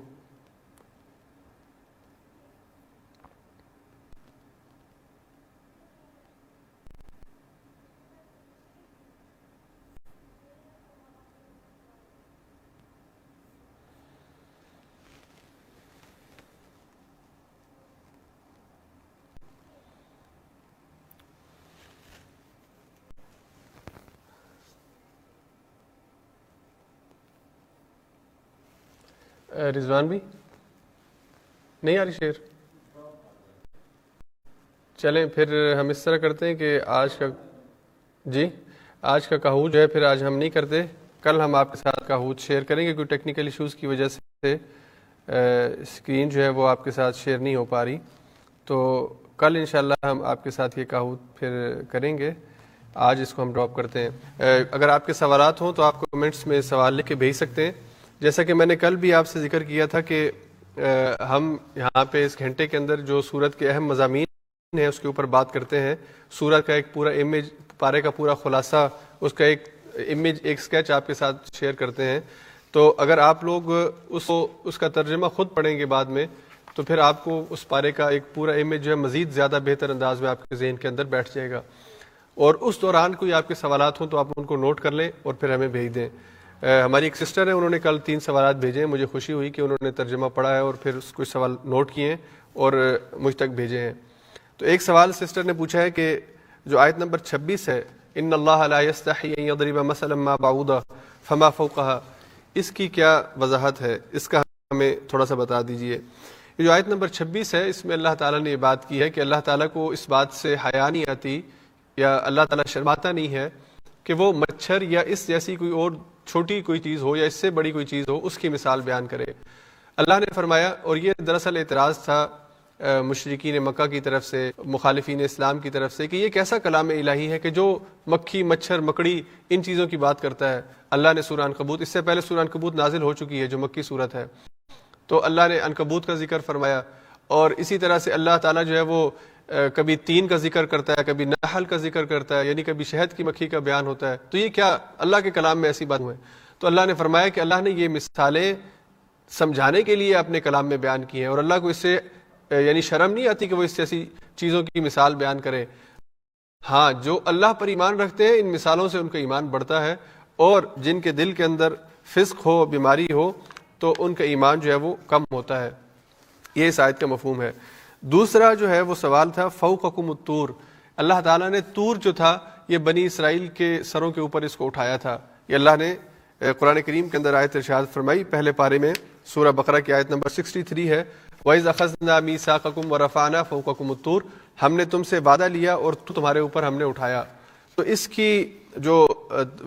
رضوان بھی نہیں آ رہی شیئر؟ چلیں پھر ہم اس طرح کرتے ہیں کہ آج کا کہوت جو ہے پھر آج ہم نہیں کرتے، کل ہم آپ کے ساتھ کہوت شیئر کریں گے. کوئی ٹیکنیکل ایشوز کی وجہ سے اسکرین جو ہے وہ آپ کے ساتھ شیئر نہیں ہو پا رہی، تو کل انشاءاللہ ہم آپ کے ساتھ یہ کہوت پھر کریں گے. آج اس کو ہم ڈراپ کرتے ہیں. اگر آپ کے سوالات ہوں تو آپ کمنٹس میں سوال لکھ کے بھیج سکتے ہیں. جیسا کہ میں نے کل بھی آپ سے ذکر کیا تھا کہ ہم یہاں پہ اس گھنٹے کے اندر جو سورت کے اہم مضامین ہیں اس کے اوپر بات کرتے ہیں. سورت کا ایک پورا امیج، پارے کا پورا خلاصہ، اس کا ایک امیج، ایک سکیچ آپ کے ساتھ شیئر کرتے ہیں. تو اگر آپ لوگ اس کا ترجمہ خود پڑھیں گے بعد میں، تو پھر آپ کو اس پارے کا ایک پورا امیج جو ہے مزید زیادہ بہتر انداز میں آپ کے ذہن کے اندر بیٹھ جائے گا. اور اس دوران کوئی آپ کے سوالات ہوں تو آپ ان کو نوٹ کر لیں اور پھر ہمیں بھیج دیں. ہماری ایک سسٹر ہے، انہوں نے کل 3 سوالات بھیجے ہیں. مجھے خوشی ہوئی کہ انہوں نے ترجمہ پڑھا ہے اور پھر کچھ سوال نوٹ کیے ہیں اور مجھ تک بھیجے ہیں. تو ایک سوال سسٹر نے پوچھا ہے کہ جو آیت نمبر 26 ہے، ان اللہ لا یستحی ان یضرب مثلا ما بعوضہ فما فوقها، اس کی کیا وضاحت ہے؟ اس کا ہمیں تھوڑا سا بتا دیجئے. یہ جو آیت نمبر 26 ہے، اس میں اللہ تعالیٰ نے یہ بات کی ہے کہ اللہ تعالیٰ کو اس بات سے حیا نہیں آتی، یا اللہ تعالیٰ شرماتا نہیں ہے کہ وہ مچھر یا اس جیسی کوئی اور چھوٹی کوئی چیز ہو یا اس سے بڑی کوئی چیز ہو اس کی مثال بیان کرے. اللہ نے فرمایا، اور یہ دراصل اعتراض تھا مشرکین مکہ کی طرف سے، مخالفین اسلام کی طرف سے، کہ یہ کیسا کلام الہی ہے کہ جو مکھی، مچھر، مکڑی، ان چیزوں کی بات کرتا ہے. اللہ نے سورہ عنکبوت، اس سے پہلے سورہ عنکبوت نازل ہو چکی ہے جو مکی صورت ہے، تو اللہ نے عنکبوت کا ذکر فرمایا. اور اسی طرح سے اللہ تعالیٰ جو ہے وہ کبھی تین کا ذکر کرتا ہے، کبھی نحل کا ذکر کرتا ہے، یعنی کبھی شہد کی مکھی کا بیان ہوتا ہے. تو یہ کیا اللہ کے کلام میں ایسی بات ہوئے؟ تو اللہ نے فرمایا کہ اللہ نے یہ مثالیں سمجھانے کے لیے اپنے کلام میں بیان کی ہیں، اور اللہ کو اس سے یعنی شرم نہیں آتی کہ وہ اس جیسی چیزوں کی مثال بیان کرے. ہاں، جو اللہ پر ایمان رکھتے ہیں ان مثالوں سے ان کا ایمان بڑھتا ہے، اور جن کے دل کے اندر فسق ہو، بیماری ہو، تو ان کا ایمان جو ہے وہ کم ہوتا ہے. یہ اس آیت کا مفہوم ہے. دوسرا جو ہے وہ سوال تھا فوقکم الطور، اللہ تعالیٰ نے طور جو تھا یہ بنی اسرائیل کے سروں کے اوپر اس کو اٹھایا تھا. یہ اللہ نے قرآن کریم کے اندر آیت ارشاد فرمائی پہلے پارے میں، سورہ بقرہ کی آیت نمبر 63 ہے، وَإِذْ أَخَذْنَا مِيثَاقَكُمْ وَرَفَعْنَا فَوْقَكُمُ الطُّورَ، ہم نے تم سے وعدہ لیا اور تمہارے اوپر ہم نے اٹھایا. تو اس کی جو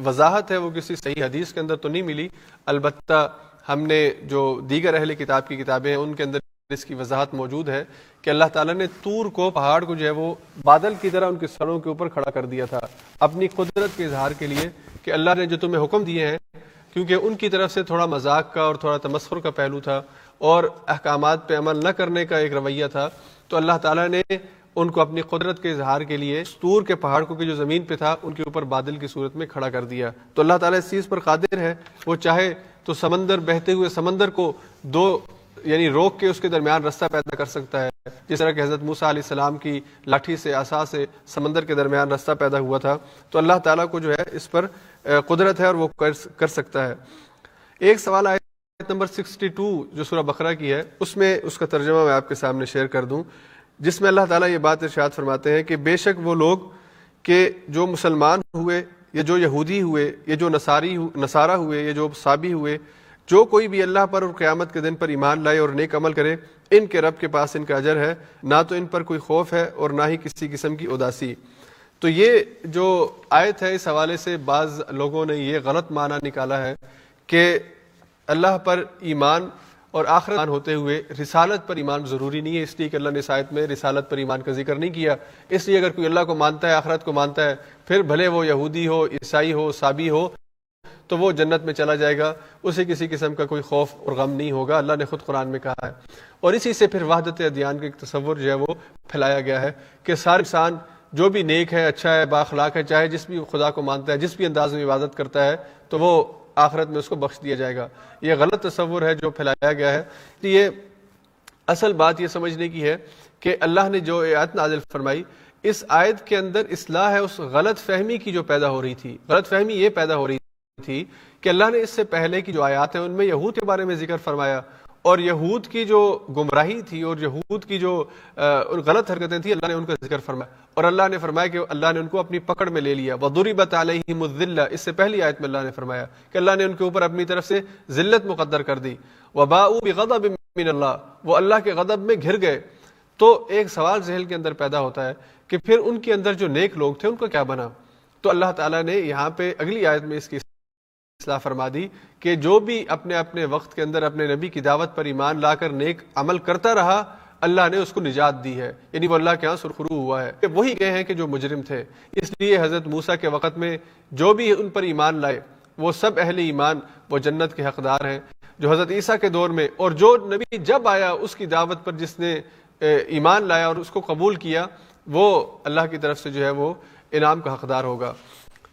وضاحت ہے وہ کسی صحیح حدیث کے اندر تو نہیں ملی، البتہ ہم نے جو دیگر اہل کتاب کی کتابیں ہیں ان کے اندر اس کی وضاحت موجود ہے کہ اللہ تعالیٰ نے طور کو، پہاڑ کو جو ہے وہ بادل کی طرح ان کے سروں کے اوپر کھڑا کر دیا تھا اپنی قدرت کے اظہار کے لیے، کہ اللہ نے جو تمہیں حکم دیے ہیں، کیونکہ ان کی طرف سے تھوڑا مذاق کا اور تھوڑا تمسخر کا پہلو تھا اور احکامات پہ عمل نہ کرنے کا ایک رویہ تھا، تو اللہ تعالیٰ نے ان کو اپنی قدرت کے اظہار کے لیے طور کے پہاڑ کو جو زمین پہ تھا ان کے اوپر بادل کی صورت میں کھڑا کر دیا. تو اللہ تعالیٰ اس چیز پر قادر ہے, وہ چاہے تو سمندر, بہتے ہوئے سمندر کو دو یعنی روک کے اس کے درمیان رستہ پیدا کر سکتا ہے, جس طرح کہ حضرت موسیٰ علیہ السلام کی لاٹھی سے, عصا سے سمندر کے درمیان رستہ پیدا ہوا تھا. تو اللہ تعالیٰ کو جو ہے اس پر قدرت ہے اور وہ کر سکتا ہے. ایک سوال آیت نمبر 62 جو سورہ بقرہ کی ہے, اس میں اس کا ترجمہ میں آپ کے سامنے شیئر کر دوں, جس میں اللہ تعالیٰ یہ بات ارشاد فرماتے ہیں کہ بے شک وہ لوگ کہ جو مسلمان ہوئے یا جو یہودی ہوئے یا جو نصارہ ہوئے یا جو صابی ہوئے, جو کوئی بھی اللہ پر اور قیامت کے دن پر ایمان لائے اور نیک عمل کرے, ان کے رب کے پاس ان کا اجر ہے, نہ تو ان پر کوئی خوف ہے اور نہ ہی کسی قسم کی اداسی. تو یہ جو آیت ہے, اس حوالے سے بعض لوگوں نے یہ غلط معنی نکالا ہے کہ اللہ پر ایمان اور آخرت ہوتے ہوئے رسالت پر ایمان ضروری نہیں ہے, اس لیے کہ اللہ نے اس آیت میں رسالت پر ایمان کا ذکر نہیں کیا. اس لیے اگر کوئی اللہ کو مانتا ہے, آخرت کو مانتا ہے, پھر بھلے وہ یہودی ہو, عیسائی ہو, صابی ہو, تو وہ جنت میں چلا جائے گا, اسے کسی قسم کا کوئی خوف اور غم نہیں ہوگا. اللہ نے خود قرآن میں کہا ہے. اور اسی سے پھر وحدت ادیان کا ایک تصور جو ہے وہ پھیلایا گیا ہے کہ سارے انسان جو بھی نیک ہے, اچھا ہے, بااخلاق ہے, چاہے جس بھی خدا کو مانتا ہے, جس بھی انداز میں عبادت کرتا ہے, تو وہ آخرت میں اس کو بخش دیا جائے گا. یہ غلط تصور ہے جو پھیلایا گیا ہے. یہ اصل بات یہ سمجھنے کی ہے کہ اللہ نے جو آیت نازل فرمائی, اس آیت کے اندر اصلاح ہے اس غلط فہمی کی جو پیدا ہو رہی تھی. غلط فہمی یہ پیدا ہو رہی تھی کہ اللہ نے اس سے پہلے کی جو آیات ہیں ان میں یہود کے بارے میں ذکر فرمایا, اور یہود کی جو گمراہی تھی اور یہود کی جو غلط حرکتیں تھیں اللہ نے ان کا ذکر فرمایا, اور اللہ نے فرمایا کہ اللہ نے ان کو اپنی پکڑ میں لے لیا. وَضُرِبَتْ عَلَيْهِمُ الذِّلَّةُ, اس سے پہلی آیت میں اللہ نے فرمایا کہ اللہ نے ان کے اوپر اپنی طرف سے ذلت مقدر کر دی. وَبَاءُوا بِغَضَبٍ مِّنَ اللَّهِ, وہ اللہ کے غضب میں گھر گئے. تو ایک سوال ذہن کے اندر پیدا ہوتا ہے کہ پھر ان کے اندر جو نیک لوگ تھے ان کا کیا بنا؟ تو اللہ تعالیٰ نے یہاں پہ اگلی آیت میں اس کی اصلاح فرما دی کہ جو بھی اپنے اپنے وقت کے اندر اپنے نبی کی دعوت پر ایمان لا کر نیک عمل کرتا رہا, اللہ نے اس کو نجات دی ہے, یعنی وہ اللہ کے ہاں سرخرو ہوا ہے. کہ وہی گئے ہیں کہ جو مجرم تھے. اس لیے حضرت موسیٰ کے وقت میں جو بھی ان پر ایمان لائے وہ سب اہل ایمان, وہ جنت کے حقدار ہیں. جو حضرت عیسیٰ کے دور میں اور جو نبی جب آیا اس کی دعوت پر جس نے ایمان لایا اور اس کو قبول کیا, وہ اللہ کی طرف سے جو ہے وہ انعام کا حقدار ہوگا.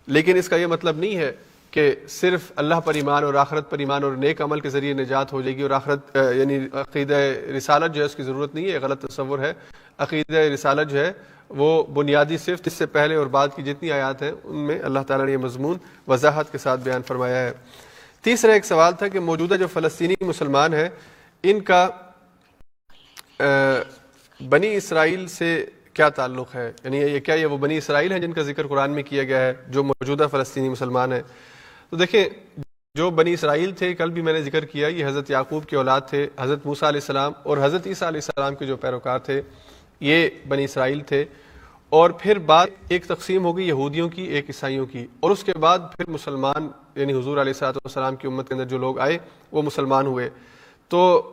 لیکن اس کا یہ مطلب نہیں ہے کہ صرف اللہ پر ایمان اور آخرت پر ایمان اور نیک عمل کے ذریعے نجات ہو جائے گی اور آخرت یعنی عقیدہ رسالت جو ہے اس کی ضرورت نہیں ہے. غلط تصور ہے. عقیدہ رسالت جو ہے وہ بنیادی صرف اس سے پہلے اور بعد کی جتنی آیات ہیں ان میں اللہ تعالیٰ نے یہ مضمون وضاحت کے ساتھ بیان فرمایا ہے. تیسرا ایک سوال تھا کہ موجودہ جو فلسطینی مسلمان ہیں ان کا بنی اسرائیل سے کیا تعلق ہے, یعنی کیا یہ وہ بنی اسرائیل ہیں جن کا ذکر قرآن میں کیا گیا ہے جو موجودہ فلسطینی مسلمان ہیں؟ تو دیکھیں, جو بنی اسرائیل تھے کل بھی میں نے ذکر کیا, یہ حضرت یعقوب کی اولاد تھے. حضرت موسیٰ علیہ السلام اور حضرت عیسیٰ علیہ السلام کے جو پیروکار تھے یہ بنی اسرائیل تھے. اور پھر بعد ایک تقسیم ہو گئی یہودیوں کی, ایک عیسائیوں کی, اور اس کے بعد پھر مسلمان یعنی حضور علیہ الصلوۃ والسلام کی امت کے اندر جو لوگ آئے وہ مسلمان ہوئے. تو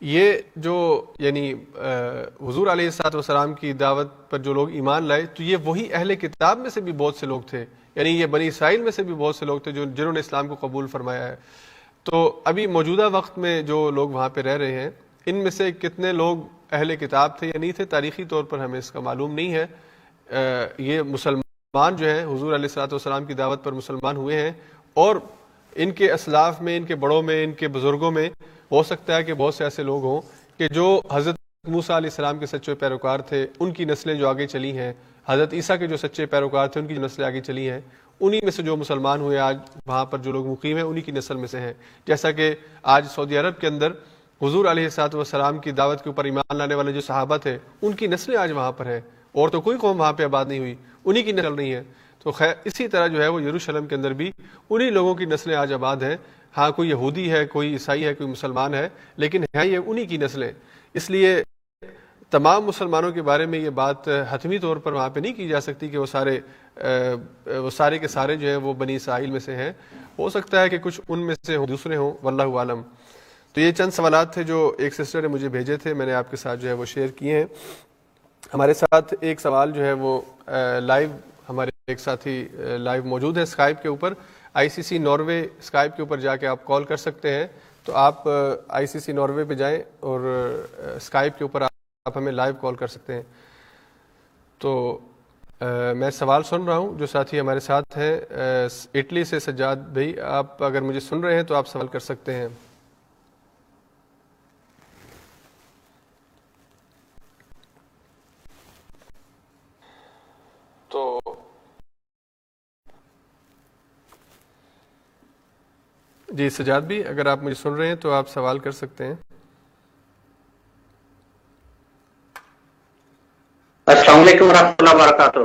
یہ جو یعنی حضور علیہ الصلوۃ والسلام کی دعوت پر جو لوگ ایمان لائے تو یہ وہی اہل کتاب میں سے بھی بہت سے لوگ تھے, یعنی یہ بنی اسرائیل میں سے بھی بہت سے لوگ تھے جنہوں نے اسلام کو قبول فرمایا ہے. تو ابھی موجودہ وقت میں جو لوگ وہاں پہ رہ رہے ہیں ان میں سے کتنے لوگ اہل کتاب تھے یا نہیں تھے, تاریخی طور پر ہمیں اس کا معلوم نہیں ہے. یہ مسلمان جو ہیں حضور علیہ الصلوۃ والسلام کی دعوت پر مسلمان ہوئے ہیں, اور ان کے اسلاف میں, ان کے بڑوں میں, ان کے بزرگوں میں ہو سکتا ہے کہ بہت سے ایسے لوگ ہوں کہ جو حضرت موسیٰ علیہ السلام کے سچے پیروکار تھے, ان کی نسلیں جو آگے چلی ہیں, حضرت عیسیٰ کے جو سچے پیروکار تھے ان کی جو نسلیں آگے چلی ہیں, انہی میں سے جو مسلمان ہوئے آج وہاں پر جو لوگ مقیم ہیں انہی کی نسل میں سے ہیں. جیسا کہ آج سعودی عرب کے اندر حضور علیہ الصلوۃ والسلام کی دعوت کے اوپر ایمان لانے والے جو صحابہ تھے ان کی نسلیں آج وہاں پر ہیں, اور تو کوئی قوم وہاں پہ آباد نہیں ہوئی, انہی کی نسل رہی ہیں. تو خیر اسی طرح جو ہے وہ یروشلم کے اندر بھی انہی لوگوں کی نسلیں آج آباد ہیں. ہاں کوئی یہودی ہے, کوئی عیسائی ہے, کوئی مسلمان ہے, لیکن ہیں یہ انہی کی نسلیں. اس لیے تمام مسلمانوں کے بارے میں یہ بات حتمی طور پر وہاں پہ نہیں کی جا سکتی کہ وہ سارے کے سارے جو ہیں وہ بنی اسرائیل میں سے ہیں. ہو سکتا ہے کہ کچھ ان میں سے دوسرے ہوں, واللہ عالم. تو یہ چند سوالات تھے جو ایک سسٹر نے مجھے بھیجے تھے, میں نے آپ کے ساتھ جو ہے وہ شیئر کیے ہیں. ہمارے ساتھ ایک سوال جو ہے وہ لائیو, ہمارے ایک ساتھی لائیو موجود ہے اسکائپ کے اوپر, ICC ناروے اسکائپ کے اوپر جا کے آپ کال کر سکتے ہیں. تو آپ ICC ناروے پہ جائیں اور اسکائپ کے اوپر آپ ہمیں لائیو کال کر سکتے ہیں. تو میں سوال سن رہا ہوں. جو ساتھی ہمارے ساتھ ہیں اٹلی سے سجاد بھائی، آپ اگر مجھے سن رہے ہیں تو آپ سوال کر سکتے ہیں. تو جی سجاد بھی، اگر آپ مجھے سن رہے ہیں تو آپ سوال کر سکتے ہیں. السلام علیکم ورحمۃ اللہ وبرکاتہ.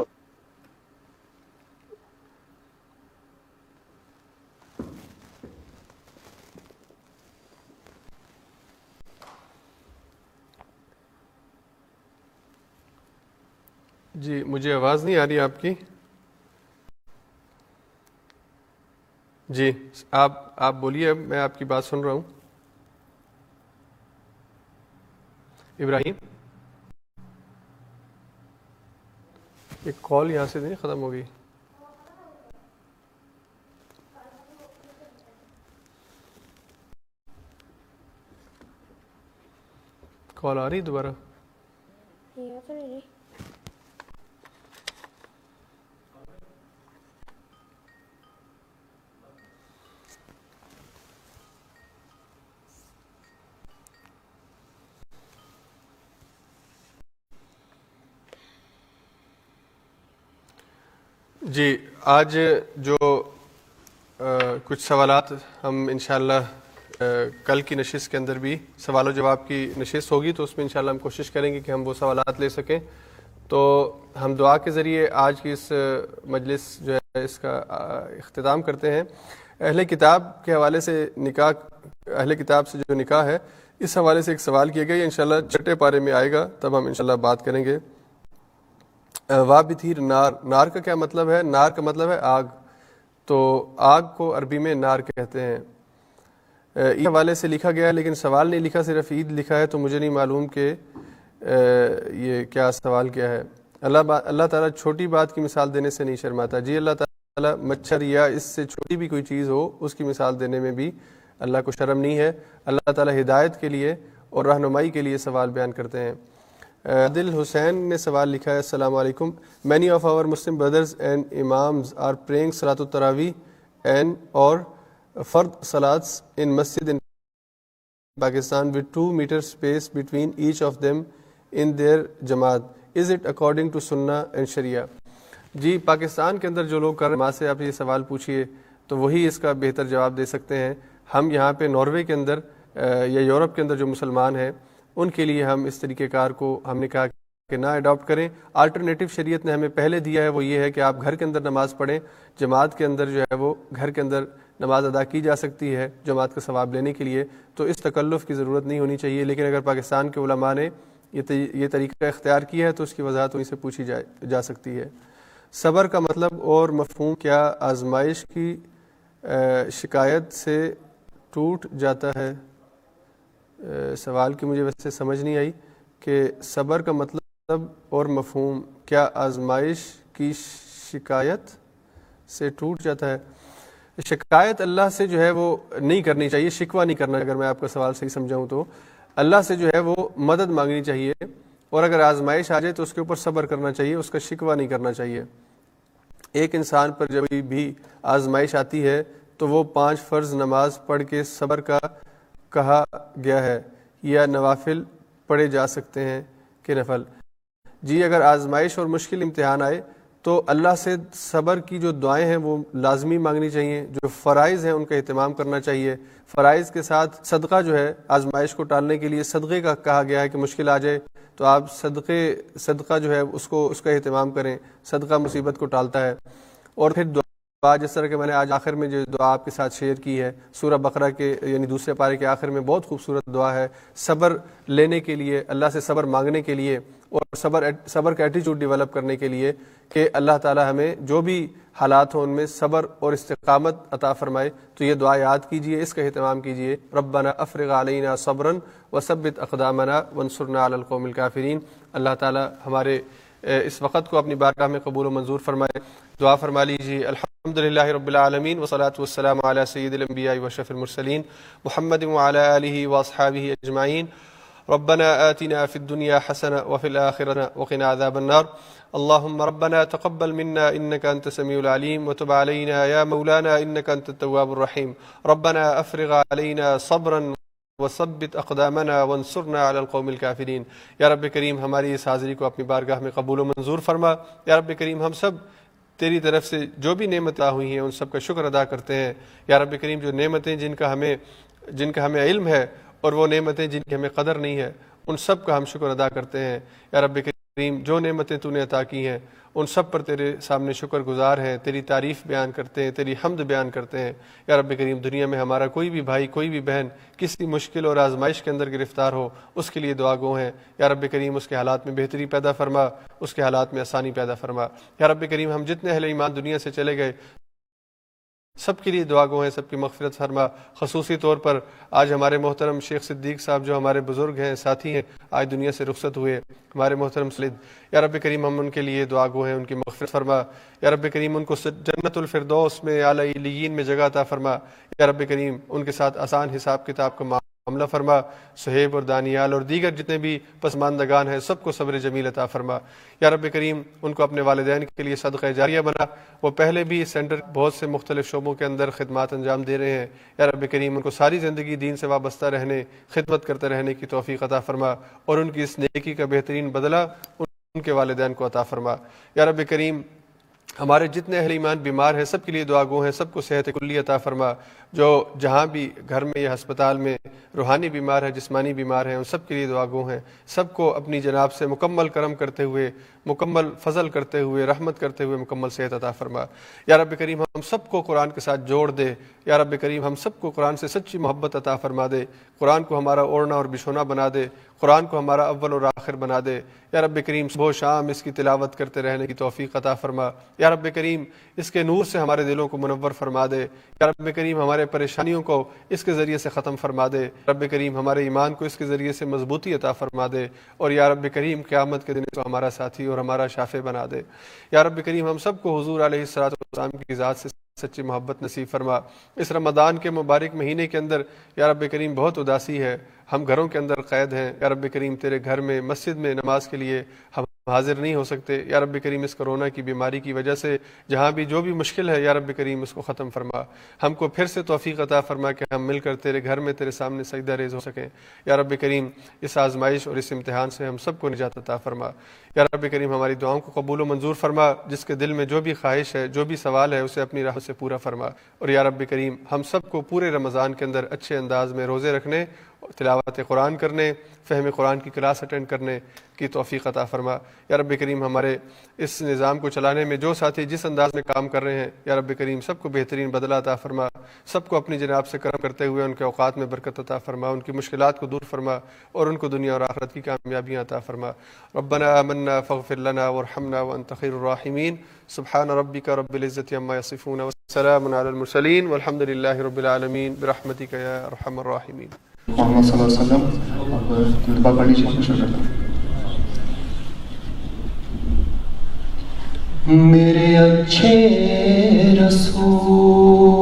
جی مجھے آواز نہیں آ رہی آپ کی. جی آپ بولیے، اب میں آپ کی بات سن رہا ہوں. ابراہیم، ایک کال یہاں سے نہیں ختم ہو گئی. کال آ رہی دوبارہ؟ جی آج جو کچھ سوالات ہم انشاءاللہ کل کی نشست کے اندر بھی سوال و جواب کی نشست ہوگی، تو اس میں انشاءاللہ ہم کوشش کریں گے کہ ہم وہ سوالات لے سکیں. تو ہم دعا کے ذریعے آج کی اس مجلس جو ہے اس کا اختتام کرتے ہیں. اہل کتاب کے حوالے سے نکاح، اہل کتاب سے جو نکاح ہے اس حوالے سے ایک سوال کیا گیا، انشاءاللہ چھٹے پارے میں آئے گا تب ہم انشاءاللہ بات کریں گے. وابتھیر نار، نار کا کیا مطلب ہے؟ نار کا مطلب ہے آگ. تو آگ کو عربی میں نار کہتے ہیں. عید حوالے سے لکھا گیا ہے لیکن سوال نہیں لکھا، صرف عید لکھا ہے، تو مجھے نہیں معلوم کہ یہ کیا سوال کیا ہے. اللہ تعالیٰ چھوٹی بات کی مثال دینے سے نہیں شرماتا. جی اللہ تعالیٰ مچھر یا اس سے چھوٹی بھی کوئی چیز ہو اس کی مثال دینے میں بھی اللہ کو شرم نہیں ہے. اللہ تعالیٰ ہدایت کے لیے اور رہنمائی کے لیے سوال بیان کرتے ہیں. عادل حسین نے سوال لکھا ہے، السلام علیکم. Many of our Muslim brothers and imams are praying صلاۃ التراویح اینڈ اور فرد صلاتس ان مسجد ان Pakistan with 2 meter space between each of them in their جماعت. Is it according to سنہ and شریعہ؟ جی پاکستان کے اندر جو لوگ کر رہے ہیں، ماں سے آپ یہ سوال پوچھئے تو وہی اس کا بہتر جواب دے سکتے ہیں. ہم یہاں پہ ناروے کے اندر یا یورپ کے اندر جو مسلمان ہیں ان کے لیے ہم اس طریقہ کار کو ہم نے کہا کہ نہ اڈاپٹ کریں. آلٹرنیٹو شریعت نے ہمیں پہلے دیا ہے، وہ یہ ہے کہ آپ گھر کے اندر نماز پڑھیں. جماعت کے اندر جو ہے وہ گھر کے اندر نماز ادا کی جا سکتی ہے جماعت کا ثواب لینے کے لیے، تو اس تکلف کی ضرورت نہیں ہونی چاہیے. لیکن اگر پاکستان کے علماء نے یہ طریقہ اختیار کیا ہے تو اس کی وضاحت انہیں سے پوچھی جا سکتی ہے. صبر کا مطلب اور مفہوم کیا آزمائش کی شکایت سے ٹوٹ جاتا ہے؟ سوال کی مجھے ویسے سمجھ نہیں آئی کہ صبر کا مطلب اور مفہوم کیا آزمائش کی شکایت سے ٹوٹ جاتا ہے. شکایت اللہ سے جو ہے وہ نہیں کرنی چاہیے، شکوہ نہیں کرنا. اگر میں آپ کا سوال صحیح سمجھاؤں تو اللہ سے جو ہے وہ مدد مانگنی چاہیے، اور اگر آزمائش آ جائے تو اس کے اوپر صبر کرنا چاہیے، اس کا شکوہ نہیں کرنا چاہیے. ایک انسان پر جب بھی آزمائش آتی ہے تو وہ 5 فرض نماز پڑھ کے صبر کا کہا گیا ہے، یا نوافل پڑھے جا سکتے ہیں کہ نفل؟ جی اگر آزمائش اور مشکل امتحان آئے تو اللہ سے صبر کی جو دعائیں ہیں وہ لازمی مانگنی چاہیے. جو فرائض ہیں ان کا اہتمام کرنا چاہیے. فرائض کے ساتھ صدقہ جو ہے آزمائش کو ٹالنے کے لیے صدقے کا کہا گیا ہے کہ مشکل آ جائے تو آپ صدقہ جو ہے اس کا اہتمام کریں. صدقہ مصیبت کو ٹالتا ہے. اور پھر دعا، جس طرح کہ میں نے آج آخر میں جو دعا آپ کے ساتھ شیئر کی ہے سورہ بقرہ کے یعنی دوسرے پارے کے آخر میں، بہت خوبصورت دعا ہے صبر لینے کے لیے، اللہ سے صبر مانگنے کے لیے اور صبر کا ایٹیٹیوڈ ڈیولپ کرنے کے لیے کہ اللہ تعالی ہمیں جو بھی حالات ہوں ان میں صبر اور استقامت عطا فرمائے. تو یہ دعا یاد کیجئے، اس کا اہتمام کیجئے. ربنا افرغ علینا صبرا وثبت اقدامنا وانصرنا علی القوم الکافرین. اللہ تعالی ہمارے اس وقت کو اپنی بارگاہ میں قبول و منظور فرمائے. دعا فرما لیجیے. الحمدللہ رب العالمین والصلاۃ والسلام علی سید الانبیاء واشرف المرسلین محمد وعلی آلہ واصحابہ اجمعین. ربنا آتنا في الدنيا حسنة وفي الآخرة وقنا عذاب النار. اللهم ربنا تقبل منا إنك أنت السميع العليم وتب علينا يا مولانا إنك أنت التواب الرحيم. ربنا أفرغ علينا صبرا وثبت اقدامنا وانصرنا على القوم الكافرین. یا رب کریم ہماری اس حاضری کو اپنی بارگاہ میں قبول و منظور فرما. یا رب کریم ہم سب تیری طرف سے جو بھی نعمتیں ہوئی ہیں ان سب کا شکر ادا کرتے ہیں. یا رب کریم جو نعمتیں جن کا ہمیں علم ہے اور وہ نعمتیں جن کی ہمیں قدر نہیں ہے ان سب کا ہم شکر ادا کرتے ہیں. یا رب کریم جو نعمتیں تو نے عطا کی ہیں ان سب پر تیرے سامنے شکر گزار ہیں, تیری تعریف بیان کرتے ہیں, تیری حمد بیان کرتے ہیں. یا رب کریم دنیا میں ہمارا کوئی بھی بھائی کوئی بھی بہن کسی مشکل اور آزمائش کے اندر گرفتار ہو اس کے لیے دعا گو ہیں. یا رب کریم اس کے حالات میں بہتری پیدا فرما, اس کے حالات میں آسانی پیدا فرما. یا رب کریم ہم جتنے اہل ایمان دنیا سے چلے گئے سب کے لیے دعا گو ہیں, سب کی مغفرت فرما. خصوصی طور پر آج ہمارے محترم شیخ صدیق صاحب جو ہمارے بزرگ ہیں ساتھی ہیں آج دنیا سے رخصت ہوئے, ہمارے محترم سلید. یا رب کریم ہم ان کے لیے دعا گو ہیں, ان کی مغفرت فرما. یا رب کریم ان کو جنت الفردوس میں اعلی علیین میں جگہ عطا فرما. یا رب کریم ان کے ساتھ آسان حساب کتاب کا معاملہ فرما. صہیب اور دانیال اور دیگر جتنے بھی پسماندگان ہیں سب کو صبر جمیل عطا فرما. یا رب کریم ان کو اپنے والدین کے لیے صدقہ جاریہ بنا. وہ پہلے بھی اس سینٹر بہت سے مختلف شعبوں کے اندر خدمات انجام دے رہے ہیں. یا رب کریم ان کو ساری زندگی دین سے وابستہ رہنے خدمت کرتے رہنے کی توفیق عطا فرما اور ان کی اس نیکی کا بہترین بدلہ ان کے والدین کو عطا فرما. یا رب کریم ہمارے جتنے اہل ایمان بیمار ہیں سب کے لیے دعا گو ہیں, سب کو صحت کلی عطا فرما. جو جہاں بھی گھر میں یا ہسپتال میں روحانی بیمار ہے جسمانی بیمار ہیں ان سب کے لیے دعا گو ہیں, سب کو اپنی جناب سے مکمل کرم کرتے ہوئے مکمل فضل کرتے ہوئے رحمت کرتے ہوئے مکمل صحت عطا فرما. یا رب کریم ہم سب کو قرآن کے ساتھ جوڑ دے. یا رب کریم ہم سب کو قرآن سے سچی محبت عطا فرما دے. قرآن کو ہمارا اوڑھنا اور بچھونا بنا دے. قرآن کو ہمارا اول اور آخر بنا دے. یا رب کریم صبح و شام اس کی تلاوت کرتے رہنے کی توفیق عطا فرما. یا رب کریم اس کے نور سے ہمارے دلوں کو منور فرما دے. یا رب کریم ہمارے پریشانیوں کو اس کے ذریعے سے ختم فرما دے. رب کریم ہمارے ایمان کو اس کے ذریعے سے مضبوطی عطا فرما دے. اور یا رب کریم قیامت کے دن کو ہمارا ساتھی اور ہمارا شافع بنا دے. یا رب کریم ہم سب کو حضور علیہ الصلوۃ والسلام کی ذات سے سچی محبت نصیب فرما. اس رمضان کے مبارک مہینے کے اندر یا رب کریم بہت اداسی ہے, ہم گھروں کے اندر قید ہیں. یا رب کریم تیرے گھر میں مسجد میں نماز کے لیے ہم حاضر نہیں ہو سکتے. یا رب کریم اس کرونا کی بیماری کی وجہ سے جہاں بھی جو بھی مشکل ہے یا رب کریم اس کو ختم فرما. ہم کو پھر سے توفیق عطا فرما کہ ہم مل کر تیرے گھر میں تیرے سامنے سجدہ ریز ہو سکیں. یا رب کریم اس آزمائش اور اس امتحان سے ہم سب کو نجات عطا فرما. یا رب کریم ہماری دعاؤں کو قبول و منظور فرما. جس کے دل میں جو بھی خواہش ہے جو بھی سوال ہے اسے اپنی رحمت سے پورا فرما. اور یا رب کریم ہم سب کو پورے رمضان کے اندر اچھے انداز میں روزے رکھنے, تلاوت قرآن کرنے, فہم قرآن کی کلاس اٹینڈ کرنے کی توفیق عطا فرما. یا رب کریم ہمارے اس نظام کو چلانے میں جو ساتھی جس انداز میں کام کر رہے ہیں یا رب کریم سب کو بہترین بدلہ عطا فرما. سب کو اپنی جناب سے کرم کرتے ہوئے ان کے اوقات میں برکت عطا فرما, ان کی مشکلات کو دور فرما اور ان کو دنیا اور آخرت کی کامیابیاں عطا فرما. ربنا آمنا فاغفر لنا وارحمنا وانت خیر الراحمین. سبحان ربک رب العزۃ عما یصفون وسلام علی المرسلین والحمد للہ رب العالمین برحمتک یا ارحم الراحمین. محمد صلی اللہ علیہ وسلم اور دعا پڑھنی چاہیے شروع کرتا ہوں. میرے اچھے رسول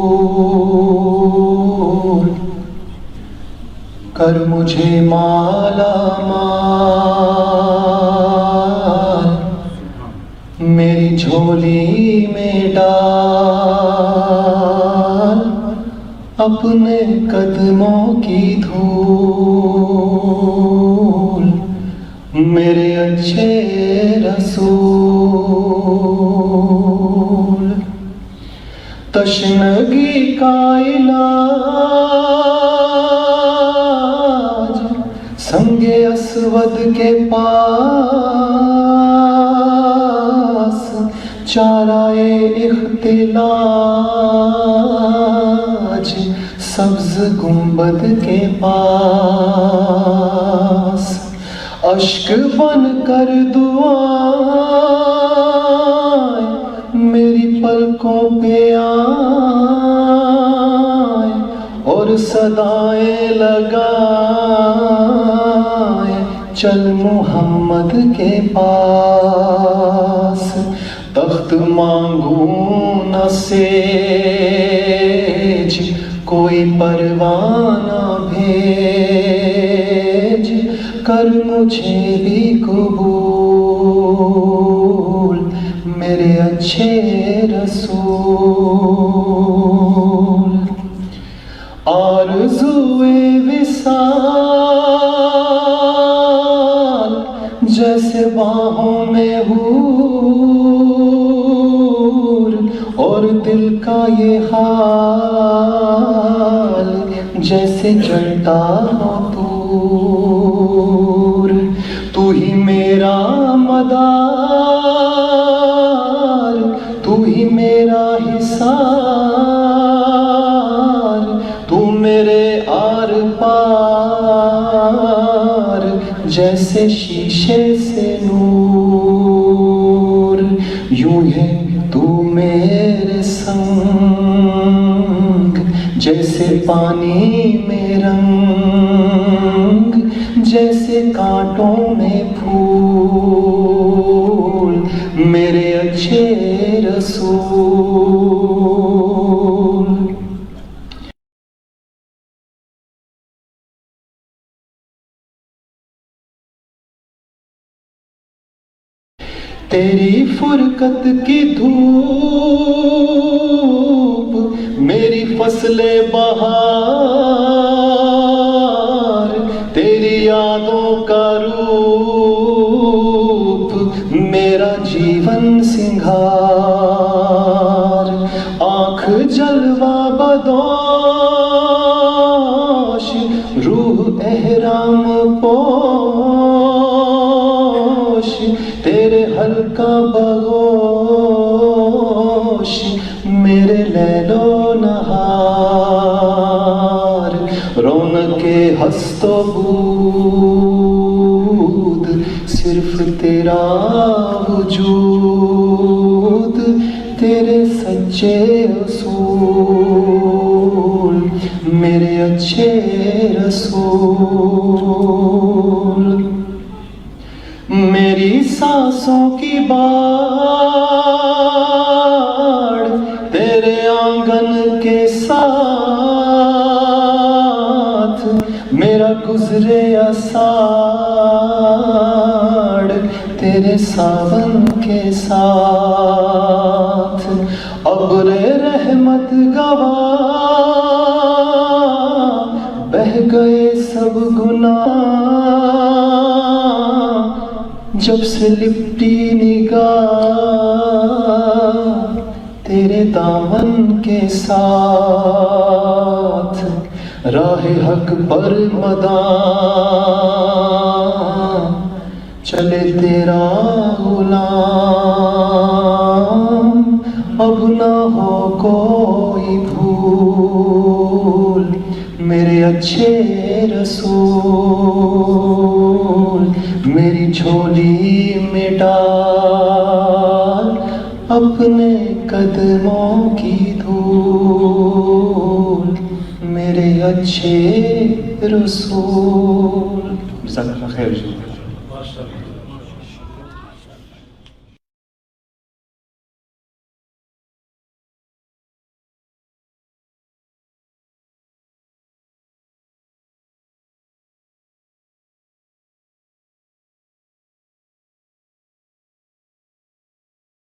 کر مجھے مالا مال, میری جھولی میں ڈال اپنے قدموں کی دھول. میرے اچھے رسول تشنگی کا علاج سنگ اسود کے پاس چارہ اختلاج سبز گنبد کے پاس اشک بن کر دعائیں میری پلکوں پہ آئیں اور صدائیں لگائیں چل محمد کے پاس. تخت مانگوں نہ سیج کوئی پروانہ بھیج, کر مجھے بھی قبول میرے اچھے رسول. آرزوئے وصال جیسے باہوں میں حور، اور دل کا یہ حال جیسے جلتا ہو طور. تو ہی میرا مدار، تو ہی میرا حصار، تو میرے آر پار جیسے شیشے سے نور. یوں ہے تو میرے سنگ جیسے پانی میں رنگ، جیسے کانٹوں میں پھول میرے اچھے رسول. تیری فرقت کی دھوپ میری فصل بہار، تیری یادوں کا روپ میرا جیون سنگھار. آنکھ جلوہ بدوش، روح احرام پوش، تیرے حلقہ بغوش میرے لیل و نہار. رونق ہست و بود صرف تیرا وجود، تیرے سچے اصول میرے اچھے رسول. میری سانسوں کی باڑ تیرے آنگن کے ساتھ، میرا گزرے اساڑ تیرے ساون کے ساتھ. ابر رحمت گواہ بہہ گئے سب گناہ، جب سے لپٹی نگاہ تیرے دامن کے ساتھ. راہ حق پر مدام چلے تیرا غلام، اب نہ ہو کوئی بھول میرے اچھے رسول. میری جھولی میں ڈال اپنے قدموں کی دھول میرے اچھے رسول. جزاک اللہ خیر.